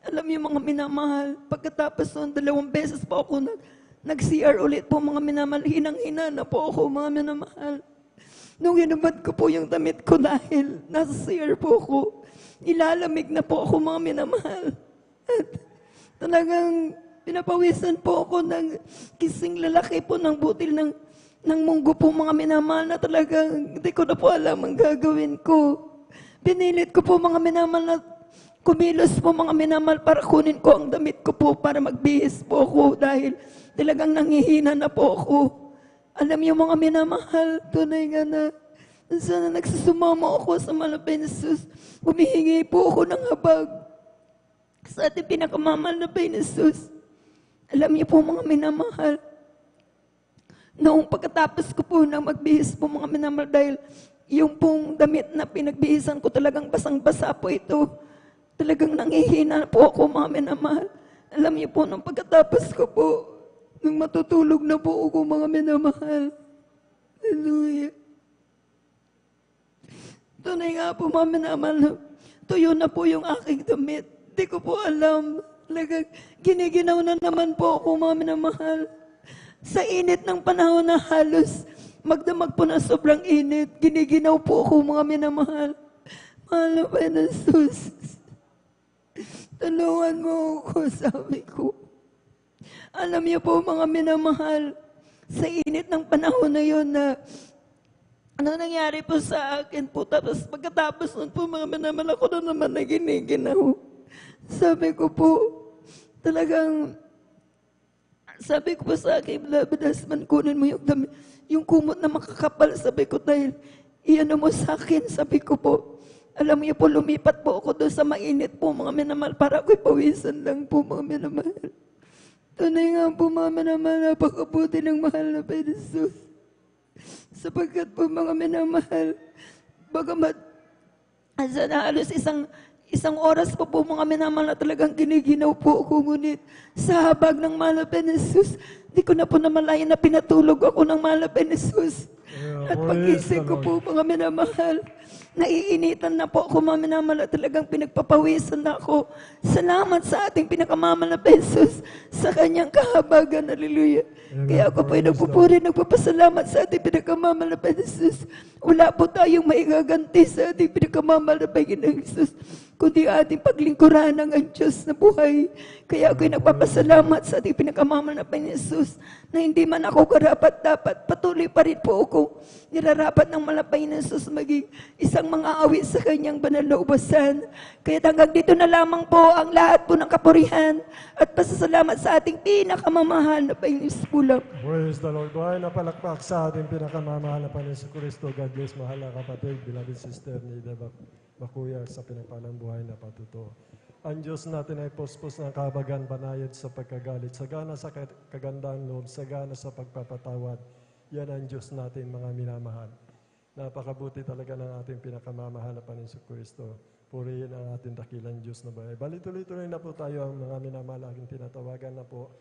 Alam niyo mga minamahal, pagkatapos noon, 2 beses po ako nag-CR ulit po mga minamahal, hinang-hina na po ako mga minamahal. Nung hinubad ko po yung damit ko dahil nasa CR po ako, nilalamig na po ako mga minamahal. At talagang pinapawisan po ako ng kising lalaki po ng butil ng munggo po mga minamahal na talagang hindi ko na po alam ang gagawin ko. Pinilit ko po mga minamahal na kumilos po mga minamahal para kunin ko ang damit ko po para magbihis po ako dahil talagang nangihina na po ako. Alam niyo mga minamahal, tunay nga na sana nagsusumama ako sa malapay na Jesus. Humihingi po ako ng habag sa ating pinakamamahal na Panginoon Jesus. Alam niyo po mga minamahal, noong pagkatapos ko po na magbihis po mga minamahal dahil yung pong damit na pinagbihisan ko talagang basang-basa po ito. Talagang nangihina po ako mga minamahal. Alam niyo po, nung pagkatapos ko po, nung matutulog na po ako mga minamahal. Hallelujah. Tunay nga po mga minamahal, tuyo na po yung aking damit. Di ko po alam. Talagang giniginaw na naman po ako mga minamahal. Sa init ng panahon na halos magdamag po na sobrang init, giniginaw po ako mga minamahal. Mahal na Panginoon Jesus. Tulungan mo ako, sabi ko. Alam niyo po mga minamahal, sa init ng panahon na yun na ano nangyari po sa akin po. Tapos pagkatapos nun po mga minamahal, ako na naman na giniginaw. Sabi ko po, talagang, sabi ko po sa akin, beloved husband, kunin mo yung kumot na makakapal. Sabi ko, dahil iyan mo sa akin, sabi ko po. Alam niyo po, lumipat po ako doon sa mainit po mga minamahal para ako'y pawisan lang po mga minamahal. Tunay nga po mga minamahal, napakabuti ng mahal na Panginoon Jesus. Sapagkat po mga minamahal, bagamat na halos isang oras po mga minamahal na talagang giniginaw po ako, ngunit sa habag ng mahal na Panginoon Jesus, di ko na po namalayan na pinatulog ako ng mahal na Panginoon Jesus. At pag-isip ko po mga minamahal, naiinitan na po ako mga minamahal at talagang pinagpapawisan na ako. Salamat sa ating pinakamamahal na Jesus sa kanyang kahabagan. Hallelujah. Kaya ako po ay nagpupuri, nagpapasalamat sa ating pinakamamahal na Jesus. Wala po tayong maigaganti sa ating pinakamamahal na Panginoong Jesus, kundi ating paglingkuran ng ang Diyos na buhay. Kaya ako'y nagpapasalamat sa ating pinakamamahal na Panginoong Jesus na hindi man ako karapat-dapat, patuloy pa rin po ako nilarapat ng malapay na Jesus maging isang mga awit sa kanyang banal na ubasan. Kaya hanggang dito na lamang po ang lahat po ng kapurihan at pasasalamat sa ating pinakamamahal na Panginoon Jesus po lang. Praise the Lord. Buhay na palakpak sa ating pinakamamahal na Panginoon Kristo. God bless, mahal na kapatid, beloved sister ni Deva Bakuya sa pinagpalang buhay na patuto. Ang Diyos natin ay puspos ng kahabagan, banayad sa pagkagalit, sagana sa kagandang loob, sagana sa pagpapatawad. Yan ang Diyos natin, mga minamahal. Napakabuti talaga ng ating pinakamamahal na Panginoon Kristo. Purihin ang ating dakilang Diyos na buhay. Bali-tuloy-tuloy na po tayo ang mga minamahal. Aking tinatawagan na po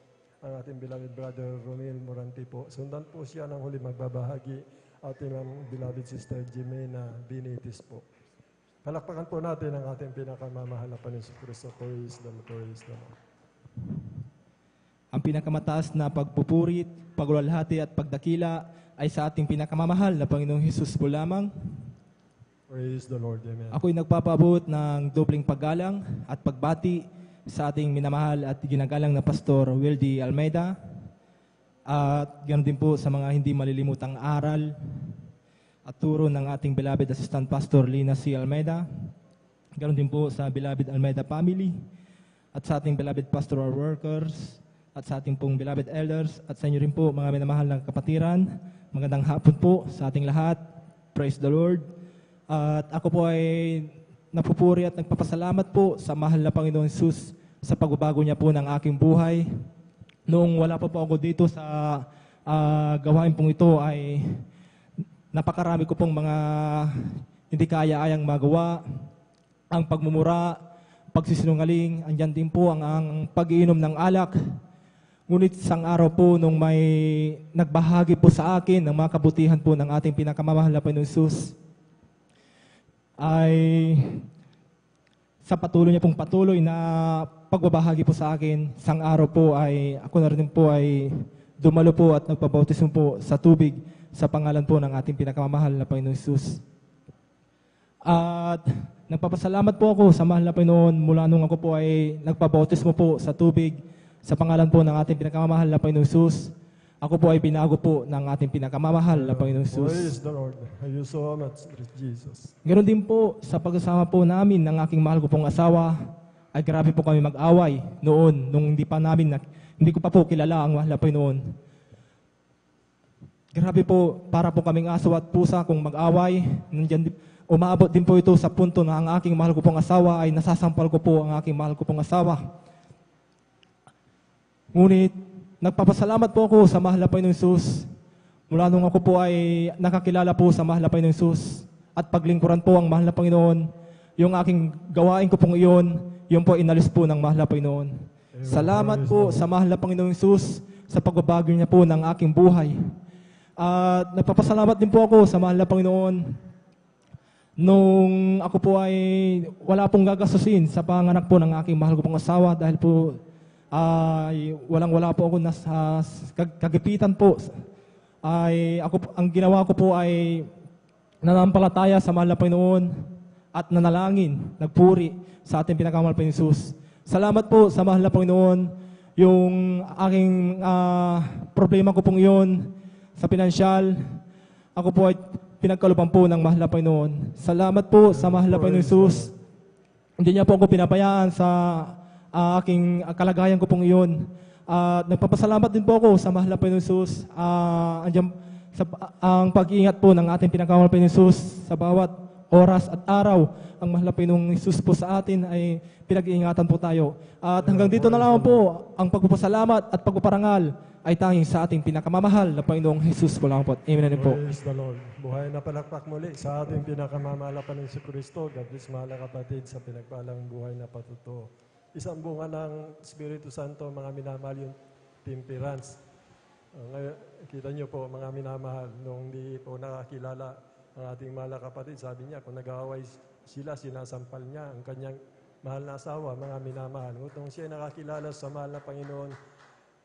ang ating beloved brother Romel Moranti po. Sundan po siya ng huli magbabahagi ating beloved sister Jimena Binitis po. Palakpakan po natin ang ating pinakamamahal na Panginoon Kristo. Praise the Lord, praise the Lord. Ang pinakamataas na pagpupuri, pagluwalhati at pagdakila ay sa ating pinakamamahal na Panginoong Hesus po lamang. Praise the Lord, amen. Ako'y nagpapaabot ng dobling paggalang at pagbati sa ating minamahal at ginagalang na Pastor Wildy Almeida. At ganoon din po sa mga hindi malilimutang aral at turo ng ating beloved Assistant Pastor Lina C. Almeida. Ganoon din po sa beloved Almeida family at sa ating beloved pastoral workers at sa ating pong beloved elders at sa inyo rin po mga minamahal na kapatiran. Magandang hapon po sa ating lahat. Praise the Lord. At ako po ay napupuri at nagpapasalamat po sa mahal na Panginoon Jesus sa pagbabago niya po ng aking buhay. Noong wala pa po ako dito sa gawain pong ito ay napakarami ko pong mga hindi kaya-ayang magawa. Ang pagmumura, pagsisinungaling, andyan din po ang pag-iinom ng alak. Ngunit isang araw po nung may nagbahagi po sa akin ng mga kabutihan po ng ating pinakamamahal na Panginoon Jesus, ay sa patuloy niya pong patuloy na pagbabahagi po sa akin, isang araw po ay ako na rin po ay dumalo po at nagpabautismo po sa tubig sa pangalan po ng ating pinakamamahal na Panginoong Hesus. At nagpapasalamat po ako sa mahal na Panginoon mula nung ako po ay nagpabautismo po sa tubig sa pangalan po ng ating pinakamamahal na Panginoong Hesus. Ako po ay binago po ng ating pinakamamahal na Panginoong Hesus. Praise the Lord. Thank you so much, Jesus. Ganoon din po sa pag-asama po namin ng aking mahal ko pong asawa, ay grabe po kami mag-away noon nung hindi ko pa po kilala ang mahal na Panginoon. Grabe po, para po kaming aso at pusa kung mag-away. Umaabot din po ito sa punto na ang aking mahal ko pong asawa ay nasasampal ko po ang aking mahal ko pong asawa. Ngunit, nagpapasalamat po ako sa mahal na Panginoong Hesus. Mula nung ako po ay nakakilala po sa mahal na Panginoong Hesus at paglingkuran po ang mahal na Panginoon, yung aking gawain ko pong iyon, yun po inalis po ng mahal na Panginoon. Salamat po sa mahal na Panginoong Hesus sa pagbabago niya po ng aking buhay. At nagpapasalamat din po ako sa mahal na Panginoon nung ako po ay wala pong gagastusin sa panganak po ng aking mahal ko pong asawa dahil po ay wala po ako nasa kagipitan po. Ay ang ginawa ko po ay nanampalataya sa mahal na Panginoon at nanalangin, nagpuri sa ating pinakamahal na Hesus. Salamat po sa mahal na Panginoon. Yung aking problema ko pong iyon sa pinansyal, ako po ay pinagkalupan po ng mahal na Panginoon. Salamat po sa mahal na Panginoon Hesus. Hindi niya po ako pinabayaan sa aking kalagayan ko pong iyon. Nagpapasalamat din po ako sa mahal na Panginoon Hesus. Ang pag-iingat po ng ating pinakamahal na Panginoon Hesus sa bawat oras at araw. Ang mahal na Panginoong Hesus po sa atin ay pinag-iingatan po tayo. At hanggang dito na lang po ang pagpapasalamat at pagpaparangal ay tanging sa ating pinakamamahal na Panginoong Hesus po lang po. Amen po. Praise the Lord. Buhay na palakpak muli sa ating pinakamamahal na Panginoon si Kristo. God bless mga kapatid sa pinagpalang buhay na patuto. Isang bunga ng Espiritu Santo, mga minamahal, yung temperance. Ngayon, kita niyo po, mga minamahal, nung di po nakakilala ang ating mahal na kapatid, sabi niya, kung nag-aaway sila, sinasampal niya ang kanyang mahal na asawa, mga minamahal. Kung siya nakakilala sa mahal na Panginoon,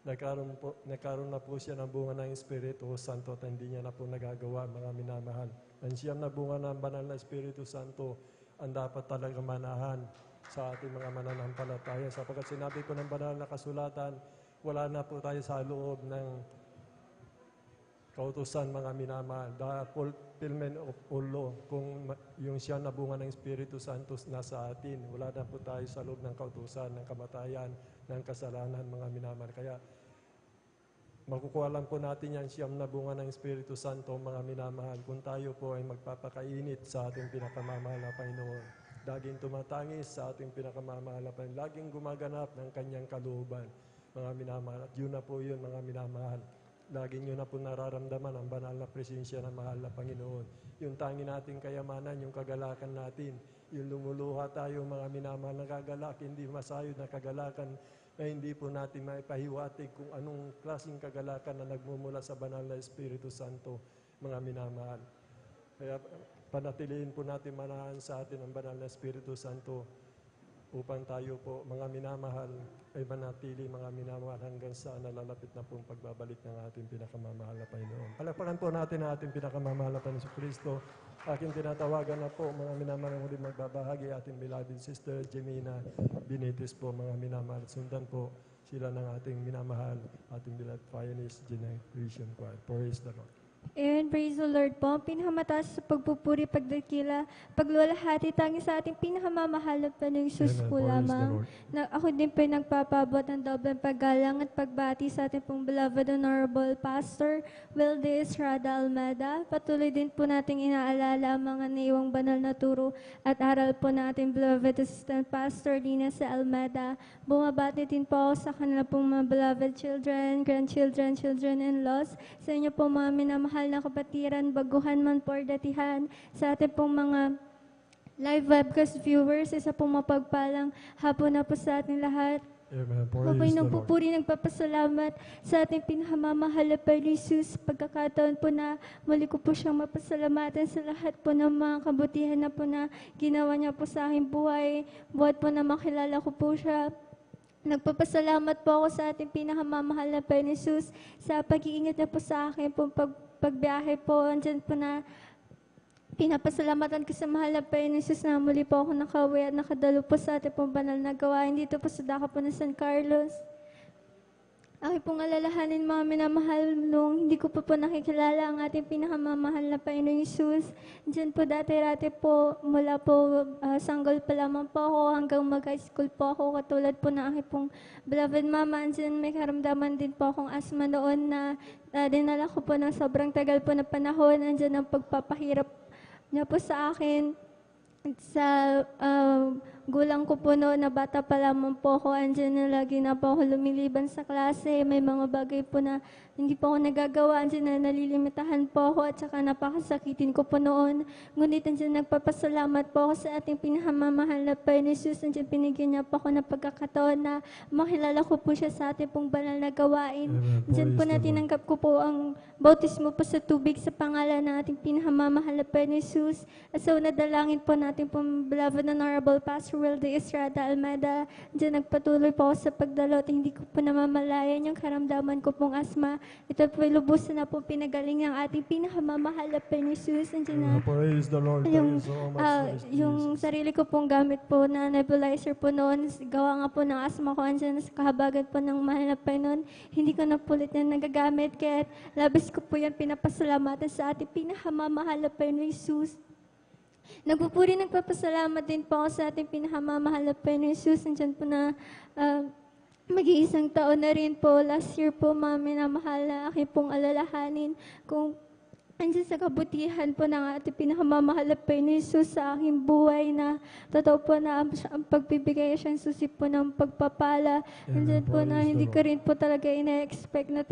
nagkaroon na po siya ng bunga ng Espiritu Santo at hindi niya na po nagagawa, mga minamahal. Ang siyam na bunga ng banal na Espiritu Santo ang dapat talaga manahan sa ating mga mananampalataya. Sapagkat sinabi ko ng banal na kasulatan, wala na po tayo sa loob ng kautusan, mga minamahal. The fulfillment of all law. Kung yung siyam na bunga ng Espiritu Santo nasa atin, wala na po tayo sa loob ng kautusan, ng kamatayan, ng kasalanan, mga minamahal. Kaya makukuha lang po natin yan siyam na bunga ng Espiritu Santo, mga minamahal, kung tayo po ay magpapakainit sa ating pinakamamahal na Panginoon. Laging tumatangis sa ating pinakamamahal na Panginoon. Laging gumaganap ng kanyang kalooban, mga minamahal. At yun na po yun, mga minamahal. Laging yun na po nararamdaman ang banal na presensya ng mahal na Panginoon. Yung tangi nating kayamanan, yung kagalakan natin, yung lumuluha tayo, mga minamahal, na kagalak, hindi masayod na kagalakan, na hindi po natin maipahiwatig kung anong klaseng kagalakan na nagmumula sa banal na Espiritu Santo, mga minamahal. Kaya panatiliin po natin manahan sa atin ang banal na Espiritu Santo upang tayo po, mga minamahal, ay manatili, mga minamahal, hanggang sa nalalapit na pong pagbabalik ng ating pinakamamahal na Panginoon. Palakpakan po natin ang ating pinakamamahal na Panginoon Kristo. Aking tinatawagan na po, mga minamahal, muli magbabahagi, ating beloved sister Jemina Benitez po, mga minamahal. Sundan po sila ng ating minamahal, ating beloved Pioneers Generation Choir. Praise the Lord. And praise the Lord po, pinakamataas sa pagpupuri, pagdakila, pagluwalhati, tangi sa ating pinakamamahal na Panginoong Hesus Amen. po Praise the lamang. Lord. Ako din po nagpapabot ng doblang paggalang at pagbati sa ating pong beloved Honorable Pastor Wildes Rada Almeda. Patuloy din po nating inaalala ang mga naiwang banal na turo at aral po ng ating beloved Assistant Pastor Dina sa Almeda. Bumabati din po ako sa kanila pong mga beloved children, grandchildren, children-in-laws, sa inyo po mga minamahal na kapatiran, baguhan man por datihan, sa ating pong mga live webcast viewers, isa pong mapagpalang hapon na po sa ating lahat. Amen. Ako'y Praise the Lord. nagpupuri, nagpapasalamat sa ating pinakamamahal na Panginoong Hesus. Pagkakataon po na muli ko po siyang mapasalamatan sa lahat po ng mga kabutihan na po na ginawa niya po sa aking buhay. Buhat po na makilala ko po siya. Nagpapasalamat po ako sa ating pinakamamahal na Panginoon Jesus sa pag-iingat niya po sa akin po pagbiyahe po. Andyan po na pinapasalamatan ko sa mahal na Panginoon Jesus na muli po ako nakauwi at nakadalo po sa ating pong banal na gawain dito po sa Daka po ng San Carlos. Aking pong alalahanin mga minamahal nung hindi ko pa po nakikilala ang ating pinakamamahal na Panginoong Jesus. Diyan po dati-rati po, mula po sanggol pa lamang po ako hanggang mag-high school po ako. Katulad po na aking pong beloved mama. Diyan may karamdaman din po akong asma noon na dinala ko po ng sobrang tagal po na panahon. Diyan ang pagpapahirap niya po sa akin. Sa gulang ko po noon na bata pa lamang po ako, andyan na lagi na po ako lumiliban sa klase. May mga bagay po na hindi po ako nagagawa, andyan na nalilimitahan po ako at saka napakasakitin ko po noon. Ngunit andyan nagpapasalamat po ako sa ating pinakamamahal na Panginoon Jesus. Andyan binigyan niya po ako ng pagkakataon na makilala ko po siya sa ating pong banal na gawain. Andyan po na tinanggap ko po ang bautismo po sa tubig sa pangalan ng ating pinakamamahal na Panginoon Jesus. At sa una dalangin po natin pong beloved Honorable Pastor Wilde Estrada Almeida. Diyan nagpatuloy po ako sa pagdalo at hindi ko po namamalayan yung karamdaman ko pong asma. Ito po lubusan na po pinagaling ng ating pinakamamahal na Panginoon Jesus. Diyan na Praise the Lord. yung, Thank you so much, yung sarili ko pong gamit po na nebulizer po noon, gawa nga po ng asma ko, andyan sa kahabagan po ng mahal na Panginoon. Hindi ko na pulit na nagagamit, kaya labis ko po yan pinapasalamatan sa ating pinakamamahal na Panginoon Jesus. Nagpupuri, nagpapasalamat din po ako sa ating pinakamamahal na Panginoon Jesus. Nandiyan po na mag-iisang taon na rin po. Last year po, mami na mahal na aking pong alalahanin kung andyan sa kabutihan po ng ating pinakamamahal na Panginoon Jesus sa aking buhay na totoo po na ang pagbibigay siyang susi po ng pagpapala. Andyan po na hindi ko rin po talaga ina-expect na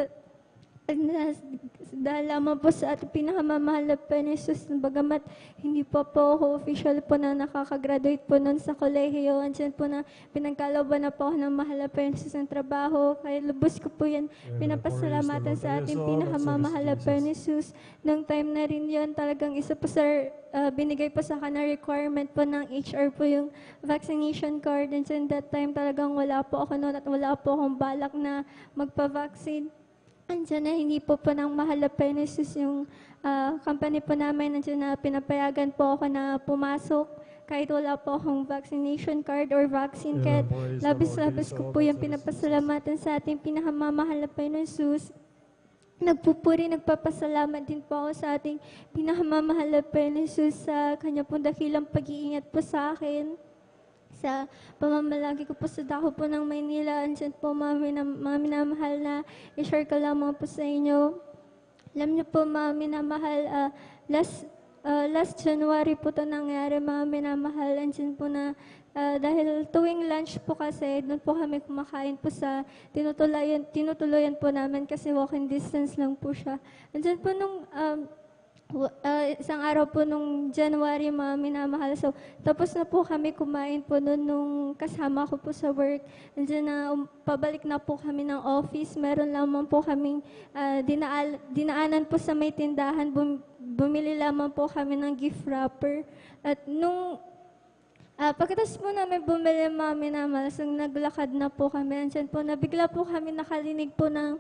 dahil lamang po sa ating pinakamamahal na Panginoon Jesus, bagamat hindi pa po ako official po na nakakagraduate po noon sa kolehiyo, andyan po na pinagkalaban na po ako ng mahal na Panginoon Jesus ng trabaho, kaya lubos ko po yan pinapasalamatan sa ating pinakamamahal na Panginoon Jesus. Nung time na rin yun, talagang isa po sa binigay po sa akin na requirement po ng HR po yung vaccination card, and so that time talagang wala po ako noon at wala po akong balak na magpa-vaccine. Andiyan na hindi po ng mahal na Panginoon Jesus yung company po namin. Andiyan na pinapayagan po ako na pumasok kahit wala po akong vaccination card or vaccine. Kaya labis-labis ko po yung pinapasalamatan sa ating pinakamamahal na Panginoon Jesus. Nagpupuri, nagpapasalamat din po ako sa ating pinakamamahal na Panginoon Jesus sa kanya pong dakilang pag-iingat po sa akin. Sa pamamalagi ko po sa dako po ng Maynila, andyan po mami na mahal na i-share ko lamang po sa inyo. Alam niyo po mami na mahal, last January po ito nangyari mami na mahal, andyan po na dahil tuwing lunch po kasi, doon po kami kumakain po sa tinutuluyan po namin kasi walking distance lang po siya. Andyan po nung isang araw po nung January, mami na mahal. So, tapos na po kami kumain po noon nung kasama ko po sa work. Nandiyan na, pabalik na po kami ng office. Meron lamang po kaming dinaanan po sa may tindahan. Bumili lamang po kami ng gift wrapper. At nung pagkatapos po namin bumili mami na malasang naglakad na po kami. Andyan po, nabigla po kami nakalinig po ng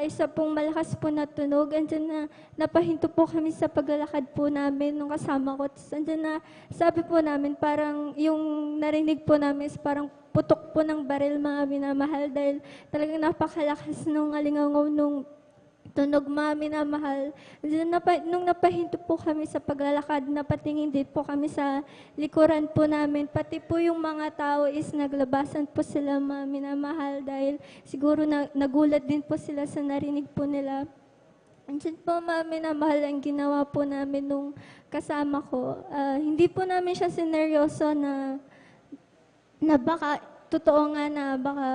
isa pong malakas po na tunog. Andyan na napahinto po kami sa paglalakad po namin nung kasama ko. Andyan na sabi po namin parang yung narinig po namin is parang putok po ng baril mga minamahal dahil talagang napakalakas nung alingangaw nung tunog mami na mahal. Nung napahinto po kami sa paglalakad, napatingin din po kami sa likuran po namin. Pati po yung mga tao is naglabasan po sila mami na mahal dahil siguro nagulat din po sila sa narinig po nila. Andiyan po mami na mahal ang ginawa po namin nung kasama ko. Hindi po namin siya sineryoso na baka totoo nga na baka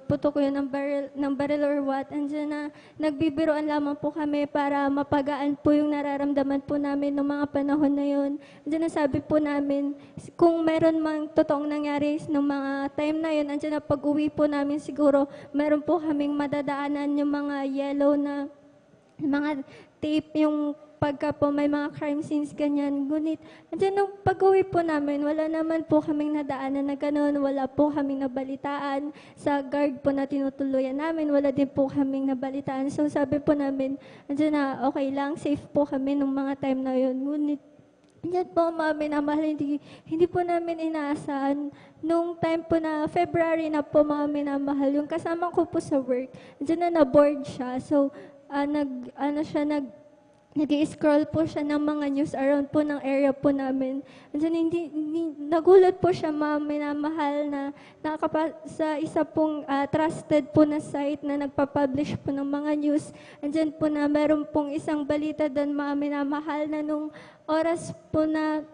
putok yun ng baril or what. Andiyan na nagbibiroan lamang po kami para mapagaan po yung nararamdaman po namin noong mga panahon na yun. Andiyan na sabi po namin, kung meron mang totoong nangyari noong mga time na yun, andiyan na pag-uwi po namin siguro, meron po kaming madadaanan yung mga yellow na mga tape yung pagka po may mga crime scenes, ganyan. Ngunit, andyan nung pag-uwi po namin, wala naman po kaming nadaanan na gano'n, wala po kaming nabalitaan sa guard po na tinutuluyan namin, wala din po kaming nabalitaan. So sabi po namin, andyan na okay lang, safe po kami nung mga time na yun. Ngunit, andyan po mga minamahal, hindi po namin inaasahan. Nung time po na February na po mga minamahal, yung kasama ko po sa work, andyan na na-board siya. So, nag-i-scroll po siya ng mga news around po ng area po namin. Andyan, nagulat po siya, mga minamahal, na sa isa pong trusted po na site na nagpapublish po ng mga news. Andyan po na meron pong isang balita doon, mga minamahal, na nung oras po na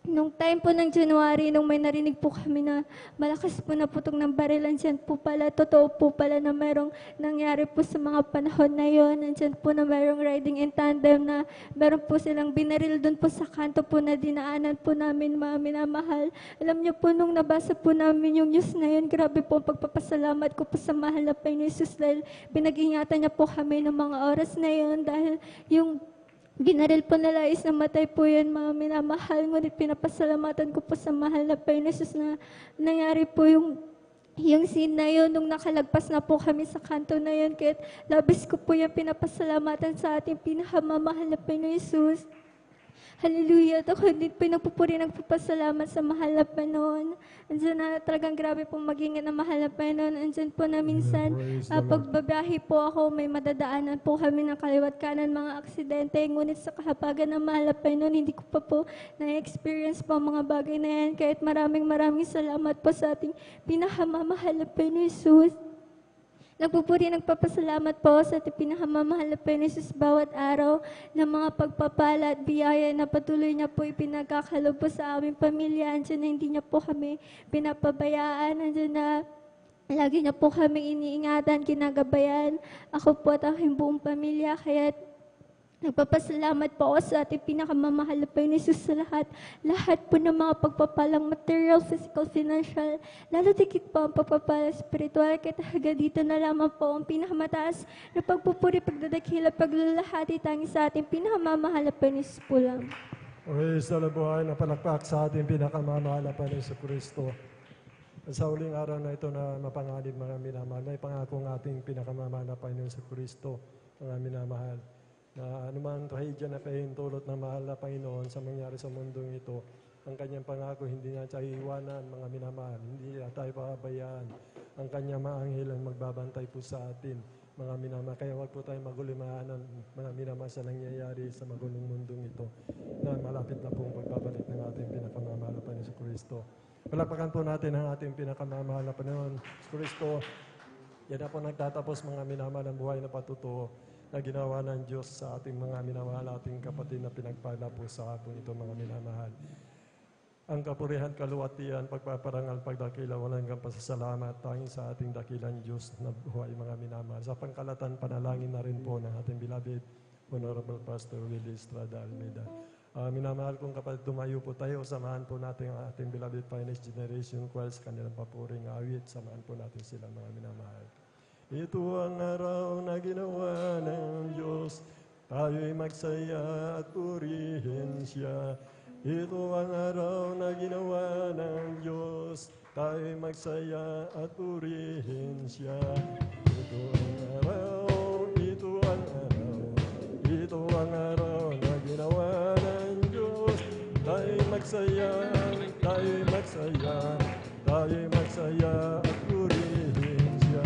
nung time po ng January, nung may narinig po kami na malakas po na putok ng baril, andyan po pala, totoo po pala na merong nangyari po sa mga panahon na yon. Andyan po na merong riding in tandem na meron po silang binaril doon po sa kanto po na dinaanan po namin, mga minamahal. Alam niyo po, nung nabasa po namin yung news na yun, grabe po ang pagpapasalamat ko po sa mahal na Panginoon Jesus dahil pinag-ingatan niya po kami ng mga oras na yun dahil yung binaril po nila is namatay po yan, mga minamahal. Ngunit pinapasalamatan ko po sa mahal na Panginoon Jesus na nangyari po yung scene na yun nung nakalagpas na po kami sa kanto na yun. Kaya labis ko po yung pinapasalamatan sa ating pinakamamahal na Panginoon Jesus. Hallelujah. At ako din pinapupuri nagpapasalamat sa mahal na Panginoon. Andiyan na talagang grabe pong mag-ingat na mahal na Panginoon. Andiyan po na minsan, pagbabiyahe po ako, may madadaanan po kami ng kaliwat kanan, mga aksidente. Ngunit sa kahabagan ng mahal na Panginoon, hindi ko pa po na-experience po ang mga bagay na yan. Kahit maraming salamat po sa ating pinakamamahal na Panginoon Jesus. Nagpupuri, nagpapasalamat po sa ating pinakamamahal na Panginoon Jesus bawat araw ng mga pagpapala at biyaya na patuloy niya po ipinagkakalob po sa aming pamilya. Andiyan na hindi niya po kami pinapabayaan. Andiyan na lagi niya po kami iniingatan, kinagabayan. Ako po at aking buong pamilya. Kaya nagpapasalamat po ako sa ating pinakamamahal na Panginoon Jesus sa lahat. Lahat po ng mga pagpapalang material, physical, financial, lalo dikit po ang pagpapalang spiritual. Kaya talaga dito na lamang po ang pinakamataas na pagpupuri, pagdadakila, paglalahati tangi sa ating pinakamamahal na Panginoon Jesus po lang. Okay, sa labuhay na palakpak sa ating pinakamamahal na Panginoon sa Kristo. Sa huling araw na ito na mapanganib mga minamahal, na ipangako ng ating pinakamamahal na Panginoon sa Kristo, mga minamahal, na anumang trahedya na pahintulot ng mahal na Panginoon sa mangyari sa mundong ito, ang kanyang pangako hindi niya tayo iwanan, mga minamahal, hindi niya tayo pababayaan. Ang kanyang mga anghel ang magbabantay po sa atin, mga minamahal. Kaya wag po tayo magulimahanan, mga minamahal, sa nangyayari sa magulong mundong ito, na malapit na pong pagbabalik ng ating pinakamamahal na Panginoon sa Kristo. Palakpakan po natin ang ating pinakamamahal na Panginoon sa Kristo. Yan na po nagtatapos, mga minamahal, ang buhay na patutuo na ginawa ng Diyos sa ating mga minamahal, ating kapatid na pinagpala po sa hapon ito, mga minamahal. Ang kapurihan, kaluwatian, pagpaparangal, pagdakila, walang hanggang pasasalamat, tanging sa ating dakilang Diyos na buhay, mga minamahal. Sa pangkalatan, panalangin na rin po ng ating beloved Honorable Pastor Willie Estrada Almeida. Minamahal kong kapatid, tumayo po tayo, samahan po natin ang ating beloved Finest Generation Choirs, kanilang papuring awit, samahan po natin sila, mga minamahal. Ito ang araw na ginawa ng Diyos, tayo'y magsaya at purihin siya. Ito ang araw na ginawa ng Diyos, tayo'y magsaya at purihin siya. Ito ang araw, ito ang araw, ito ang araw na ginawa ng Diyos, tayo'y magsaya, tayo'y magsaya, tayo'y magsaya at purihin siya.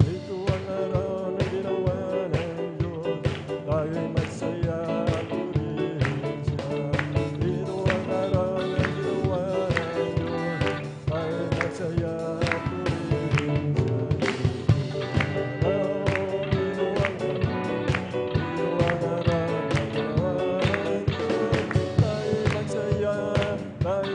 Ito ang araw na ginawa ng Diyos, tayo'y magsaya at purihin siya. Ito ang araw na ginawa ng Diyos, tayo'y magsaya at purihin siya. Ito ang araw na ginawa ng Diyos, tayo'y magsaya, tayo'y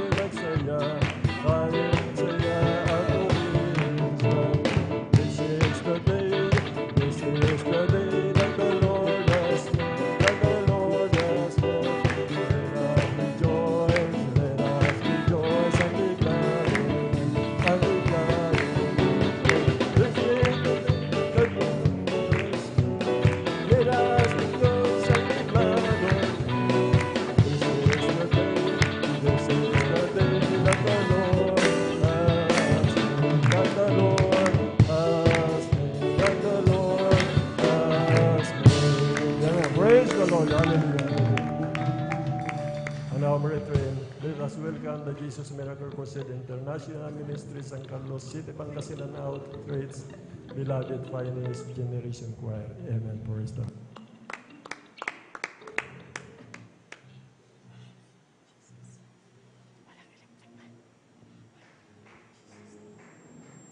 Lord. Hallelujah. And now, brethren, let us welcome the Jesus Miracle Crusade International Ministry San Carlos City, Pangasinan Outreach, Beloved Finest Generation Choir. Amen. Praise the Lord.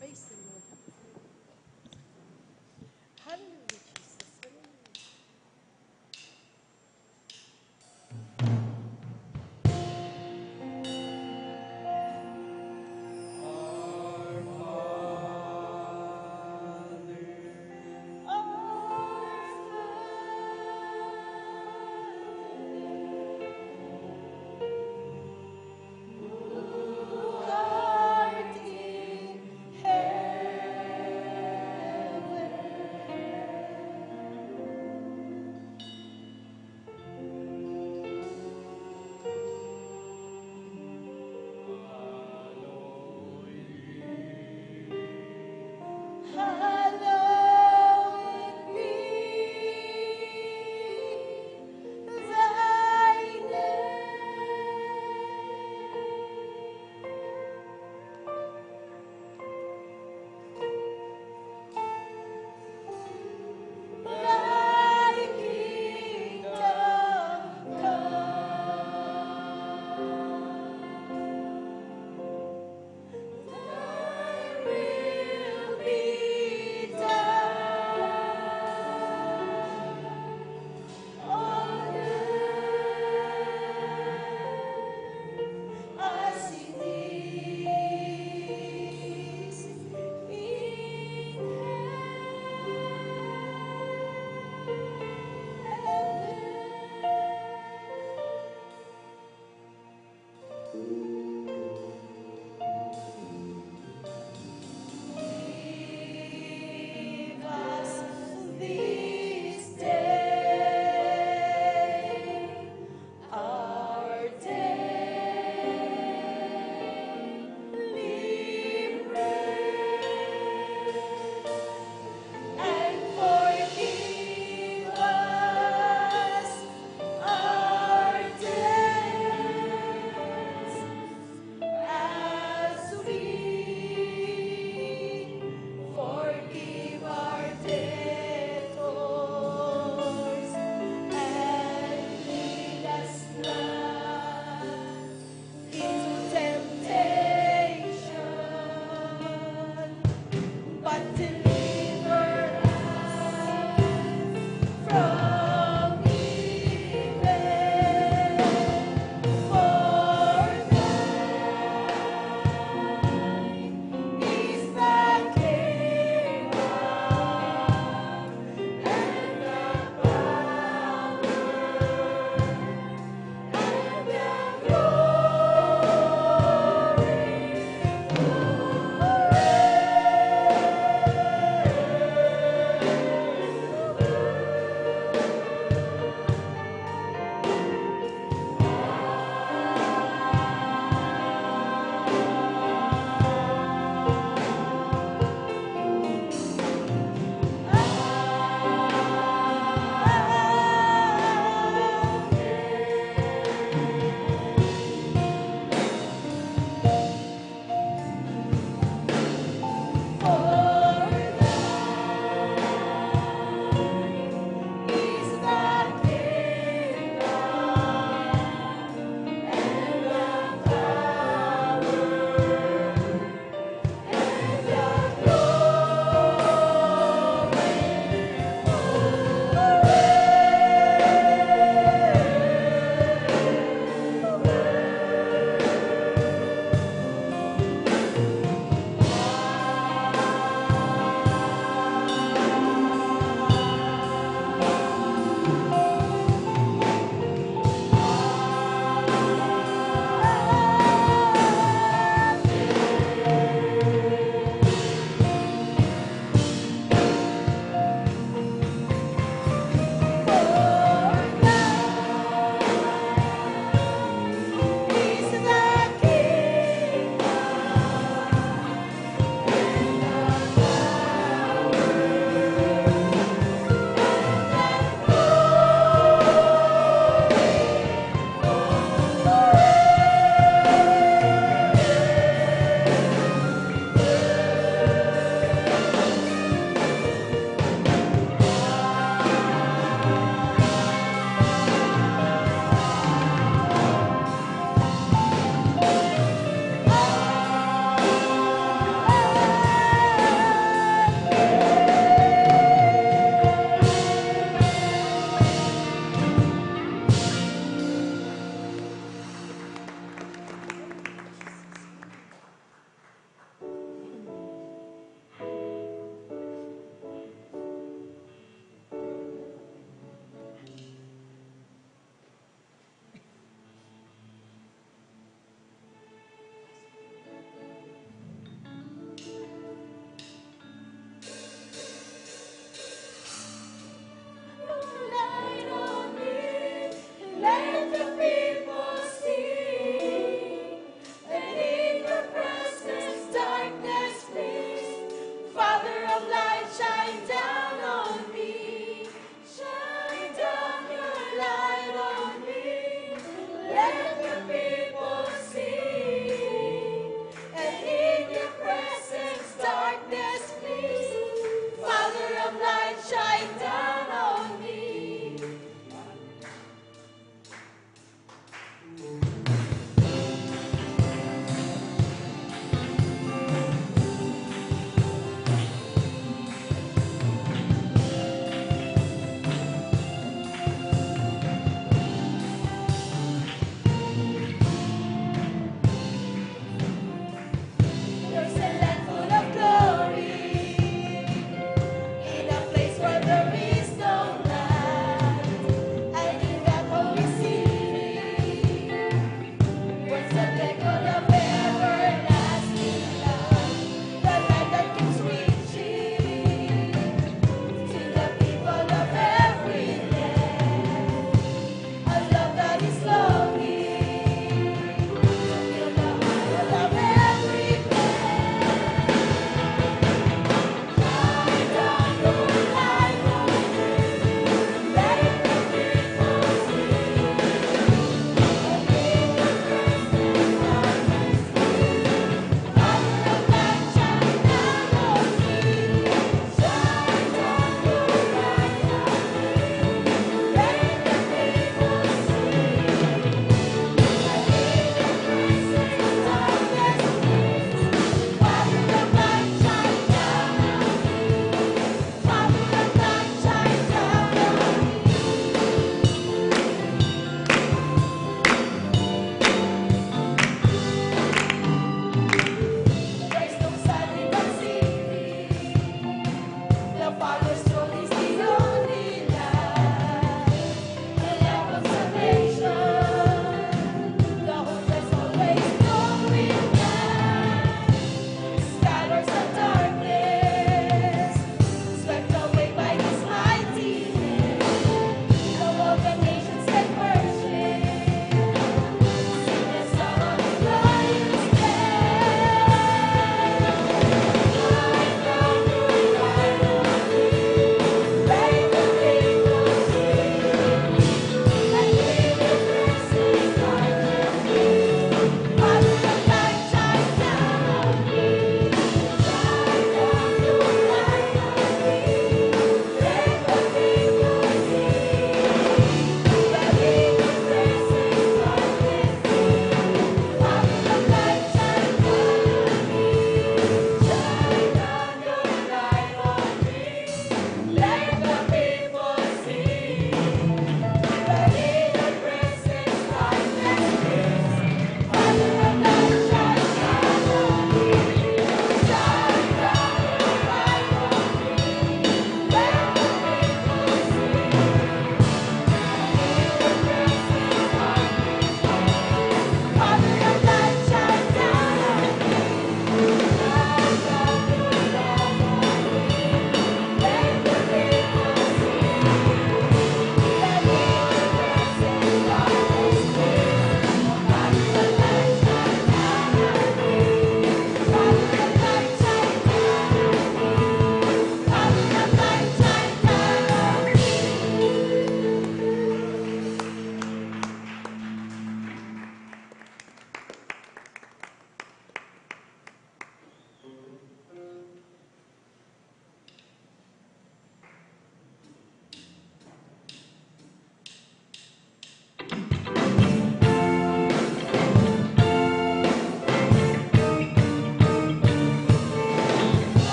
Praise the Lord. Hallelujah, Jesus. Hallelujah. Our Father,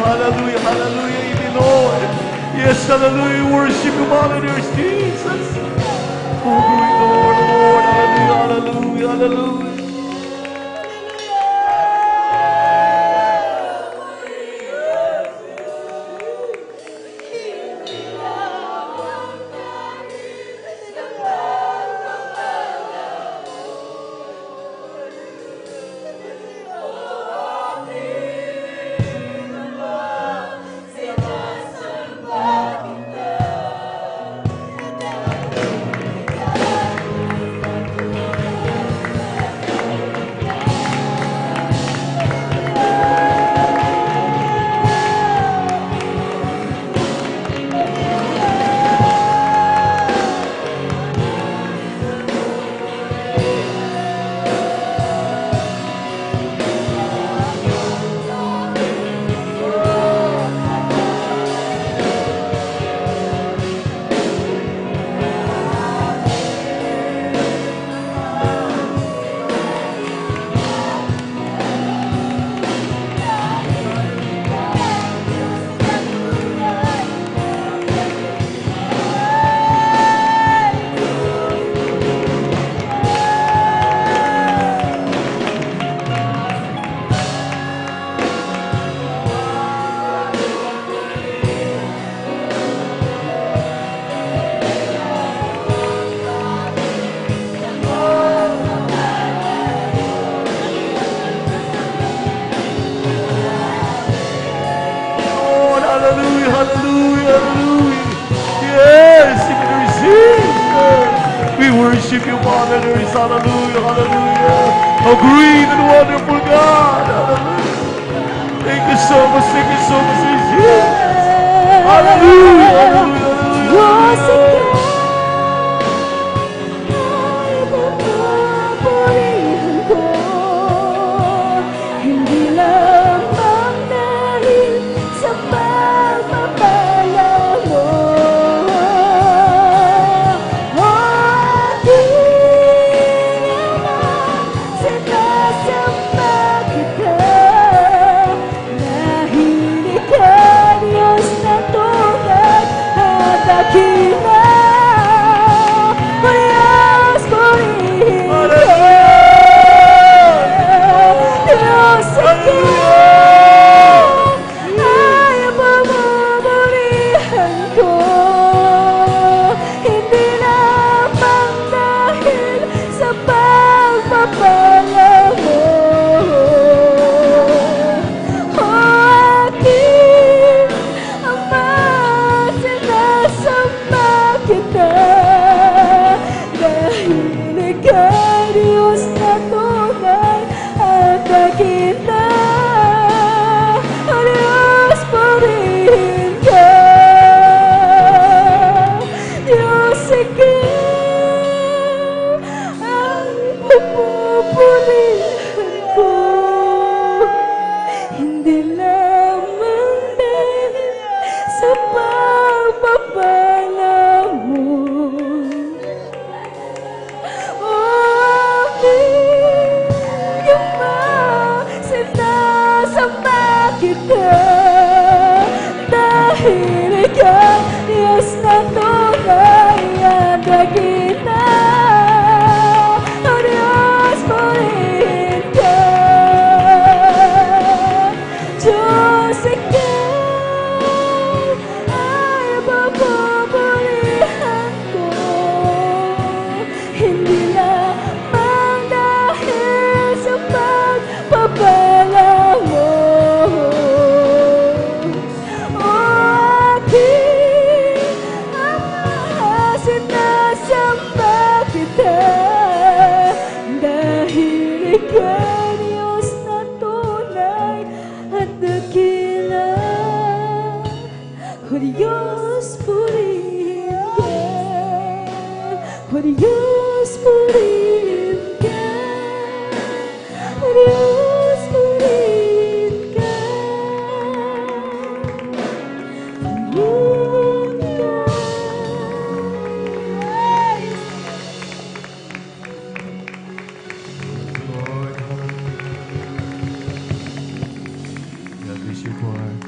hallelujah, hallelujah, even Lord. Yes, hallelujah, worship you, hallelujah, Jesus. Oh, glory, Lord, Lord, hallelujah, hallelujah, hallelujah. Lord, hallelujah, hallelujah, hallelujah. Yes, you can receive. We worship you, Father. There is hallelujah, hallelujah. A great and wonderful God. Hallelujah. Thank you so much, Jesus. Hallelujah, hallelujah, hallelujah. Hindi lamang dahil sa pagpapala mo, aking Ama, sinasamba kita dahil ikaw Diyos na tunay at dakila. Diyos purihin ka, Diyos ikaw ay pamamurihan ko, hindi lamang dahil sa pagpapala mo, o aking Ama, sinasamba kita dahil ikaw Diyos na tunay at dakila. Diyos purihin ka, Diyos ikaw ay pupurihan ko, hindi lamang dahil sa pagpapala mo, aking Ama, sinasamba kita dahil ikaw Diyos na tunay at dakila. Diyos purihin ka, Diyos ikaw ay papupurihan ko, hindi lamang dahil sa pagpapala mo, o aking Ama, sinasamba kita dahil ikaw Diyos na tunay at dakila. O Diyos purihin ka, o Diyos purihin ka, o Diyos purihin ka, purihin ka. Lord, hallelujah. God bless you, Lord.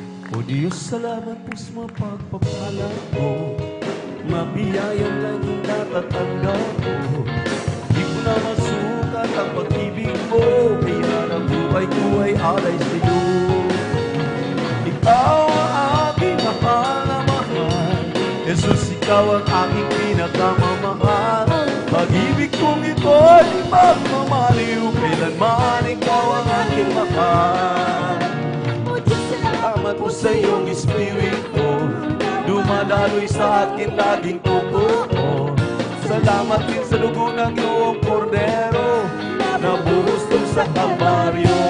Diyos, salamat po sa mga pagpapala ko. Mabiyayang lang yung natatanggap ko. Di ko na masukat ang pag-ibig mo, kaya ang buhay ko ay alay sa iyo. Ikaw ang aking mahal na mahal, Jesus, ikaw ang aking pinakamamahal. Pag-ibig kong ito ay magmamaliw, kailanman ikaw ang aking mahal. Salamat po sa iyong Espiritu, dumadaloy sa akin laging totoo. Salamat din sa dugo ng iyong kordero, na buhustong sa Kalbaryo.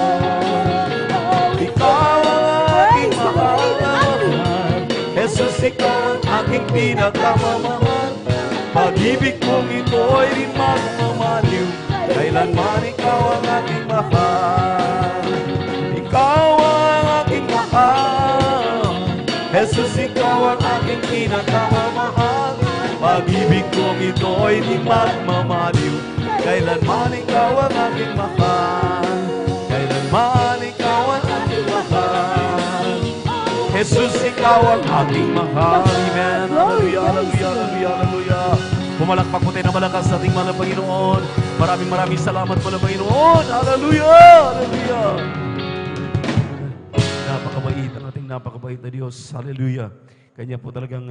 Ikaw ang aking mahal na mahal, Jesus, ikaw ang aking pinakamamahal. Pag-ibig kong ito ay di magmamaliw, kailanman ikaw ang aking mahal. Ikaw ang aking mahal, Jesus, ikaw ang aking pinakamamahal. Pag-ibig kong ito ay di magmamaliw, kailanman ikaw ang aking mahal. Kailanman ikaw ang aking mahal. Jesus, ikaw ang aking mahal. Amen. Hallelujah, hallelujah, hallelujah, hallelujah. Pumalakpak po tayo na malakas sa ating mahal na Panginoon. Maraming salamat po na Panginoon. Hallelujah, hallelujah. Napakabait ang ating napakabait na Diyos. Hallelujah. Kanya po talagang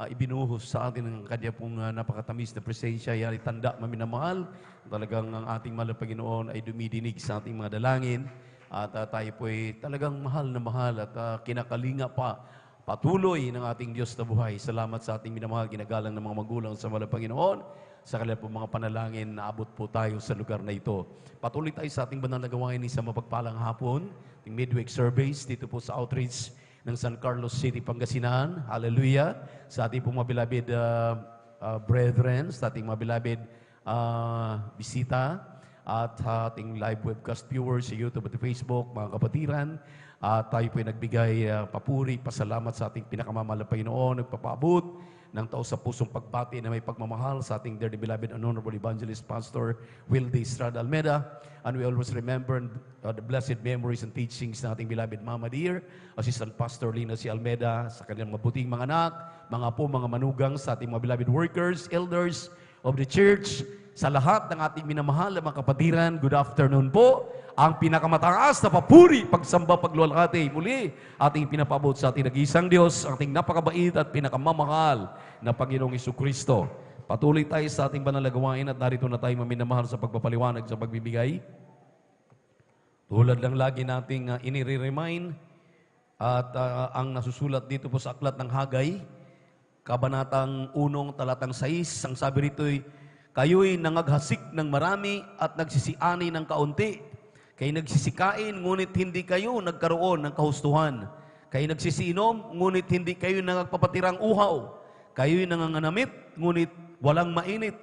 ibinuhos sa atin ang kanya pong napakatamis na presensya. Yari tanda, maminamahal. Talagang ang ating mahal na Panginoon ay dumidinig sa ating mga dalangin. At tayo po ay talagang mahal na mahal at kinakalinga pa patuloy ng ating Diyos na buhay. Salamat sa ating minamahal, ginagalang ng mga magulang sa mahal na Panginoon. Sa kanilang po mga panalangin, naabot po tayo sa lugar na ito. Patuloy tayo sa ating banal na gawain sa mapagpalang hapon, ating midweek service dito po sa outreach ng San Carlos City, Pangasinan. Hallelujah! Sa ating po mga beloved brethren, sa ating mga beloved bisita, at ating live webcast viewers sa YouTube at Facebook, mga kapatiran. Tayo po ay nagbigay papuri, pasalamat sa ating pinakamamahal na Panginoon, nagpapaabot ng taos sa pusong pagbati na may pagmamahal sa ating dearly beloved and honorable evangelist pastor Wildy Estrada Almeida. And we always remember the blessed memories and teachings ng ating beloved Mama Dear, Assistant Pastor Lina C. Almeida, sa kanilang mabuting mga anak, mga po, mga manugang, sa ating mga beloved workers, elders of the church, sa lahat ng ating minamahal na mga kapatiran. Good afternoon po. Ang pinakamataas na papuri, pagsamba, pagluwalhati, muli ating pinapabot sa ating nag-iisang Diyos, ang ating napakabait at pinakamamahal na Panginoong Jesucristo. Patuloy tayo sa ating banal na gawain at narito na tayo maminamahal sa pagpapaliwanag sa pagbibigay. Tulad lang lagi nating inire-remind at ang nasusulat dito po sa Aklat ng Hagay, Kabanatang 1, Talatang 6, ang sabi rito'y, kayo'y nangaghasik ng marami at nagsisiani ng kaunti. Kayo nagsisikain, ngunit hindi kayo nagkaroon ng kahustuhan. Kayo nagsisiinom, ngunit hindi kayo nagpapatirang uhaw. Kayo'y nanganganamit, ngunit walang mainit.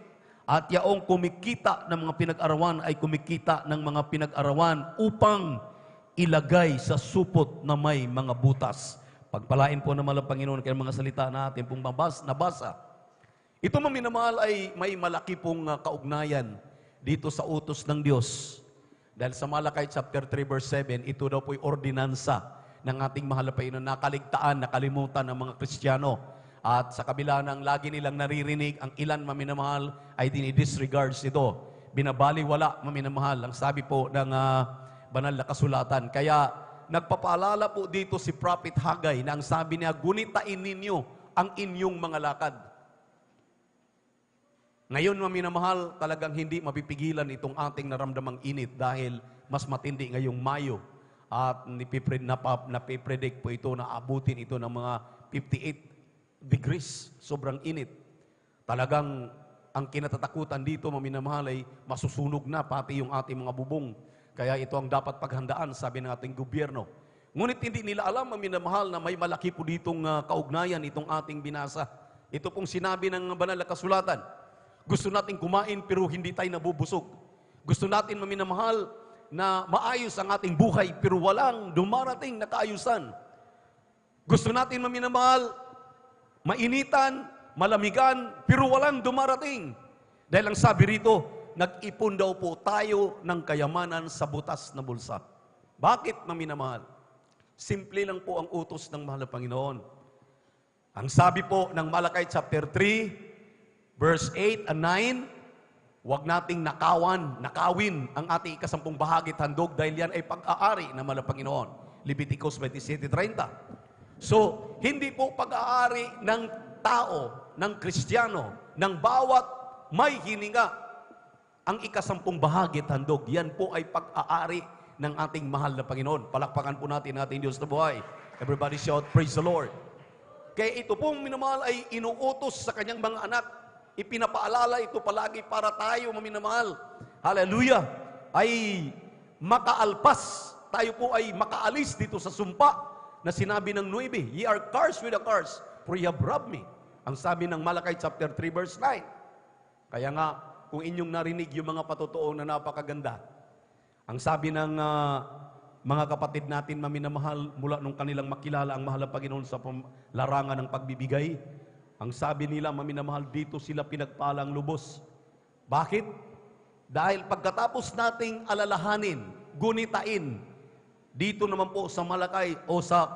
At yaong kumikita ng mga pinag-arawan ay kumikita ng mga pinag-arawan upang ilagay sa supot na may mga butas. Pagpalain po naman ang Panginoon kaya mga salita natin pong nabasa. Ito maminamahal ay may malaki pong kaugnayan dito sa utos ng Diyos. Dahil sa Malakay chapter 3 verse 7, ito daw po'y ordinansa ng ating mahal na Panginoon, nakaligtaan, nakalimutan ng mga Kristiyano. At sa kabila ng lagi nilang naririnig, ang ilan maminamahal ay dinidisregards ito. Binabaliwala maminamahal, ang sabi po ng banal na kasulatan. Kaya nagpapaalala po dito si Prophet Hagay na ang sabi niya, gunitain ninyo ang inyong mga lakad. Ngayon, maminamahal, talagang hindi mapipigilan itong ating naramdamang init dahil mas matindi ngayong Mayo. At napipredict po ito na abutin ito ng mga 58 degrees. Sobrang init. Talagang ang kinatatakutan dito, maminamahal, ay masusunog na pati yung ating mga bubong. Kaya ito ang dapat paghandaan, sabi ng ating gobyerno. Ngunit hindi nila alam, maminamahal, na may malaki po ditong kaugnayan itong ating binasa. Ito pong sinabi ng banal na kasulatan. Gusto natin kumain pero hindi tayo nabubusog. Gusto natin maminamahal na maayos ang ating buhay pero walang dumarating na kaayusan. Gusto natin maminamahal, mainitan, malamigan, pero walang dumarating. Dahil ang sabi rito, nag-ipon daw po tayo ng kayamanan sa butas na bulsa. Bakit maminamahal? Simple lang po ang utos ng mahal na Panginoon. Ang sabi po ng Malakay chapter 3, verse 8 and 9, huwag nating nakawin ang ating ikasampung bahagi at handog dahil yan ay pag-aari ng mahal na Panginoon. Leviticus 27:30. So, hindi po pag-aari ng tao, ng Kristiyano, ng bawat may hininga ang ikasampung bahagi at handog. Yan po ay pag-aari ng ating mahal na Panginoon. Palakpakan po natin ating Diyos na buhay. Everybody shout, praise the Lord. Kaya ito pong minamahal ay inuutos sa kanyang mga anak. Ipinapaalala ito palagi para tayo maminamahal. Hallelujah! Ay makaalpas. Tayo po ay makaalis dito sa sumpa na sinabi ng 9, ye are cursed with a curse, for ye have robbed me. Ang sabi ng Malakay chapter 3 verse 9. Kaya nga, kung inyong narinig yung mga patotoo na napakaganda, ang sabi ng mga kapatid natin maminamahal mula nung kanilang makilala ang mahal na Panginoon sa larangan ng pagbibigay, ang sabi nila maminamahal dito sila pinagpalang lubos. Bakit? Dahil pagkatapos nating alalahanin, gunitain, dito naman po sa Malakay o sa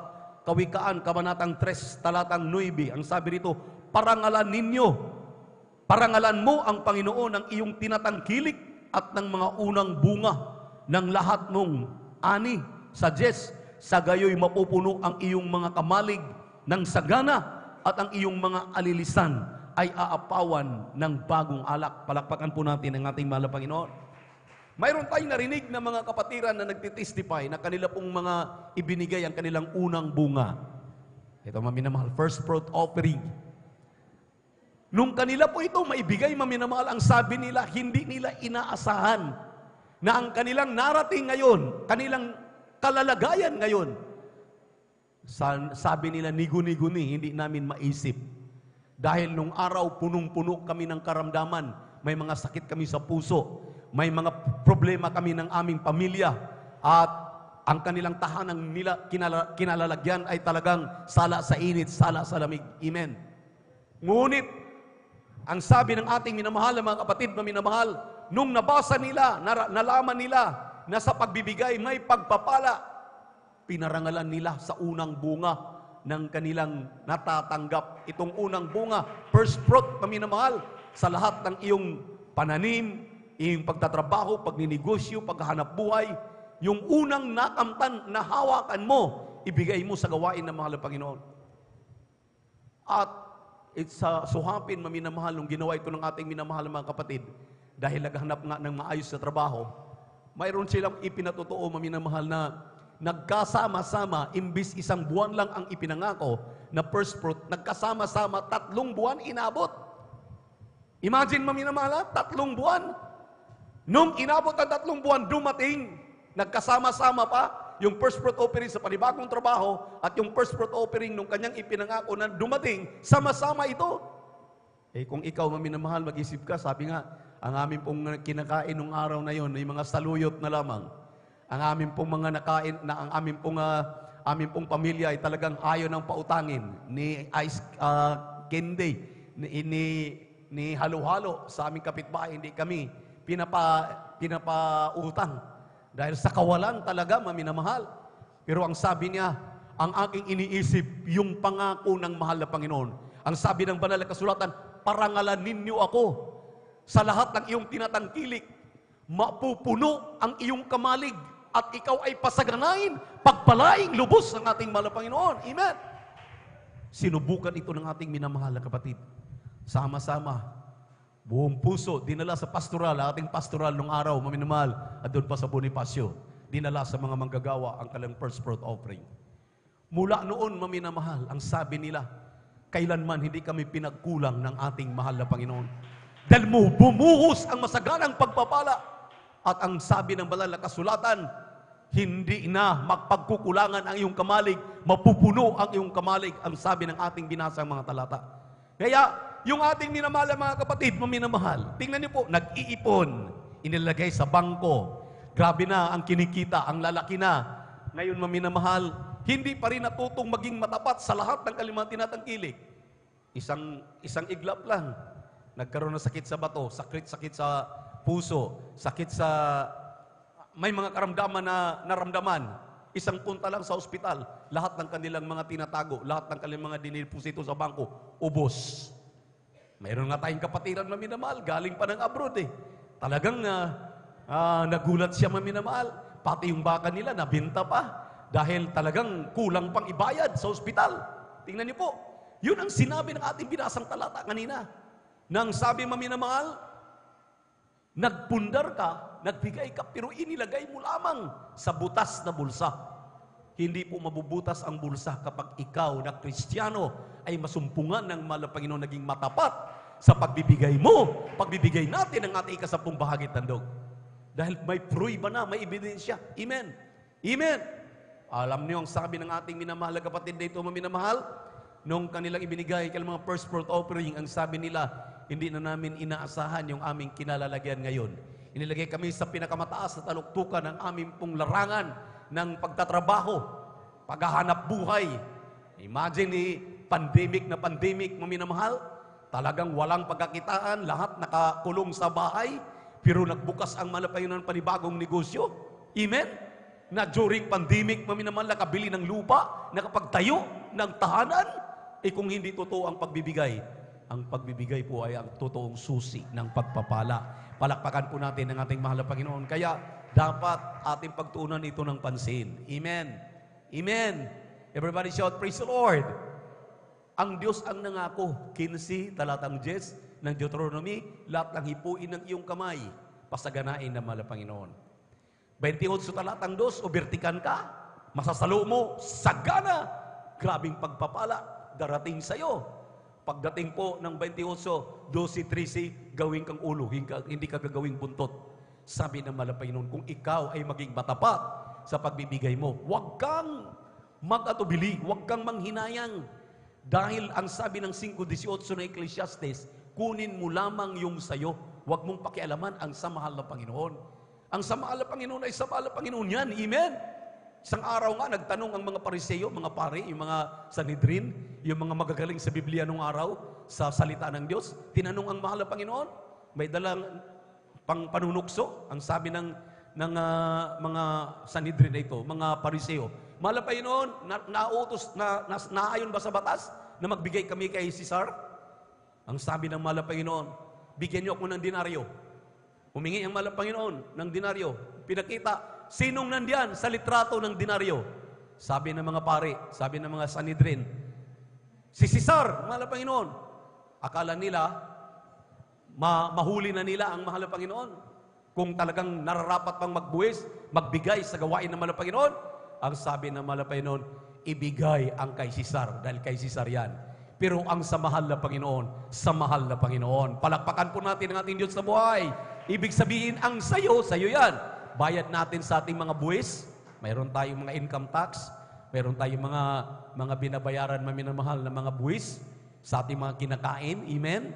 Kawikaan, Kabanatang 3, Talatang 9, ang sabi rito, parangalan ninyo, parangalan mo ang Panginoon ng iyong tinatangkilik at ng mga unang bunga ng lahat mong ani sa Jes, sa gayoy mapupuno ang iyong mga kamalig ng sagana at ang iyong mga alilisan ay aapawan ng bagong alak. Palakpakan po natin ang ating mahal na Panginoon. Mayroon tayong narinig na mga kapatiran na nagtitestify na kanila pong mga ibinigay ang kanilang unang bunga. Ito maminamahal, first fruit offering. Nung kanila po ito maibigay maminamahal, ang sabi nila, hindi nila inaasahan na ang kanilang narating ngayon, kanilang kalalagayan ngayon, sabi nila, niguni-guni, hindi namin maisip. Dahil nung araw, punong-puno kami ng karamdaman, may mga sakit kami sa puso, may mga problema kami ng aming pamilya, at ang kanilang tahanang nila kinalalagyan ay talagang sala sa init, sala sa lamig. Amen. Ngunit, ang sabi ng ating minamahal na mga kapatid na minamahal, nung nabasa nila, nalaman nila na sa pagbibigay may pagpapala, pinarangalan nila sa unang bunga ng kanilang natatanggap. Itong unang bunga, first fruit na minamahal, sa lahat ng iyong pananim, iyong pagtatrabaho, pagninegosyo, paghahanap buhay, yung unang nakamtan na hawakan mo, ibigay mo sa gawain ng mahal na Panginoon. At it's suhapin, maminamahal, nung ginawa ito ng ating minamahal na mga kapatid, dahil naghanap nga ng maayos na trabaho, mayroon silang ipinatotoo, maminamahal, na nagkasama-sama, imbis isang buwan lang ang ipinangako na first fruit, nagkasama-sama 3 buwan inabot. Imagine, maminamahal, 3 buwan. Nung inabot ang 3 buwan, dumating, nagkasama-sama pa yung first fruit offering sa panibagong trabaho at yung first fruit offering nung kanyang ipinangako na dumating, sama-sama ito. Eh kung ikaw, maminamahal, mag-isip ka, sabi nga, ang aming pong kinakain nung araw na yon ay mga saluyot na lamang. Ang aming pong mga nakain, na ang aming pong pamilya ay talagang ayaw ng pautangin ni ice candy, ni halo-halo sa aming kapitbahay, hindi kami pinapautang. Dahil sa kawalan talaga, maminamahal. Pero ang sabi niya, ang aking iniisip, yung pangako ng mahal na Panginoon. Ang sabi ng banal na kasulatan, parangalan ninyo ako sa lahat ng iyong tinatangkilik. Mapupuno ang iyong kamalig at ikaw ay pasaganain, pagpalaing lubos ng ating mahal na Panginoon. Amen. Sinubukan ito ng ating minamahal na kapatid. Sama-sama, buong puso, dinala sa pastoral, ating pastoral nung araw, maminamahal, at doon pa sa Bonifacio, dinala sa mga manggagawa ang kanilang first fruit offering. Mula noon, maminamahal, ang sabi nila, kailanman hindi kami pinagkulang ng ating mahal na Panginoon. Dahil bumuhos ang masaganang pagpapala. At ang sabi ng banal na kasulatan, hindi na magpagkukulangan ang iyong kamalig, mapupuno ang iyong kamalig, ang sabi ng ating binasang mga talata. Kaya, yung ating minamahal mga kapatid, maminamahal, tingnan niyo po, nag-iipon, inilagay sa bangko, grabe na ang kinikita, ang lalaki na. Ngayon, maminamahal, hindi pa rin natutong maging matapat sa lahat ng kalimang tinatangkilik. Isang iglap lang, nagkaroon ng sakit sa bato, sakit sa puso, sakit sa may mga karamdaman na naramdaman. isang punta lang sa ospital, lahat ng kanilang mga tinatago, lahat ng kanilang mga diniposito sa bangko, ubos. Mayroon nga tayong kapatiran, maminamahal, galing pa ng abroad eh. Talagang nagulat siya, maminamahal. Pati yung baka nila, nabinta pa. Dahil talagang kulang pang ibayad sa ospital. Tingnan niyo po. Yun ang sinabi ng ating binasang talata kanina. Nang sabi, maminamahal, nagpundar ka, nagbigay ka, pero inilagay mo lamang sa butas na bulsa. Hindi po mabubutas ang bulsa kapag ikaw na Kristiyano ay masumpungan ng mahal na Panginoon, naging matapat sa pagbibigay mo, pagbibigay natin ng ating ika-10 bahagi tandog. Dahil may pruiba na, may ebidensya. Amen. Amen. Alam niyo ang sabi ng ating minamahal na kapatid dito, maminamahal, nung kanilang ibinigay kay mga first fruit offering, ang sabi nila, hindi na namin inaasahan yung aming kinalalagyan ngayon. Inilagay kami sa pinakamataas na taluktukan ng aming pong larangan ng pagtatrabaho, paghahanap buhay. Imagine pandemic na pandemic, maminamahal, talagang walang pagkakitaan, lahat nakakulong sa bahay, pero nagbukas ang Panginoon panibagong negosyo. Amen? Na during pandemic, maminamahal, nakabili ng lupa, nakapagtayo ng tahanan, kung hindi totoo ang pagbibigay po ay ang totoong susi ng pagpapala. Palakpakan po natin ang ating mahal na Panginoon. Kaya dapat ating pagtuunan ito ng pansin. Amen. Amen. Everybody shout, praise the Lord. Ang Diyos ang nangako, 15, talatang 10 ng Deuteronomy, lahat ng hipuin ng iyong kamay, pasaganain ng mahal na Panginoon. 28, talatang 2, o bertikan ka, masasalo mo, sagana, grabing pagpapala, darating sa'yo. Pagdating po ng 28, 12, 13, gawin kang ulo, hindi ka gagawing buntot. Sabi ng mahal na Panginoon, kung ikaw ay maging matapat sa pagbibigay mo, huwag kang mag-atubili, huwag kang manghinayang. Dahil ang sabi ng 5:18 na Ecclesiastes, kunin mo lamang yung sayo, huwag mong pakialaman ang sa mahal na Panginoon. Ang sa mahal na Panginoon ay sa mahal na Panginoon yan. Amen? Isang araw nga, nagtanong ang mga Pariseo, mga pare, yung mga Sanhedrin, yung mga magagaling sa Biblia nung araw, sa salita ng Diyos, tinanong ang mahal na Panginoon, may dalang panunukso, ang sabi ng mga Sanhedrin na ito, mga Pariseo, mahal na Panginoon, naayon ba sa batas na magbigay kami kay Cesar? Ang sabi ng mahal na Panginoon, bigyan niyo ako ng denaryo. Humingi ang mahal na Panginoon ng denaryo. Pinakita, sinong nandiyan sa litrato ng denaryo? Sabi ng mga pare, sabi ng mga Sanhedrin, si Cesar, mahal na Panginoon. Akala nila, mahuli na nila ang mahal na Panginoon. Kung talagang nararapat pang magbuwis, magbigay sa gawain ng mahal na Panginoon, ang sabi ng mahal na Panginoon, ibigay ang kay Cesar, dahil kay Cesar yan. Pero ang sa mahal na Panginoon, sa mahal na Panginoon. Palakpakan po natin ang ating Diyos sa buhay. Ibig sabihin, ang sayo yan. Bayad natin sa ating mga buwis, mayroon tayong mga income tax, mayroon tayong mga binabayaran maminamahal na mga buwis sa ating mga kinakain. Amen?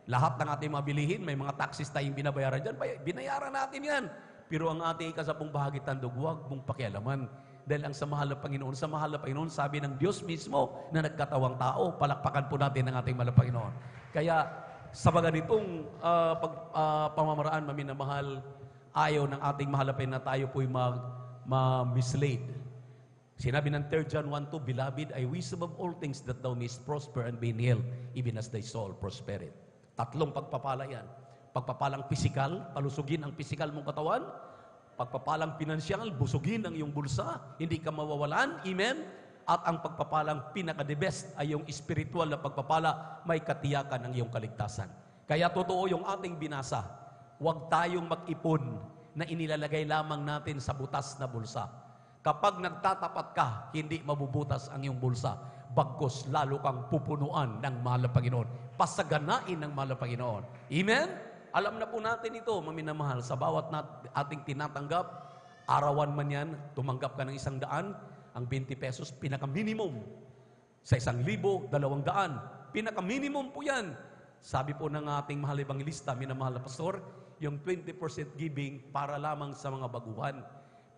Lahat ng ating mga bilihin, may mga taxes tayong binabayaran dyan. Binayaran natin yan. Pero ang ating ika-10 bahagi tandog, huwag mong pakialaman. Dahil ang sa mahal na Panginoon, sabi ng Diyos mismo na nagkatawang tao, palakpakan po natin ang ating mahal na Panginoon. Kaya sa mga nitong pamamaraan, maminamahal, ayaw ng ating mahal na Panginoon na tayo po'y ma-mislead. Sinabi ng 3 John 1:2, Beloved, I wish above all things that thou mayest prosper and be in health, even as thy soul prospereth. 3 pagpapala yan. Pagpapalang pisikal, palusugin ang pisikal mong katawan. Pagpapalang pinansyal, busugin ang iyong bulsa, hindi ka mawawalan. Amen? At ang pagpapalang pinaka-the best ay yung spiritual na pagpapala, may katiyakan ang iyong kaligtasan. Kaya totoo yung ating binasa. Huwag tayong mag-ipon na inilalagay lamang natin sa butas na bulsa. Kapag nagtatapat ka, hindi mabubutas ang iyong bulsa. Bagkus, lalo kang pupunuan ng mahal na Panginoon. Pasaganain ng mahal na Panginoon. Amen? Alam na po natin ito, maminamahal, sa bawat ating tinatanggap, arawan man yan, tumanggap ka ng 100, ang 20 pesos, pinaka-minimum. Sa 1,000, 200, pinaka-minimum po yan. Sabi po ng ating mahal evangelista, minamahal na pastor, yung 20% giving para lamang sa mga baguhan.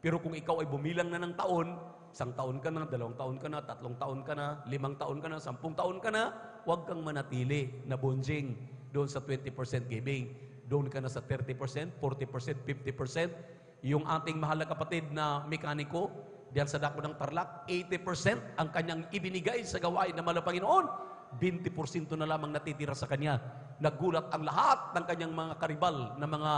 Pero kung ikaw ay bumilang na ng taon, 1 taon ka na, 2 taon ka na, 3 taon ka na, 5 taon ka na, 10 taon ka na, huwag kang manatili na bonjing doon sa 20% giving. Doon ka na sa 30%, 40%, 50%. Yung ating mahal na kapatid na mekaniko, diyan sa dako ng Tarlac, 80% ang kanyang ibinigay sa gawain ng mahal na Panginoon, 20% na lamang natitira sa kanya. Nagulat ang lahat ng kanyang mga karibal na mga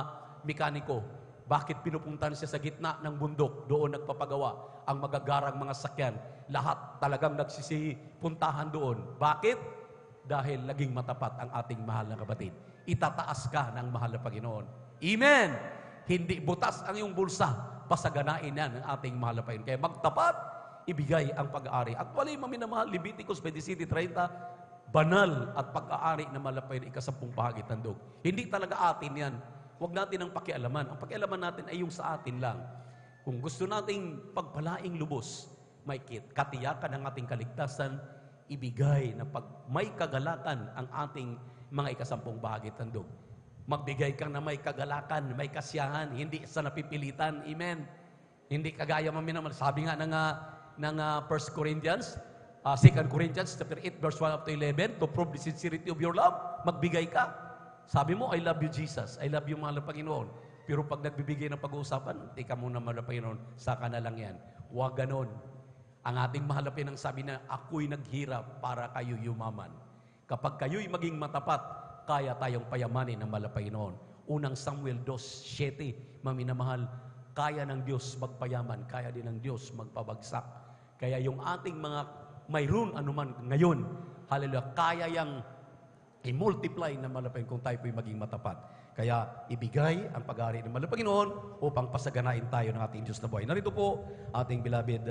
mekaniko. Bakit pinupuntahan siya sa gitna ng bundok? Doon nagpapagawa ang magagarang mga sakyan. Lahat talagang nagsisipuntahan doon. Bakit? Dahil laging matapat ang ating mahal na kapatid. Itataas ka ng mahal na Panginoon. Amen! Hindi butas ang iyong bulsa. Pasaganain yan ng ating mahal na Panginoon. Kaya magtapat, ibigay ang pag-aari. Actually, maminamahal, Leviticus 27:30, banal at pag-aari na mahal na Panginoon, ikasampung bahagi tandog. Hindi talaga atin yan. Huwag natin ang pakialaman. Ang pakialaman natin ay yung sa atin lang. Kung gusto nating pagpalaing lubos, may katiyakan ng ating kaligtasan, ibigay na pag may kagalakan ang ating mga ikasampung bahagi tandog. Magbigay kang na may kagalakan, may kasiyahan, hindi sa napipilitan. Amen. Hindi kagaya maminaman. Sabi nga ng 1 Corinthians, 2 Corinthians chapter 8 verse 1 up to 11, to prove the sincerity of your love, magbigay ka. Sabi mo, I love you Jesus, I love you mahal na Panginoon. Pero pag nagbibigay ng pag-uusapan, tika muna mahal na Panginoon, saka na lang yan. Huwag ganon. Ang ating mahal na Panginoon sabi na, ako'y naghirap para kayo yumaman. Kapag kayo'y maging matapat, kaya tayong payamanin ng mahal na Panginoon. Unang Samuel 2:7, maminamahal, kaya ng Diyos magpayaman, kaya din ng Diyos magpabagsak. Kaya yung ating mga mayroon anuman ngayon, hallelujah, kaya yang i-multiply na malapin kung tayo po'y maging matapat. Kaya ibigay ang pag-aari ng mahal na Panginoon upang pasaganain tayo ng ating Diyos na buhay. Narito po ating beloved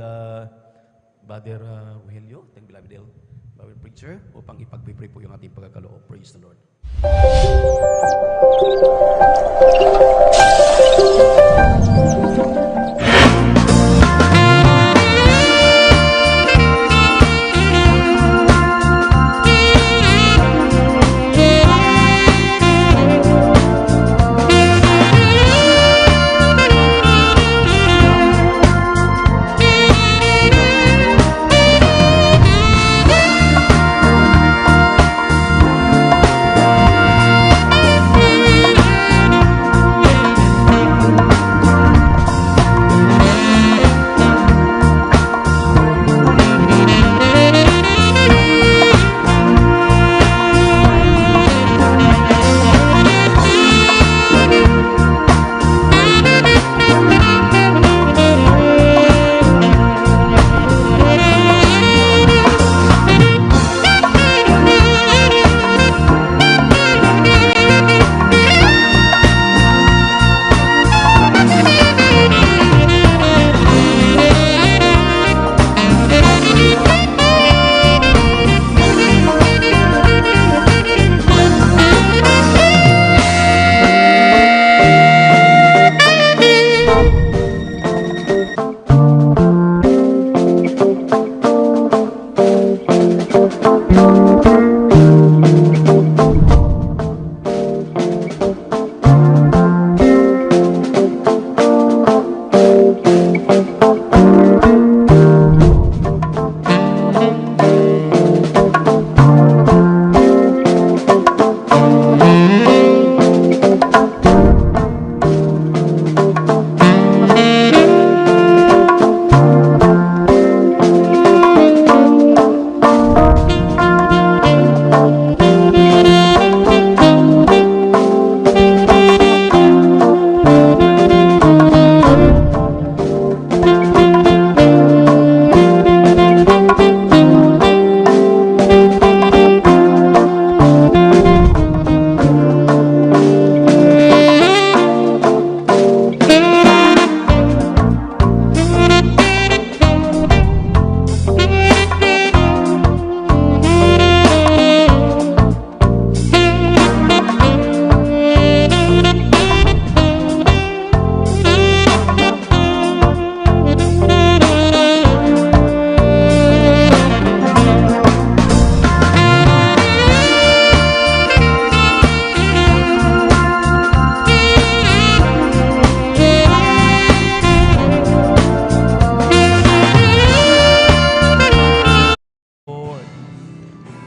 Brother Rogelio, ating beloved preacher, upang ipag-pray po yung ating pagkakaloob. Praise the Lord.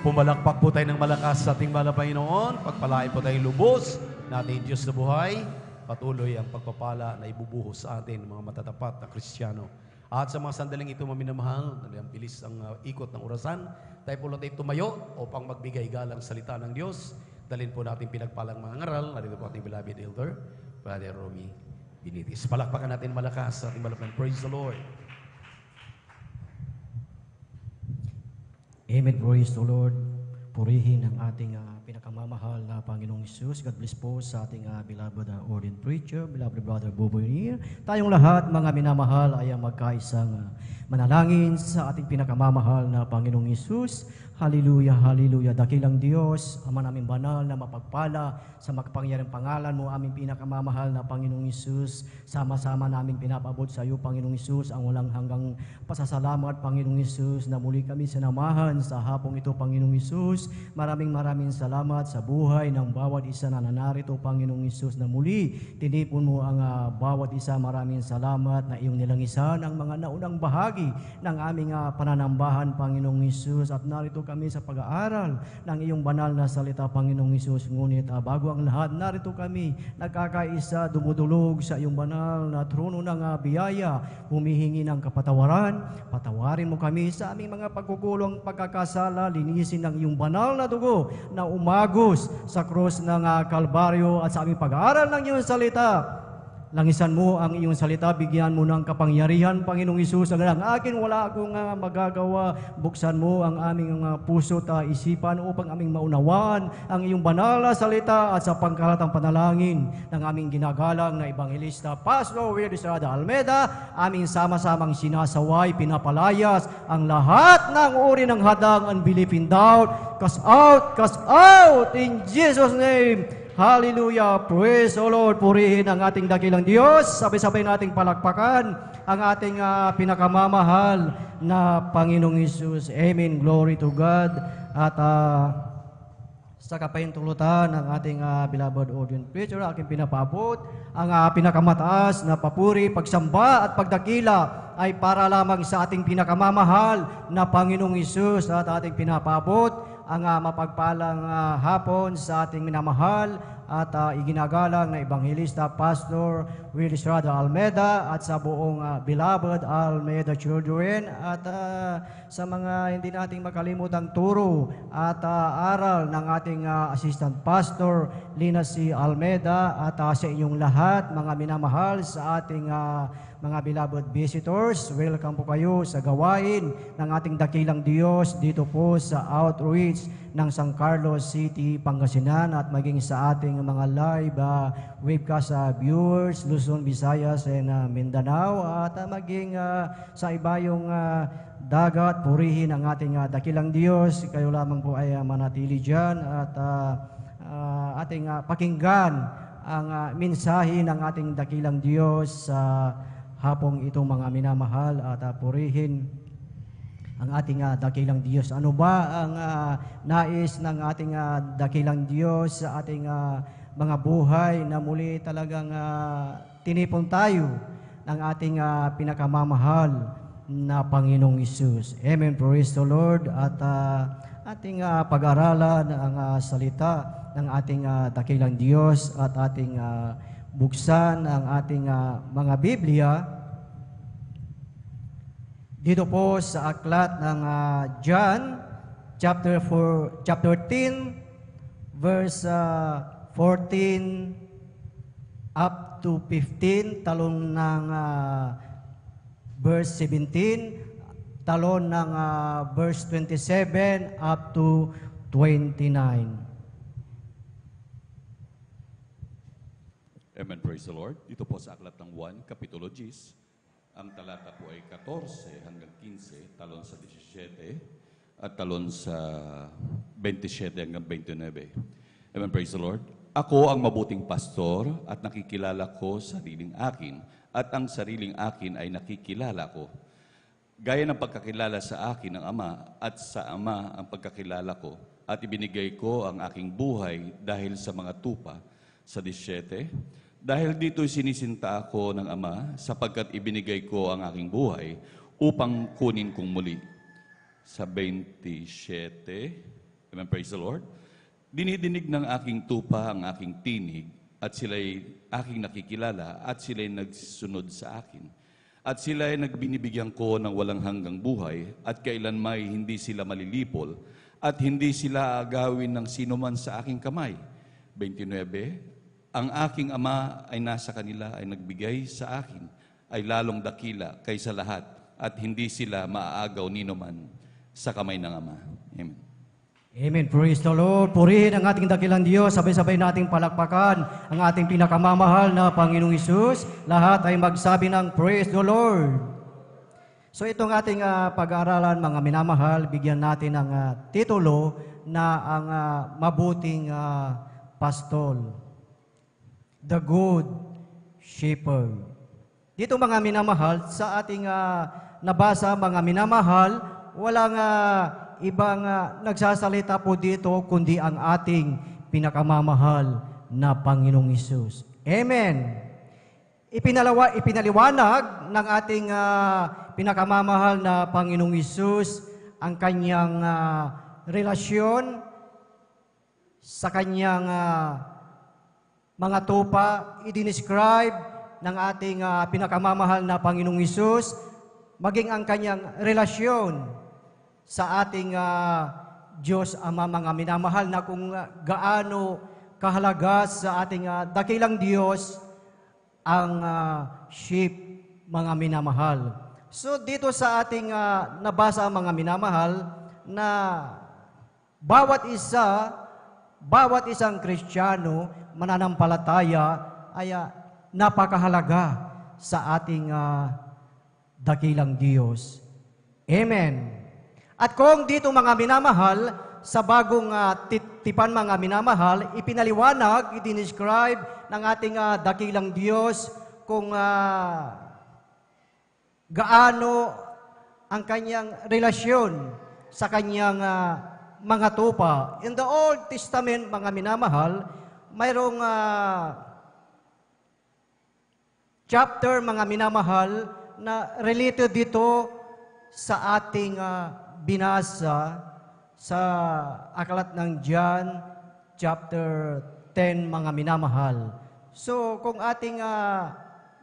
Pumalakpak po tayo ng malakas sa ating mahal na Panginoon. Pagpalain po tayong lubos na ating Diyos na buhay. Patuloy ang pagpapala na ibubuhos sa atin mga matatapat na Kristiyano. At sa mga sandaling ito, maminamahal, ang bilis ang ikot ng orasan, tayo po lang tayo tumayo upang magbigay galang salita ng Diyos. Dalhin po natin pinagpalang mga ngaral. Narito po ating beloved elder, Brother Romy Binitis. Palakpakan natin malakas sa ating malapan. Praise the Lord. Amen. Praise the Lord. Purihin ang ating pinakamamahal na Panginoong Hesus. God bless po sa ating beloved ordained preacher, beloved brother Boboy Nier. Tayong lahat, mga minamahal, ay magkaisang manalangin sa ating pinakamamahal na Panginoong Hesus. Hallelujah, hallelujah. Dakilang Diyos, Ama namin banal na mapagpala sa makapangyarihang pangalan mo, aming pinakamamahal na Panginoong Hesus. Sama-sama namin pinapabot sa iyo, Panginoong Hesus, ang walang hanggang pasasalamat, Panginoong Hesus, na muli kami sinamahan sa hapong ito, Panginoong Hesus. Maraming salamat sa buhay ng bawat isa na nanarito, Panginoong Hesus, na muli tinipon mo ang bawat isa. Maraming salamat na iyong nilangisan ang mga naunang bahagi ng aming pananambahan, Panginoong Hesus, at narito kami sa pag-aaral ng iyong banal na salita, Panginoong Hesus. Ngunit bago ang lahat, narito kami nagkakaisa, dumudulog sa iyong banal na trono ng biyaya, humihingi ng kapatawaran. Patawarin mo kami sa aming mga pagkukulong pagkakasala, linisin ng iyong banal na dugo na umagos sa krus ng Kalbaryo, at sa aming pag-aaral ng iyong salita, langisan mo ang iyong salita, bigyan mo ng kapangyarihan, Panginoong Hesus. Ang akin, wala akong magagawa. Buksan mo ang aming puso at isipan upang aming maunawaan ang iyong banal na salita, at sa pangkalatang panalangin ng aming ginagalang na Ebanghelista Pastor Will Estrada Almeida, aming sama-samang sinasaway, pinapalayas ang lahat ng uri ng hadang, unbelief in doubt. Cast out in Jesus' name. Hallelujah! Praise the Lord! Purihin ang ating dakilang Diyos. Sabay-sabay nating palakpakan ang ating pinakamamahal na Panginoong Hesus. Amen. Glory to God. At sa kapahintulutan ng ating beloved audience preacher, aking pinapabot ang pinakamataas na papuri, pagsamba at pagdakila ay para lamang sa ating pinakamamahal na Panginoong Hesus, at ating pinapabot ang mapagpalang hapon sa ating minamahal at iginagalang na Ebanghelista Pastor Will Estrada Almeida, at sa buong beloved Almeida children, at sa mga hindi nating makalimutang turo at aral ng ating Assistant Pastor Lina C. Almeida, at sa inyong lahat, mga minamahal, sa ating mga beloved visitors. Welcome po kayo sa gawain ng ating dakilang Diyos dito po sa outreach ng San Carlos City, Pangasinan, at maging sa ating mga live webcast viewers, Luzon, Visayas, and Mindanao, at maging sa ibayong dagat. Purihin ang ating dakilang Diyos. Kayo lamang po ay manatili dyan, at ating pakinggan ang mensahe ng ating dakilang Diyos sa hapong ito, mga minamahal, at purihin ang ating dakilang Diyos. Ano ba ang nais ng ating dakilang Diyos sa ating mga buhay, na muli talagang tinipon tayo ng ating pinakamamahal na Panginoong Hesus. Amen. Praise the Lord. At ating pag-aralan ang salita ng ating dakilang Diyos, at ating buksan ang ating mga Biblia dito po sa aklat ng John chapter 10 verse 14 up to 15, talon ng verse 17, talon ng verse 27 up to 29. Amen. Praise the Lord. Dito po sa aklat ng 1, Kapitulo 10, ang talata po ay 14 hanggang 15, talon sa 17, at talon sa 27 hanggang 29. Amen. Praise the Lord. Ako ang mabuting pastor, at nakikilala ko sariling akin, at ang sariling akin ay nakikilala ko. Gaya ng pagkakilala sa akin ng Ama, at sa Ama ang pagkakilala ko, at ibinigay ko ang aking buhay dahil sa mga tupa. Sa 17, dahil dito'y sinisinta ako ng Ama, sapagkat ibinigay ko ang aking buhay upang kunin kong muli. Sa 27, amen, praise the Lord. Dinidinig ng aking tupa ang aking tinig, at sila'y aking nakikilala, at sila'y nagsunod sa akin. At sila ay nagbinibigyan ko ng walang hanggang buhay, at kailanmay hindi sila malilipol, at hindi sila agawin ng sinuman sa aking kamay. 29, ang aking Ama ay nasa kanila, ay nagbigay sa akin, ay lalong dakila kaysa lahat, at hindi sila maaagaw ninuman sa kamay ng Ama. Amen. Amen. Praise the Lord. Purihin ang ating dakilang Diyos. Sabay-sabay nating palakpakan ang ating pinakamamahal na Panginoong Hesus. Lahat ay magsabi ng Praise the Lord. So itong ating pag-aaralan, mga minamahal, bigyan natin ng titulo na ang mabuting pastol. The Good Shepherd. Dito mga minamahal, sa ating nabasa mga minamahal, walang ibang nagsasalita po dito kundi ang ating pinakamamahal na Panginoong Hesus. Amen. Ipinaliwanag ng ating pinakamamahal na Panginoong Hesus ang kanyang relasyon sa kanyang mga tupa. I-describe ng ating pinakamamahal na Panginoong Hesus maging ang kanyang relasyon sa ating Diyos Ama, mga minamahal, na kung gaano kahalaga sa ating dakilang Diyos ang sheep, mga minamahal. So dito sa ating nabasa, mga minamahal, na bawat isang Kristiyano, mananampalataya, ay napakahalaga sa ating dakilang Diyos. Amen. At kung dito mga minamahal, sa bagong tipan mga minamahal, ipinaliwanag, i-describe ng ating dakilang Diyos kung gaano ang kanyang relasyon sa kanyang mga tupa. In the Old Testament, mga minamahal, mayroong chapter, mga minamahal, na related dito sa ating binasa sa aklat ng John, chapter 10, mga minamahal. So, kung ating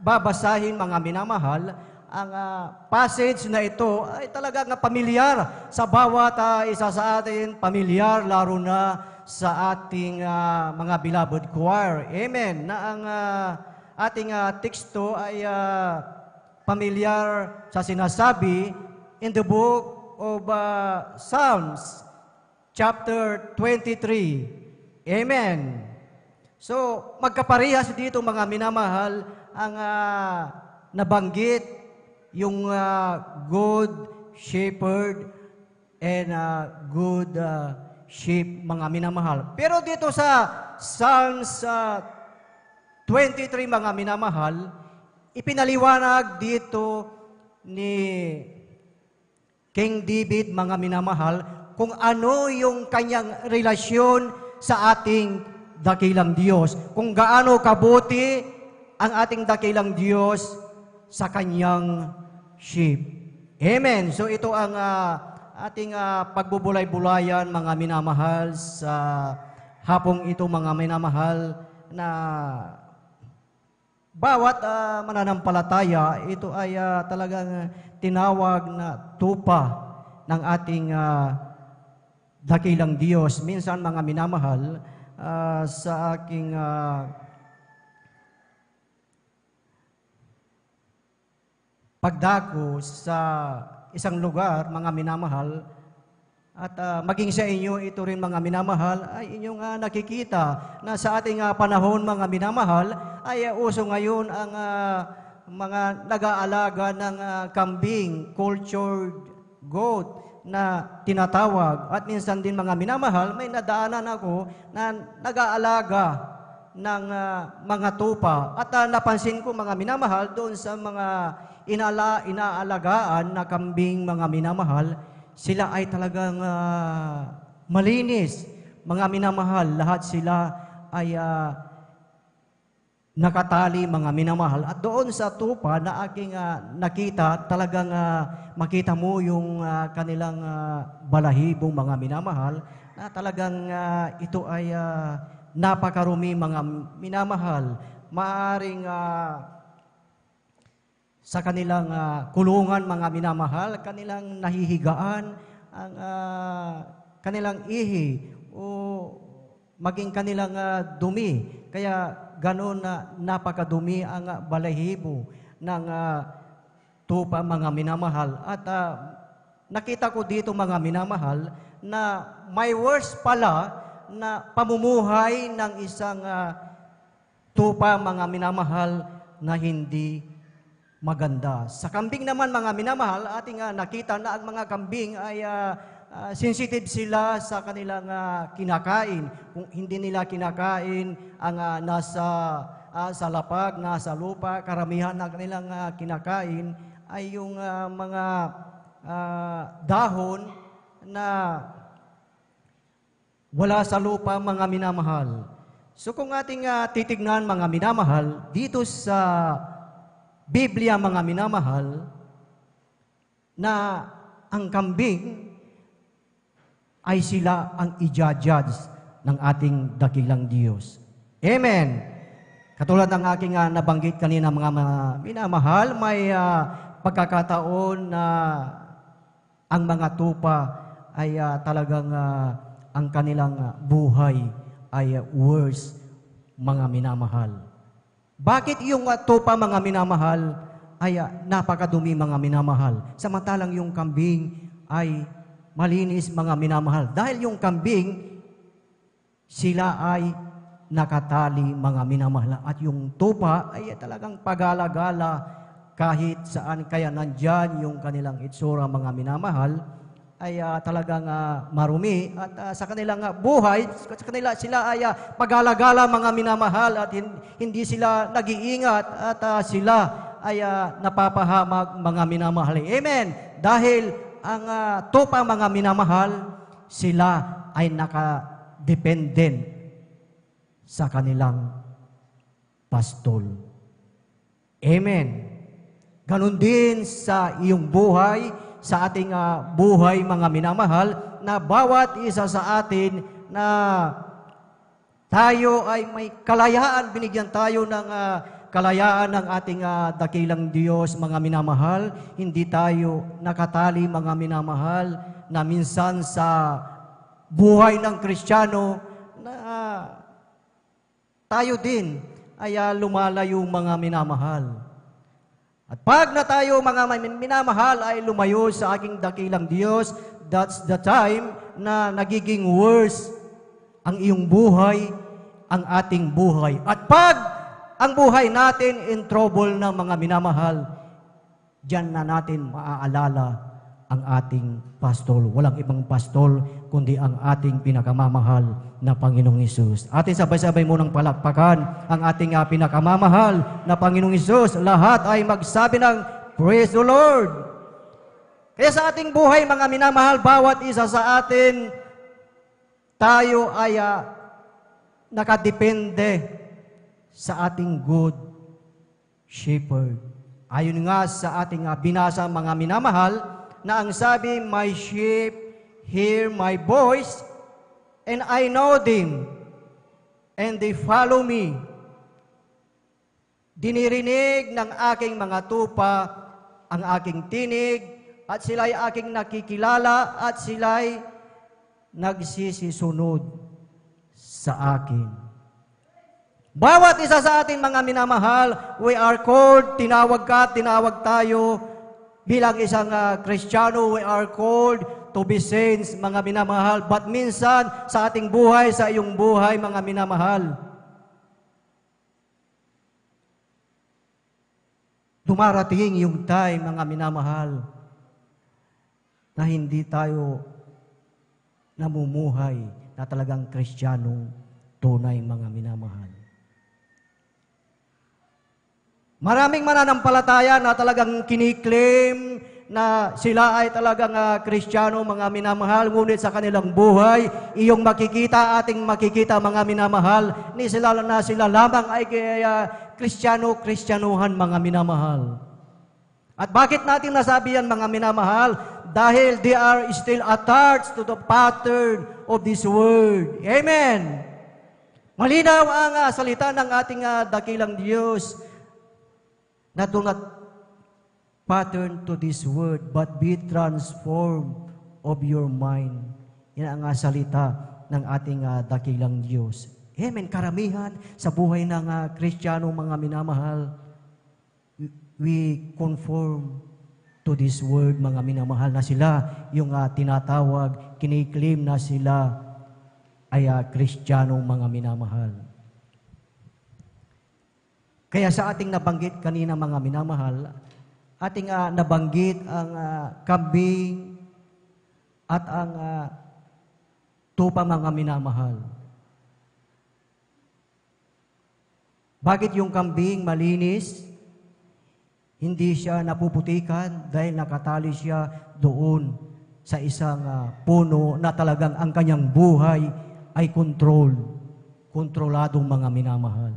babasahin, mga minamahal, ang passage na ito ay talagang pamilyar sa bawat isa sa atin, pamilyar lalo na sa ating mga beloved choir. Amen. Na ang ating teksto ay pamilyar sa sinasabi in the book of Psalms, chapter 23. Amen. So, magkaparehas dito mga minamahal ang nabanggit, yung good shepherd and good sheep, mga minamahal. Pero dito sa Psalms 23, mga minamahal, ipinaliwanag dito ni King David, mga minamahal, kung ano yung kanyang relasyon sa ating dakilang Diyos. Kung gaano kabuti ang ating dakilang Diyos sa kanyang sheep. Amen. So ito ang ating pagbubulay-bulayan, mga minamahal, sa hapong ito, mga minamahal, na bawat mananampalataya, ito ay talagang tinawag na tupa ng ating dakilang Diyos. Minsan, mga minamahal, sa aking pagdako sa isang lugar, mga minamahal, at maging sa inyo, ito rin mga minamahal, ay inyong nakikita na sa ating panahon, mga minamahal, ay uso ngayon ang mga nag-aalaga ng kambing, cultured goat na tinatawag. At minsan din, mga minamahal, may nadaanan ako na nag-aalaga ng mga tupa. At napansin ko, mga minamahal, doon sa mga inaalagaan na kambing, mga minamahal, sila ay talagang malinis, mga minamahal. Lahat sila ay nakatali, mga minamahal. At doon sa tupa na aking nakita, talagang makita mo yung kanilang balahibong, mga minamahal, na talagang ito ay napakarumi, mga minamahal. Maaring sa kanilang kulungan, mga minamahal, kanilang nahihigaan, ang kanilang ihi o maging kanilang dumi. Kaya gano'n na napakadumi ang balahibo ng tupa, mga minamahal. At nakita ko dito, mga minamahal, na may words pala na pamumuhay ng isang tupa, mga minamahal, na hindi maganda. Sa kambing naman, mga minamahal, ating nakita na ang mga kambing ay sensitive sila sa kanilang kinakain. Kung hindi nila kinakain ang nasa sa lapag, nasa lupa, karamihan ng kanilang kinakain ay yung mga dahon na wala sa lupa, mga minamahal. So kung ating titignan, mga minamahal, dito sa Biblia, mga minamahal, na ang kambing ay sila ang i-judge ng ating dakilang Diyos. Amen. Katulad ng aking nabanggit kanina, mga minamahal, may pagkakataon na ang mga tupa ay talagang ang kanilang buhay ay worse, mga minamahal. Bakit yung tupa, mga minamahal, ay napakadumi, mga minamahal? Samantalang yung kambing ay malinis, mga minamahal. Dahil yung kambing, sila ay nakatali, mga minamahal. At yung tupa ay talagang pagala-gala kahit saan. Kaya nandyan yung kanilang itsura, mga minamahal, ay talagang marumi. At sa kanilang buhay, sa kanila sila ay pagala-gala, mga minamahal. At hindi sila nag-iingat. At sila ay napapahamag, mga minamahal. Amen. Dahil ang tupa, mga minamahal, sila ay nakadependent sa kanilang pastol. Amen. Ganon din sa iyong buhay, sa ating buhay, mga minamahal, na bawat isa sa atin na tayo ay may kalayaan, binigyan tayo ng kalayaan ng ating dakilang Diyos, mga minamahal. Hindi tayo nakatali, mga minamahal, na minsan sa buhay ng Kristiyano na tayo din ay lumalayo, mga minamahal. At pag na tayo, mga minamahal, ay lumayo sa aking dakilang Diyos, that's the time na nagiging worse ang iyong buhay, ang ating buhay. At pag ang buhay natin in trouble na, mga minamahal, diyan na natin maaalala ang ating pastol. Walang ibang pastol, kundi ang ating pinakamamahal na Panginoong Hesus. Atin sabay-sabay munang palakpakan ang ating pinakamamahal na Panginoong Hesus. Lahat ay magsabi ng Praise the Lord! Kaya sa ating buhay, mga minamahal, bawat isa sa atin, tayo ay nakadepende sa ating good shepherd. Ayon nga sa ating binasa, mga minamahal, na ang sabi, my sheep hear my voice, and I know them, and they follow me. Dinirinig ng aking mga tupa ang aking tinig, at sila'y aking nakikilala, at sila'y nagsisisunod sa akin. Bawat isa sa atin, mga minamahal, we are called, tinawag ka, tinawag tayo, bilang isang Kristiyano, we are called to be saints, mga minamahal. But minsan, sa ating buhay, sa iyong buhay, mga minamahal, dumarating yung time, mga minamahal, na hindi tayo namumuhay na talagang Kristiyanong tunay, mga minamahal. Maraming mananampalataya na talagang kiniklaim na sila ay talagang Kristiyano, mga minamahal, ngunit sa kanilang buhay, iyong makikita, ating makikita, mga minamahal, ni sila na sila lamang ay Kristiyano-Kristyanuhan, mga minamahal. At bakit natin nasabi yan, mga minamahal? Dahil they are still attached to the pattern of this word. Amen! Malinaw ang salita ng ating dakilang Diyos, na do not pattern to this word, but be transformed of your mind. Yan ang salita ng ating dakilang Diyos. Amen. Karamihan sa buhay ng Kristiyano, mga minamahal, we conform to this word, mga minamahal, na sila yung tinatawag, kiniklaim na sila ay Kristiyano, mga minamahal. Kaya sa ating nabanggit kanina, mga minamahal, ating nabanggit ang kambing at ang tupa, mga minamahal. Bakit yung kambing malinis? Hindi siya napuputikan dahil nakatali siya doon sa isang puno na talagang ang kanyang buhay ay kontroladong, mga minamahal.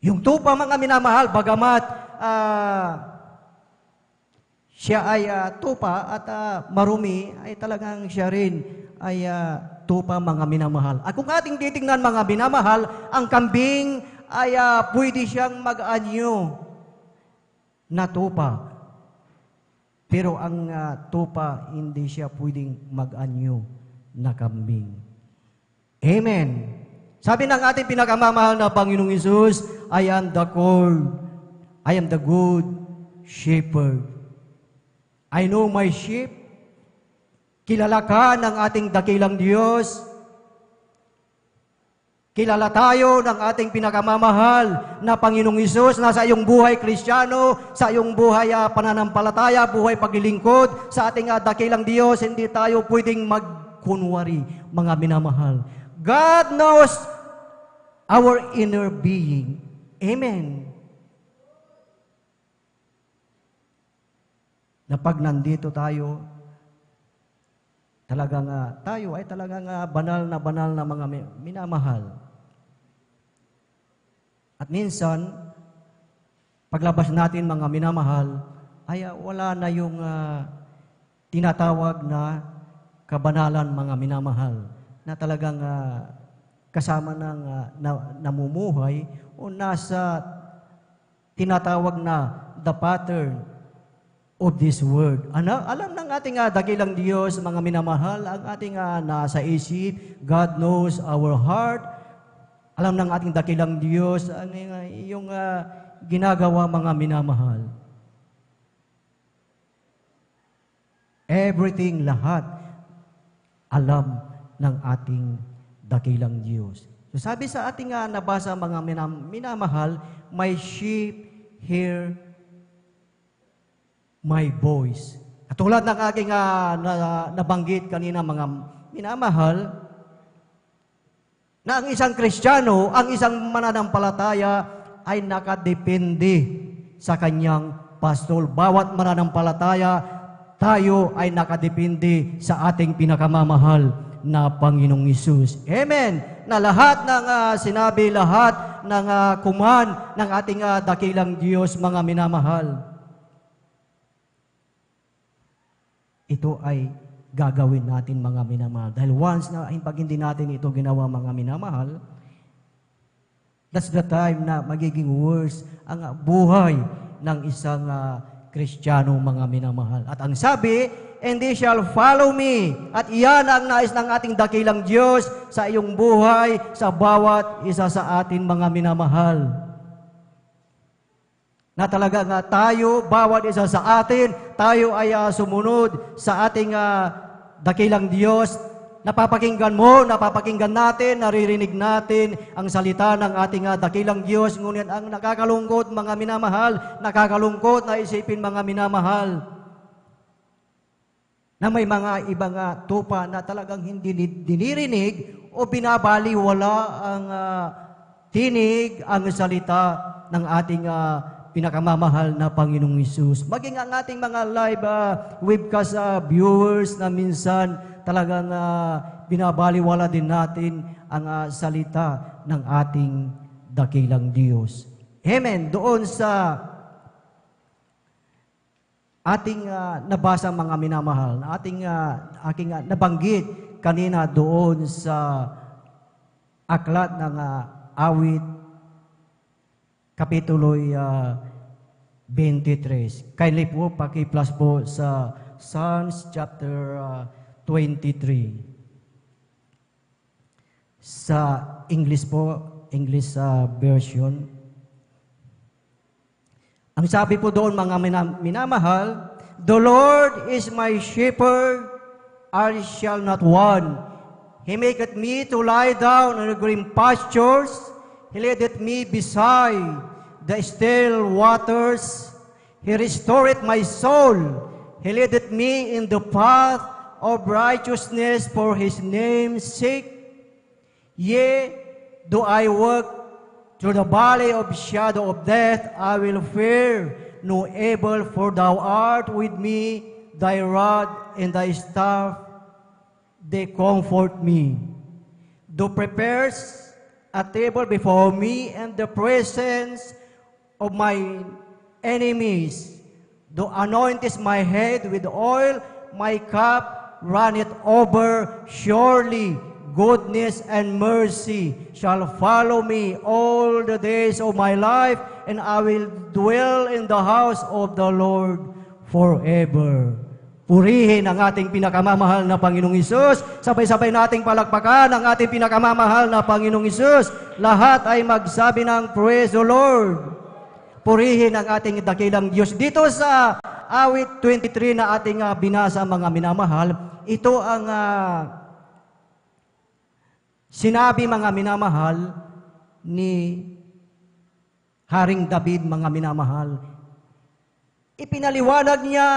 Yung tupa, mga minamahal, bagamat siya ay tupa at marumi, ay talagang siya rin ay tupa, mga minamahal. At kung ating titingnan, mga minamahal, ang kambing ay pwede siyang mag-anyo na tupa. Pero ang tupa, hindi siya pwedeng mag-anyo na kambing. Amen. Sabi ng ating pinakamamahal na Panginoong Hesus, I am the cord, I am the good shepherd. I know my sheep. Kilala ka ng ating dakilang Diyos. Kilala tayo ng ating pinakamamahal na Panginoong Hesus na sa iyong buhay Kristiyano, sa iyong buhay pananampalataya, buhay paglilingkod, sa ating dakilang Diyos, hindi tayo pwedeng magkunwari, mga minamahal. God knows our inner being. Amen. Na pag nandito tayo, talagang tayo ay talagang banal na mga minamahal. At minsan, paglabas natin, mga minamahal, ay wala na yung tinatawag na kabanalan, mga minamahal, na talagang kasama ng namumuhay o nasa tinatawag na the pattern of this word. Alam ng ating dakilang Diyos, mga minamahal, ang ating nasa isip. God knows our heart. Alam ng ating dakilang Diyos ang yung ginagawa, mga minamahal. Everything, lahat, alam ng ating dakilang Diyos. So sabi sa ating nabasa, mga minamahal, my sheep hear my voice. Katulad ng aking nabanggit kanina, mga minamahal, na ang isang Kristiyano, ang isang mananampalataya ay nakadepende sa kanyang pastor. Bawat mananampalataya, tayo ay nakadepende sa ating pinakamamahal na Panginoong Hesus. Amen! Na lahat ng sinabi, lahat ng kuman ng ating dakilang Diyos, mga minamahal, ito ay gagawin natin, mga minamahal. Dahil once na pag hindi natin ito ginawa, mga minamahal, that's the time na magiging worse ang buhay ng isang Kristiyano, mga minamahal. At ang sabi, and they shall follow me. At iyan ang nais ng ating dakilang Diyos sa iyong buhay, sa bawat isa sa atin, mga minamahal. Na talaga tayo, bawat isa sa atin, tayo ay sumunod sa ating dakilang Diyos. Napapakinggan mo, napapakinggan natin, naririnig natin ang salita ng ating dakilang Diyos. Ngunit ang nakakalungkot, mga minamahal, nakakalungkot na isipin, mga minamahal, na may mga ibang tupa na talagang hindi dinirinig o binabaliwala ang tinig, ang salita ng ating pinakamamahal na Panginoong Hesus. Maging ang ating mga live webcast viewers na minsan talagang binabaliwala din natin ang salita ng ating dakilang Diyos. Amen. Doon sa ating nabasa, mga minamahal, na aking nabanggit kanina doon sa aklat ng awit, Kapitulo 23. Kindly po, paki-plus po sa Psalms chapter 23. Sa English po, English version. Ang sabi po doon, mga minamahal, "The Lord is my shepherd, I shall not want. He maketh me to lie down in the green pastures. He leadeth me beside the still waters. He restoreth my soul. He leadeth me in the path of righteousness for His name's sake. Yea, though I walk through the valley of shadow of death, I will fear no evil, for Thou art with me. Thy rod and Thy staff, they comfort me. Thou prepares a table before me in the presence of my enemies. Thou anointest my head with oil, my cup runneth over. Surely goodness and mercy shall follow me all the days of my life, and I will dwell in the house of the Lord forever. Purihin ang ating pinakamamahal na Panginoong Hesus. Sabay-sabay nating palakpakan ang ating pinakamamahal na Panginoong Hesus. Lahat ay magsabi ng Praise the Lord. Purihin ang ating dakilang Diyos. Dito sa awit 23 na ating binasa, mga minamahal, ito ang sinabi, mga minamahal, ni Haring David, mga minamahal. Ipinaliwanag niya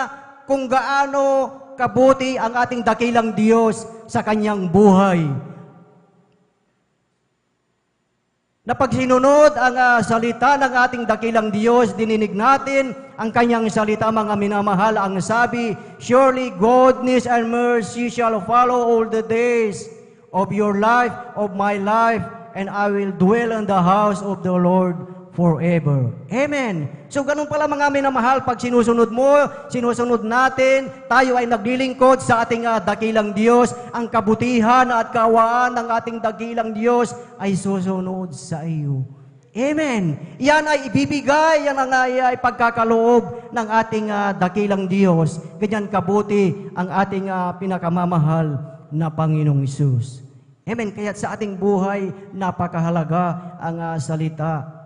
kung gaano kabuti ang ating dakilang Diyos sa kanyang buhay. Na pag sinunod ang salita ng ating dakilang Diyos, dininig natin ang kanyang salita, mga minamahal. Ang sabi, "Surely goodness and mercy shall follow all the days of your life, of my life, and I will dwell in the house of the Lord forever." Amen. So ganun pala, mga minamahal, pag sinusunod mo, sinusunod natin, tayo ay naglilingkod sa ating dakilang Diyos, ang kabutihan at kaawaan ng ating dakilang Diyos ay susunod sa iyo. Amen. Yan ay ibibigay, yan ang ay pagkakaloob ng ating dakilang Diyos. Ganyan kabuti ang ating pinakamamahal na Panginoong Hesus. Amen. Kaya sa ating buhay, napakahalaga ang salita,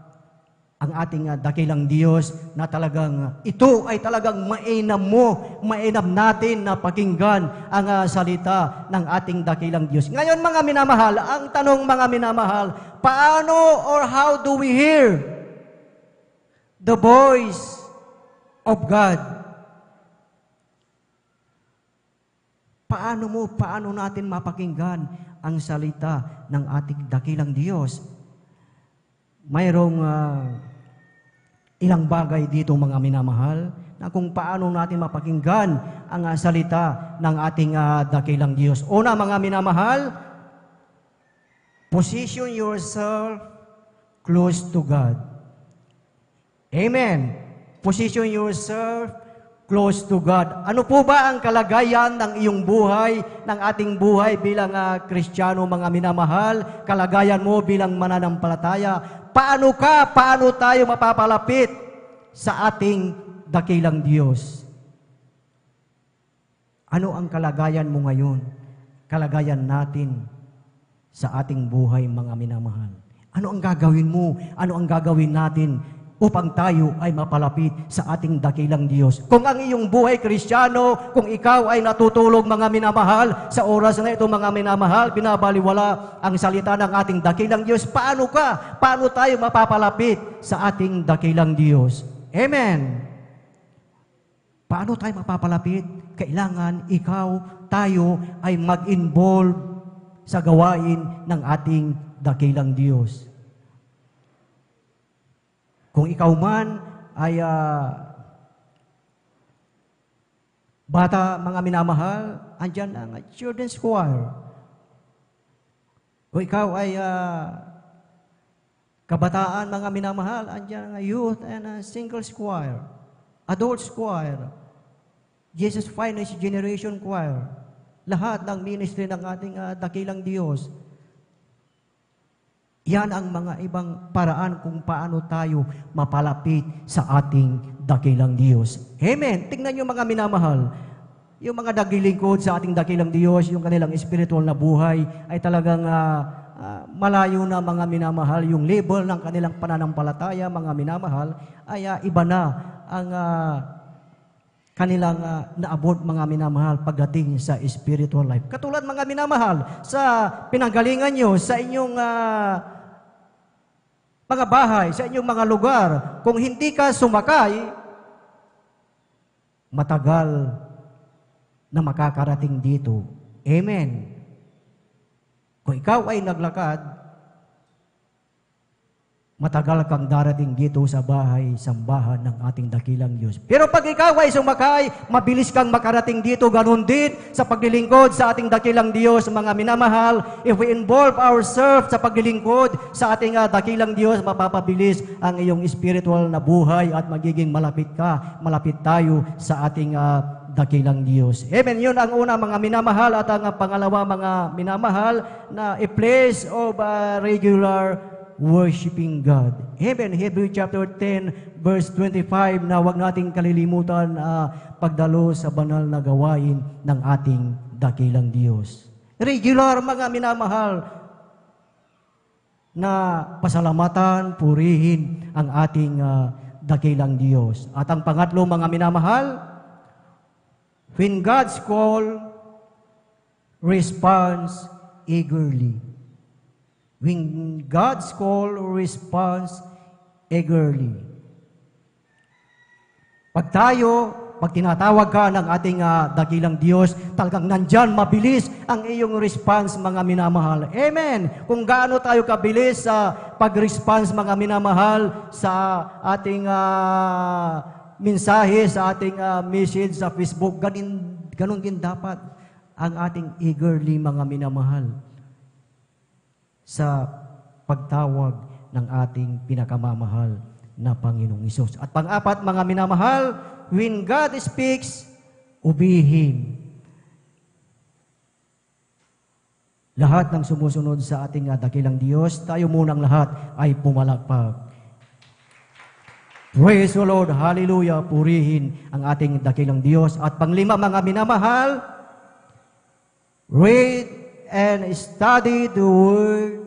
ang ating dakilang Diyos, na talagang ito ay talagang mainam natin na pakinggan ang salita ng ating dakilang Diyos. Ngayon, mga minamahal, ang tanong, mga minamahal, paano or how do we hear the voice of God? Paano natin mapakinggan ang salita ng ating dakilang Diyos? Mayroong ilang bagay dito, mga minamahal, na kung paano natin mapakinggan ang salita ng ating dakilang Diyos. Una, mga minamahal, position yourself close to God. Amen. Position yourself close to God. Ano po ba ang kalagayan ng iyong buhay, ng ating buhay bilang Kristiyano, mga minamahal? Kalagayan mo bilang mananampalataya? Paano tayo mapapalapit sa ating dakilang Diyos? Ano ang kalagayan mo ngayon? Kalagayan natin sa ating buhay, mga minamahal. Ano ang gagawin mo? Ano ang gagawin natin upang tayo ay mapalapit sa ating dakilang Diyos? Kung ang iyong buhay Kristiyano, kung ikaw ay natutulog, mga minamahal, sa oras na ito, mga minamahal, binabaliwala ang salita ng ating dakilang Diyos, paano tayo mapapalapit sa ating dakilang Diyos? Amen. Paano tayo mapapalapit? Kailangan tayo ay mag-involve sa gawain ng ating dakilang Diyos. Kung ikaw man ay bata, mga minamahal, andyan ang children's choir. Kung ikaw ay kabataan, mga minamahal, andyan ang youth and singles choir, adults choir, Jesus Finest Generation Choir. Lahat ng ministry ng ating dakilang Diyos. Yan ang mga ibang paraan kung paano tayo mapalapit sa ating dakilang Diyos. Amen. Tingnan niyo mga minamahal, yung mga nagilingkod sa ating dakilang Diyos, yung kanilang spiritual na buhay ay talagang malayo na mga minamahal. Yung label ng kanilang pananampalataya, mga minamahal, ay iba na ang kanilang naabot mga minamahal pagdating sa spiritual life. Katulad mga minamahal, sa pinanggalingan nyo, sa inyong mga bahay, sa inyong mga lugar, kung hindi ka sumakay, matagal na makakarating dito. Amen. Kung ikaw ay naglakad, matagal kang darating dito sa bahay, sambahan ng ating dakilang Diyos. Pero pag ikaw ay sumakay, mabilis kang makarating dito. Ganon din sa paglilingkod sa ating dakilang Diyos, mga minamahal. If we involve ourselves sa paglilingkod sa ating dakilang Diyos, mapapabilis ang iyong spiritual na buhay at magiging malapit tayo sa ating dakilang Diyos. Amen. Yun ang una, mga minamahal. At ang pangalawa, mga minamahal, na a place of regular worshiping God. Amen. Hebrew chapter 10, verse 25, na huwag nating kalilimutan pagdalo sa banal na gawain ng ating dakilang Diyos. Regular, mga minamahal, na pasalamatan, purihin ang ating dakilang Diyos. At ang pangatlo, mga minamahal, when God's call, responds eagerly. When God's call, responds eagerly. Pag tinatawag ka ng ating dakilang Diyos, talagang nandyan, mabilis ang iyong response, mga minamahal. Amen! Kung gaano tayo kabilis sa pag-response, mga minamahal, sa ating mensahe, sa ating message sa Facebook, ganun din dapat ang ating eagerly, mga minamahal, sa pagtawag ng ating pinakamamahal na Panginoong Hesus. At pang-apat, mga minamahal, when God speaks, obey Him. Lahat ng sumusunod sa ating dakilang Diyos, tayo munang lahat ay pumalakpak. Praise the Lord, hallelujah, purihin ang ating dakilang Diyos. At panglima, mga minamahal, read and study the Word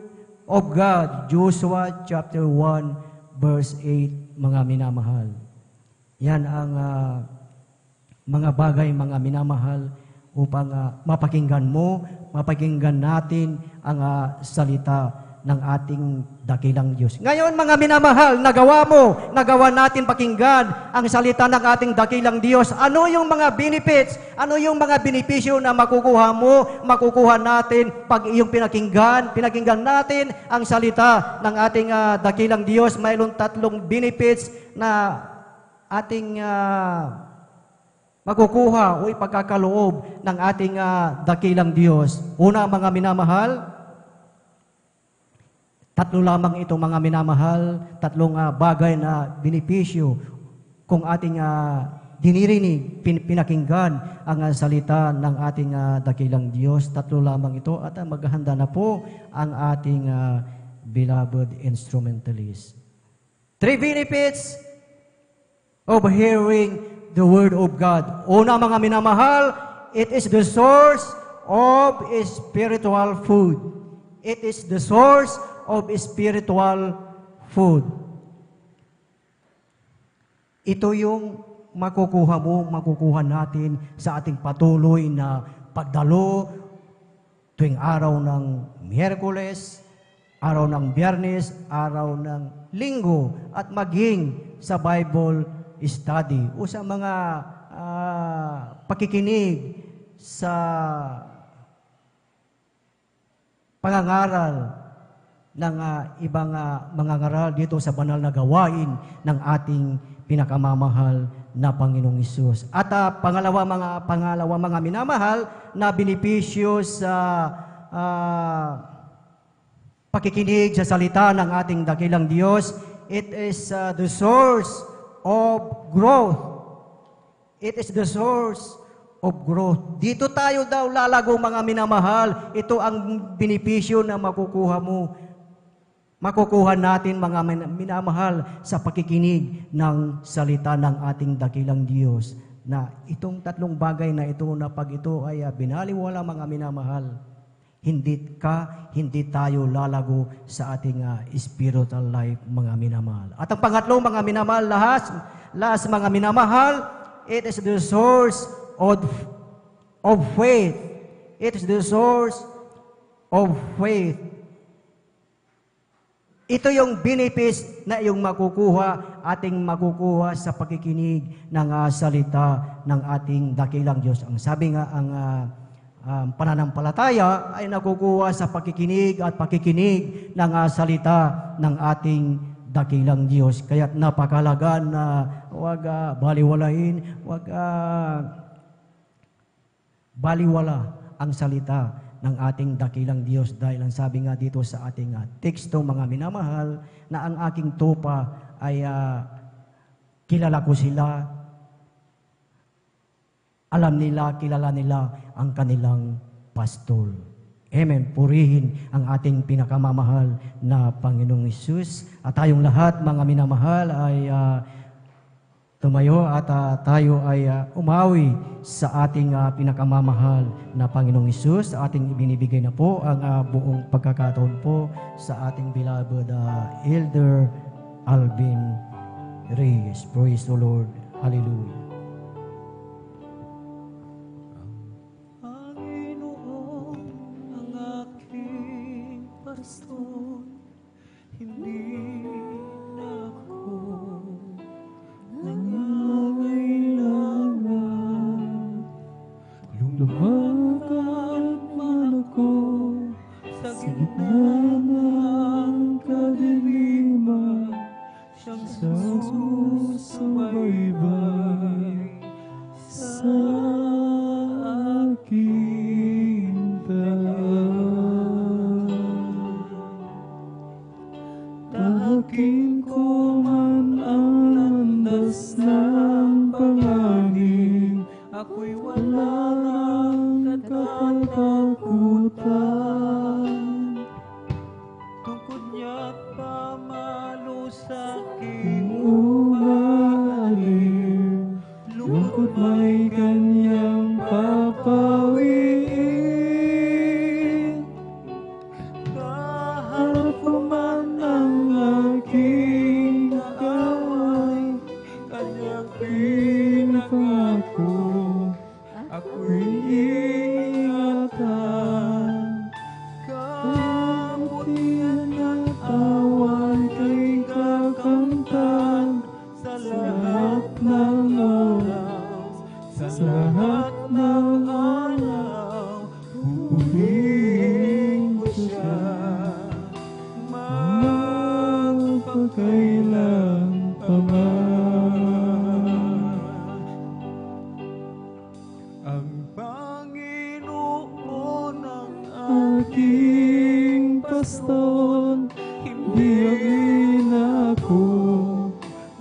of God. Joshua chapter 1, verse 8, mga minamahal. Yan ang mga bagay, mga minamahal, upang mapakinggan mo, mapakinggan natin ang salita ng ating dakilang Diyos. Ngayon, mga minamahal, nagawa natin pakinggan ang salita ng ating dakilang Diyos. Ano yung mga benefits? Ano yung mga benepisyo na makukuha mo, makukuha natin pag iyong pinakinggan natin ang salita ng ating dakilang Diyos? Mayroon 3 benefits na ating makukuha o ipagkakaloob ng ating dakilang Diyos. Una, mga minamahal, 3 lamang itong mga minamahal, 3 bagay na benepisyo kung ating dinirinig, pinakinggan ang salita ng ating dakilang Diyos. 3 lamang ito at maghahanda na po ang ating beloved instrumentalist. 3 benefits of hearing the Word of God. Una, mga minamahal, it is the source of spiritual food. It is the source of spiritual food. Ito yung makukuha natin sa ating patuloy na pagdalo tuwing araw ng Miyerkules, araw ng Biyernes, araw ng Linggo, at maging sa Bible study o sa mga pakikinig sa pangangaral ng ibang mga ngaral dito sa banal na gawain ng ating pinakamamahal na Panginoong Hesus. At pangalawa mga minamahal na benepisyo sa pakikinig sa salita ng ating dakilang Diyos, it is the source of growth. It is the source of growth. Dito tayo daw lalago, mga minamahal. Ito ang benepisyo na makukuha mo makukuha natin mga minamahal sa pakikinig ng salita ng ating dakilang Diyos, na itong tatlong bagay na ito na pag ito ay binaliwala mga minamahal, hindi tayo lalago sa ating spiritual life mga minamahal. At ang pangatlo mga minamahal, last mga minamahal, it is the source of faith. It is the source of faith. Ito yung benefits na iyong ating makukuha sa pakikinig ng salita ng ating dakilang Diyos. Ang sabi nga, ang pananampalataya ay nakukuha sa pakikinig at pakikinig ng salita ng ating dakilang Diyos. Kaya napakahalaga na huwag baliwalain, huwag baliwala ang salita ng ating dakilang Diyos, dahil ang sabi nga dito sa ating teksto mga minamahal, na ang aking tupa ay kilala ko sila, kilala nila ang kanilang pastor. Amen. Purihin ang ating pinakamamahal na Panginoong Hesus. At tayong lahat mga minamahal ay tumayo at tayo ay umawi sa ating pinakamamahal na Panginoong Hesus. Ating ibinibigay na po ang buong pagkakataon po sa ating beloved Elder Alvin Reyes. Praise the Lord. Hallelujah. Panginoon, ang aking pastor, hindi na ako nangangailangan. Lumakad man ako sa gitna ng kadiliman, siyang susubaybay sa aking daan. Tahakin ko man ang landas ng panganib, ako'y wala ng katatakutan. Tungkod niya't pamalo sa aking umalim, lungkot may kanyang papawiin. Kaharap ko man ang aking kaway, kanyang pinangako, ako'y ingatan. Kabutihan at awan kay kakamtan sa lahat ng oras, sa lahat ng araw, pupurihin ko siya magpakailan pa man. Ang Panginoon ang aking pastor, hindi na ako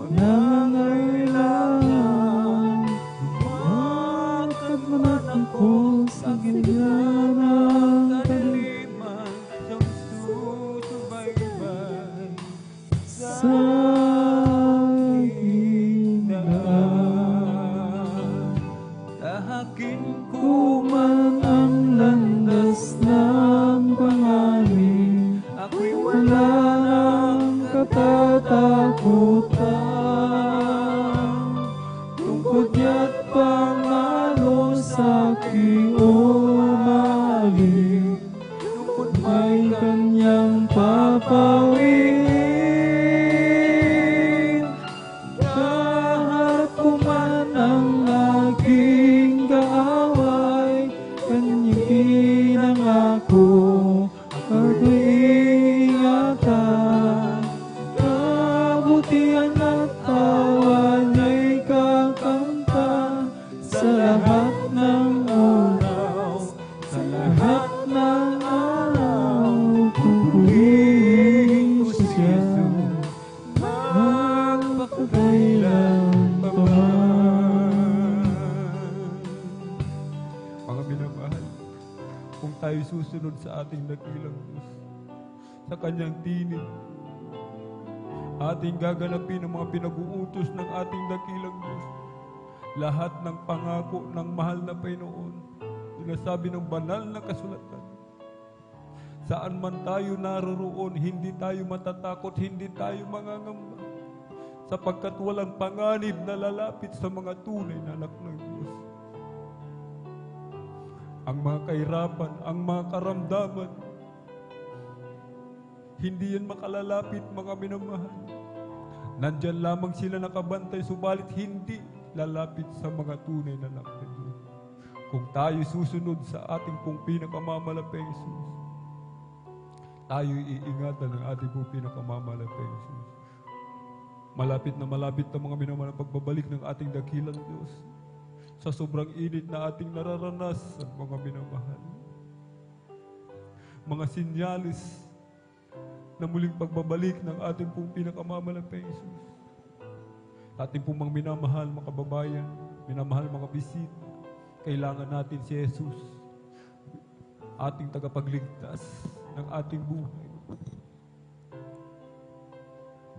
mangangailangan. Lumakad man ako sa gitna ng kadiliman, siyang susubaybay sa aking daan. Tahakin ko man ang landas ng panganib, ako'y wala ng katatakutan. Tungkod niya't pangalo sa aking umalim, lungkot may kanyang papawiin. Kaharap ko man ang aking kaaway, kanyang pinangako, ako'y ingatan. Kabutihan at tawa niya'y kakamtan sa lahat ng oras, sa lahat ng araw, pupurihin ko siya magpakailan pa man. Mga minamahal, kung tayo susunod sa ating dakilang Diyos, sa kanyang tinig. Ating gaganapin ang mga pinag-uutos ng ating dakilang Diyos. Lahat ng pangako ng mahal na Panginoon, sinasabi ng banal na kasulatan. Saan man tayo naroroon, hindi tayo matatakot, hindi tayo mangangamba. Sapagkat walang panganib na lalapit sa mga tunay na anak ng Diyos. Ang mga kahirapan, ang mga karamdaman, hindi yan makalalapit, mga minamahal. Nandyan lamang sila nakabantay, subalit hindi lalapit sa mga tunay na anak ng Diyos. Kung tayo susunod sa ating pong pinakamamalapay Jesus, tayo iingatan ng ating pong pinakamamalapay Jesus. Malapit na mga minamahal ang pagbabalik ng ating dakilang Diyos sa sobrang init na ating nararanasan, mga minamahal. Mga sinyalis na muling pagbabalik ng ating pong pinakamamalapay Jesus. Ating pong mga minamahal, mga kababayan, minamahal mga bisita, kailangan natin si Jesus, ating tagapagligtas ng ating buhay.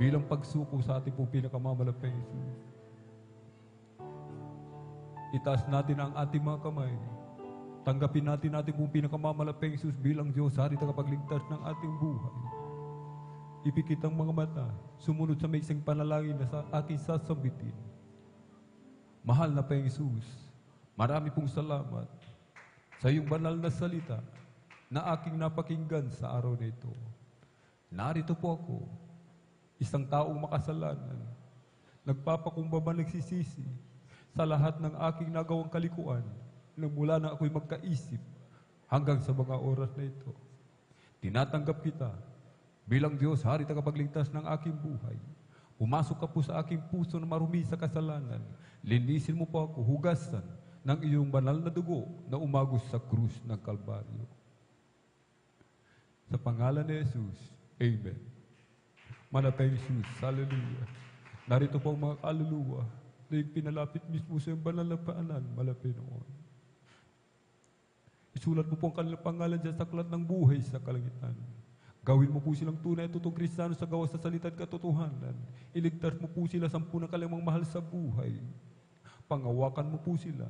Bilang pagsuko sa ating pong pinakamamalapay Jesus. Itaas natin ang ating mga kamay. Tanggapin natin ating pong pinakamamalapay Jesus bilang Diyos, Hari, tagapagligtas ng ating buhay. Ipikit ang mga mata, sumunod sa maiksing panalangin na sa aking sasambitin. Mahal na Panginoong Jesus, marami pong salamat sa iyong banal na salita na aking napakinggan sa araw na ito. Narito po ako, isang taong makasalanan, nagpapakumbaba, nagsisisi sa lahat ng aking nagawang kalikuan nang mula na ako'y magkaisip hanggang sa mga oras na ito. Tinatanggap kita bilang Diyos, Hari, tagapagligtas ng aking buhay. Pumasok ka po sa aking puso na marumi sa kasalanan. Linisin mo po ako, hugasan ng iyong banal na dugo na umagos sa krus ng Kalbaryo. Sa pangalan ni Jesus, Amen. Manatay Jesus, hallelujah. Narito po ang mga kaluluwa na pinalapit mismo sa iyong banal na paanan, malapit noon. Isulat mo po ang kanilang pangalan dyan sa aklat ng buhay sa kalangitan. Gawin mo po silang tunay at totoong Kristiyano sa gawa sa salita at katotohanan. Iligtas mo po sila sa punang kalamang mahal sa buhay. Pangawakan mo po sila.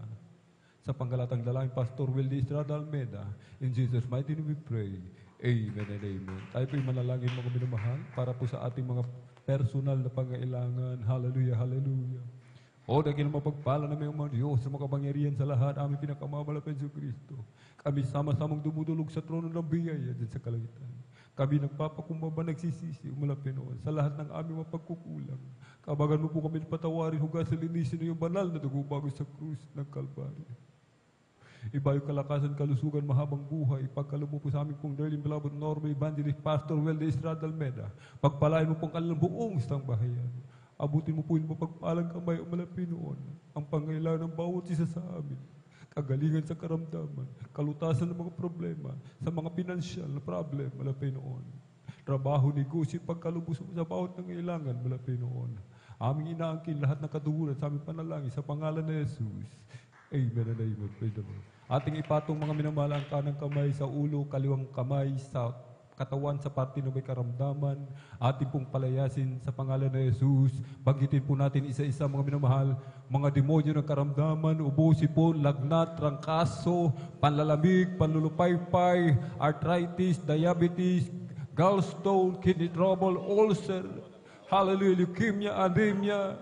Sa panggalatang dalangin, Pastor Wildy Estrada Almeida, in Jesus' mighty name we pray. Amen and amen. Tayo po'y manalangin, mga minamahal, para po sa ating mga personal na pangailangan. Hallelujah, hallelujah. O, dahil mapagpala na may mga Diyos sa makapangyarihan sa lahat, aming pinakamamalapit sa Kristo. Kami sama-samang dumudulog sa trono ng biyaya din sa kalangitan. Kami nagpapakumbaba, nagsisisi, umalapin noon sa lahat ng aming mapagkukulang. Kabagan mo po kami patawarin, hugasan, linisin na yung banal na dugo bago sa krus ng Kalbaryo. Iba yung kalakasan, kalusugan, mahabang buhay. Pagkaloob mo po sa aming pong darling beloved Norma Evangelist Pastor Wildy Estrada Almeida. Pagpalain mo pong kanilang buong sambahayan. Abutin mo po yung mapagpalang kamay, umalapin noon ang pangailangan ng bawat isa sa amin. Kagalingan sa karamdaman, kalutasan ng mga problema, sa mga pinansyal na problem, malapit noon. Trabaho, negosyo, pagkalubos sa bawat nangailangan, malapit noon. Aming inaangkin lahat ng kaduguran sa aming panalangin sa pangalan ni Jesus. Amen and amen. Praise the Lord. Ating ipatong mga minamahal ang kanang kamay sa ulo, kaliwang kamay sa katawan sa parte na may karamdaman. Ating pong palayasin sa pangalan ng Jesus. Banggitin po natin isa-isa, mga minamahal, mga demonyo ng karamdaman, ubo, sipon, lagnat, trangkaso, panlalamig, panlulupaypay, arthritis, diabetes, gallstone, kidney trouble, ulcer, hallelujah, leukemia, anemia,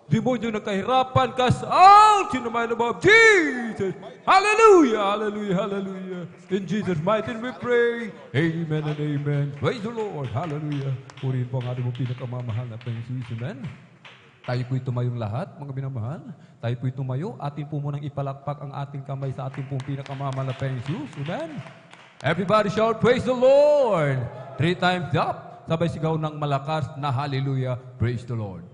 demonyo ng kahirapan, cast out in the mighty name of Jesus. Hallelujah, hallelujah, hallelujah. In Jesus' mighty name we pray. Amen and amen. Praise the Lord. Hallelujah. Purihin po ang ating pinakamamahal na Panginoon. Amen. Tayo po'y tumayong lahat, mga binamahal. Tayo po'y tumayo. Atin po munang ipalakpak ang ating kamay sa ating pong pinakamamahal na Panginoon. Amen. Everybody shout, praise the Lord. 3 times up. Sabay sigaw ng malakas na hallelujah. Praise the Lord.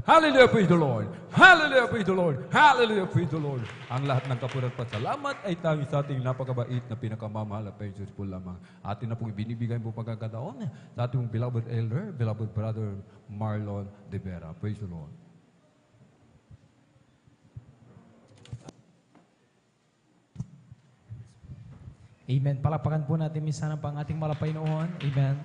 Hallelujah, praise the Lord. Hallelujah, praise the Lord. Hallelujah, praise the Lord. Ang lahat ng kapunan at salamat ay tangi sa ating napakabait na pinakamamahal na Panginoon po lamang. Atin na pong ibinibigay po pagkakataon sa ating beloved elder, beloved brother Marlon De Vera. Praise the Lord. Amen. Palapakan po natin minsan ang ating malapay noon. Amen.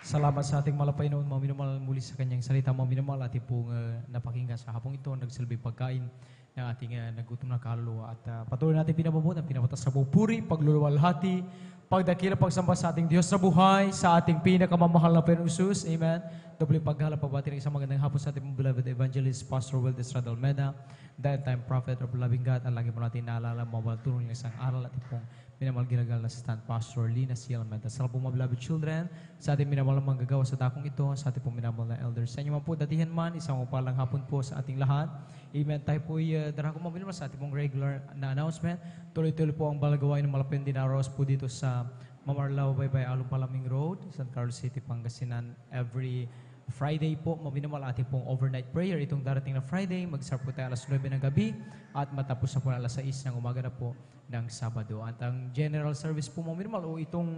Salamat sa ating malapay noon, mga minamahal, muli sa kanyang salita, mga minamahal, ating pong napakinggan sa hapong ito, nagsilbing pagkain ng ating nagutom na kaluluwa. At patuloy natin pinababot ang pinapatas sa pupuri, pagluluwalhati, pagdakila, pagsamba sa ating Diyos sa buhay, sa ating pinakamamahal na Panginoong Hesus. Amen. Doble paghala, pagbati ng isang magandang hapon sa ating beloved evangelist, Pastor Wildes Radalmeda, that time prophet of loving God. Ang lagi mo natin naalala, mabalturong ng isang aral at pong minamahal ginagal na Assistant Pastor Lina C. Almeda. Sa po mga beloved children, sa ating minamahal na manggagawa sa takong ito, sa ating pong minamahal na elders. Sa inyo man po, datihan man, isang upalang hapon po sa ating lahat. Amen. Tayo po darang ko mga sa ating pong regular na announcement. Tuloy-tuloy po ang balagawain ng Malapin Dinaros po dito sa Mamarlao, Baybay, Along Palaming Road, San Carlos City, Pangasinan. Every Friday po, mabinamal ating pong overnight prayer. Itong darating na Friday, mag-start po tayo alas 9 ng gabi at matapos na po alas 6 ng umaga na po ng Sabado. At ang general service po, mabinamal, o itong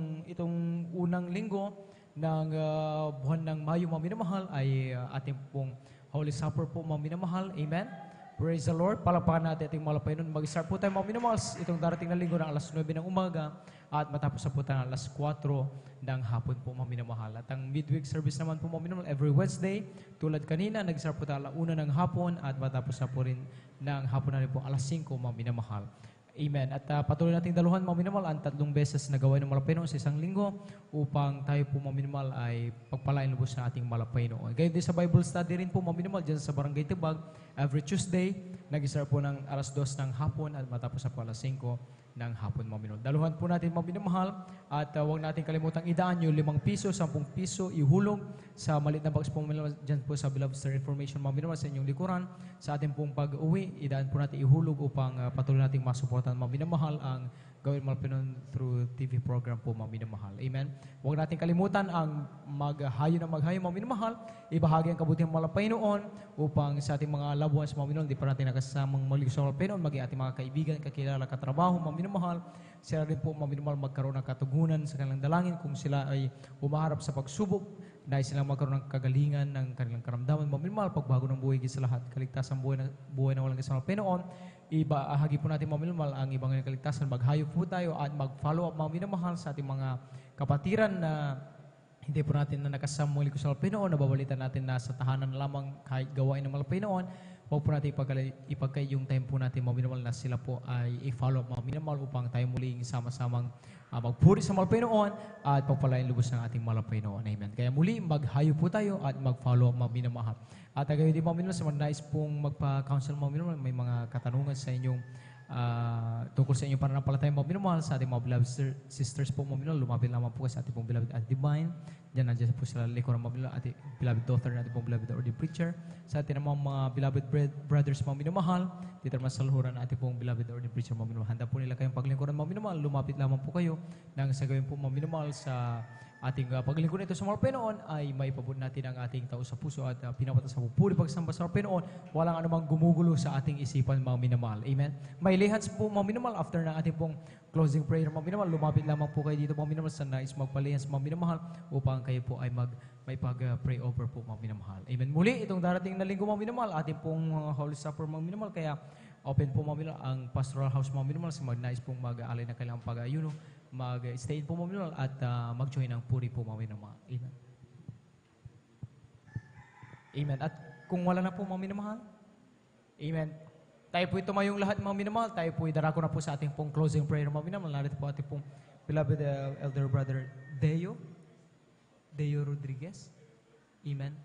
unang linggo ng buwan ng Mayo, mabinamahal, ay ating pong Holy Supper po, mabinamahal. Amen. Praise the Lord. Palapakan natin ating malapay nun. Mag-start po tayo, mabinamahal, itong darating na linggo ng alas 9 ng umaga at matapos na po tayo alas 4 ng hapon po, mga minamahal. At ang midweek service naman po, mga minamahal, every Wednesday, tulad kanina, nag-start po tayo alas 1 ng hapon at matapos na po rin ng hapon na rin po alas 5, mga minamahal. Amen. At patuloy nating daluhan, mga minamahal, ang 3 beses na gawain ng malapay noon sa isang linggo upang tayo po, mga minamahal, ay pagpalain lubos sa ating malapay noon. Gayon din sa Bible study rin po, mga minamahal, dyan sa Barangay Tibag, every Tuesday, nag-start po ng alas 2 ng hapon at matapos na po alas 5 ng hapon, mga minamahal. Daluhan po natin, mga minamahal, at huwag natin kalimutang idaan yung 5 piso, 10 piso, ihulog sa maliit na box po, mga minamahal, dyan po sa Beloved Star Information, mga minamahal, sa inyong likuran. Sa ating pong pag-uwi, idaan po natin ihulog upang patuloy nating masuportan, mga minamahal, ang gawin Malpinon through TV program po, mga minamahal. Amen. Huwag natin kalimutan ang maghayo, mga minamahal. Ibahagi ang kabutihang malapay noon upang sa ating mga loved ones, mga minamahal, di pa natin nakasamang maligo sa malapay noon, maging ating mga kaibigan, kakilala, katrabaho, mga minamahal. Sila rin po, mga minamahal, magkaroon ng katugunan sa kanilang dalangin kung sila ay umaharap sa pagsubok, dahil silang magkaroon ng kagalingan ng kanilang karamdaman, mga minamahal, pagbago ng buhay sa lahat, kaligtasan buhay na walang kasama Pinoon. Ibahagi po natin, mga minamahal, ang ibang kaligtasan. Maghayo po tayo at mag-follow up, mga minamahal, sa ating mga kapatiran na hindi po natin na nakasama ko sa Pinoon, nababalitan natin na sa tahanan na lamang kahit gawain ng mga Pinoon. Huwag po natin ipagkay yung time po natin, mga minamahal, na sila po ay i-follow up, mga minamahal, upang tayo muling sama-samang magpuri sa Malapay-noon at pagpalain lubos ng ating Malapay-noon. Amen. Kaya muli, maghayo po tayo at mag-follow up, mga minamahal. At gayon din, mga minamahal, sa mga nais pong magpa-counsel, mga minamahal, may mga katanungan sa inyong tungkol sa inyong pananampalataya, mga minamahal, sa ating mga beloved sisters po, mga minamahal, lumapit lamang po sa ating pong beloved at divine. Diyan nandiyan po sila likuran, mga minamahal, ating beloved daughter na ating pong beloved ordained preacher. Sa ating mga beloved brothers, mga minamahal, dito naman sa luhuran ating pong beloved ordained preacher, mga minamahal. Handa po nila kayong paglingkuran, mga minamahal. Lumapit lamang po kayo nang sa gawin po, mga minamahal, sa ating paglingkuran ito sa mga Pinoon ay maipabot natin ang ating tao sa puso at pinapatas sa pupuri pagsamba sa mga Pinoon. Walang anumang gumugulo sa ating isipan, mga minamahal. Amen. May lihats po, mga minamahal, after ng ating pong closing prayer, mga minamahal, lumapit lamang po kayo dito, mga minamahal, sa nais magpalihats, mga minamahal, upang kayo po ay may pag-pray over po, mga minamahal. Amen. Muli, itong darating na linggo, mga minamahal, ating pong Holy Supper, mga minamahal, kaya open po, mga minamahal, ang pastoral house, mga minamahal, sa nais pong mag-aalay na kailangang pag-ayuno, mag-stay po, mga minamahal, at mag-join ng puri po, mga minamahal. Amen. Amen. At kung wala na po, mga minamahal, amen. Tayo po tumayong lahat, mga minamahal. Tayo po idarako na po sa ating pong closing prayer, mga minamahal. Narito po ating pong beloved elder brother Deo Rodriguez. Amen.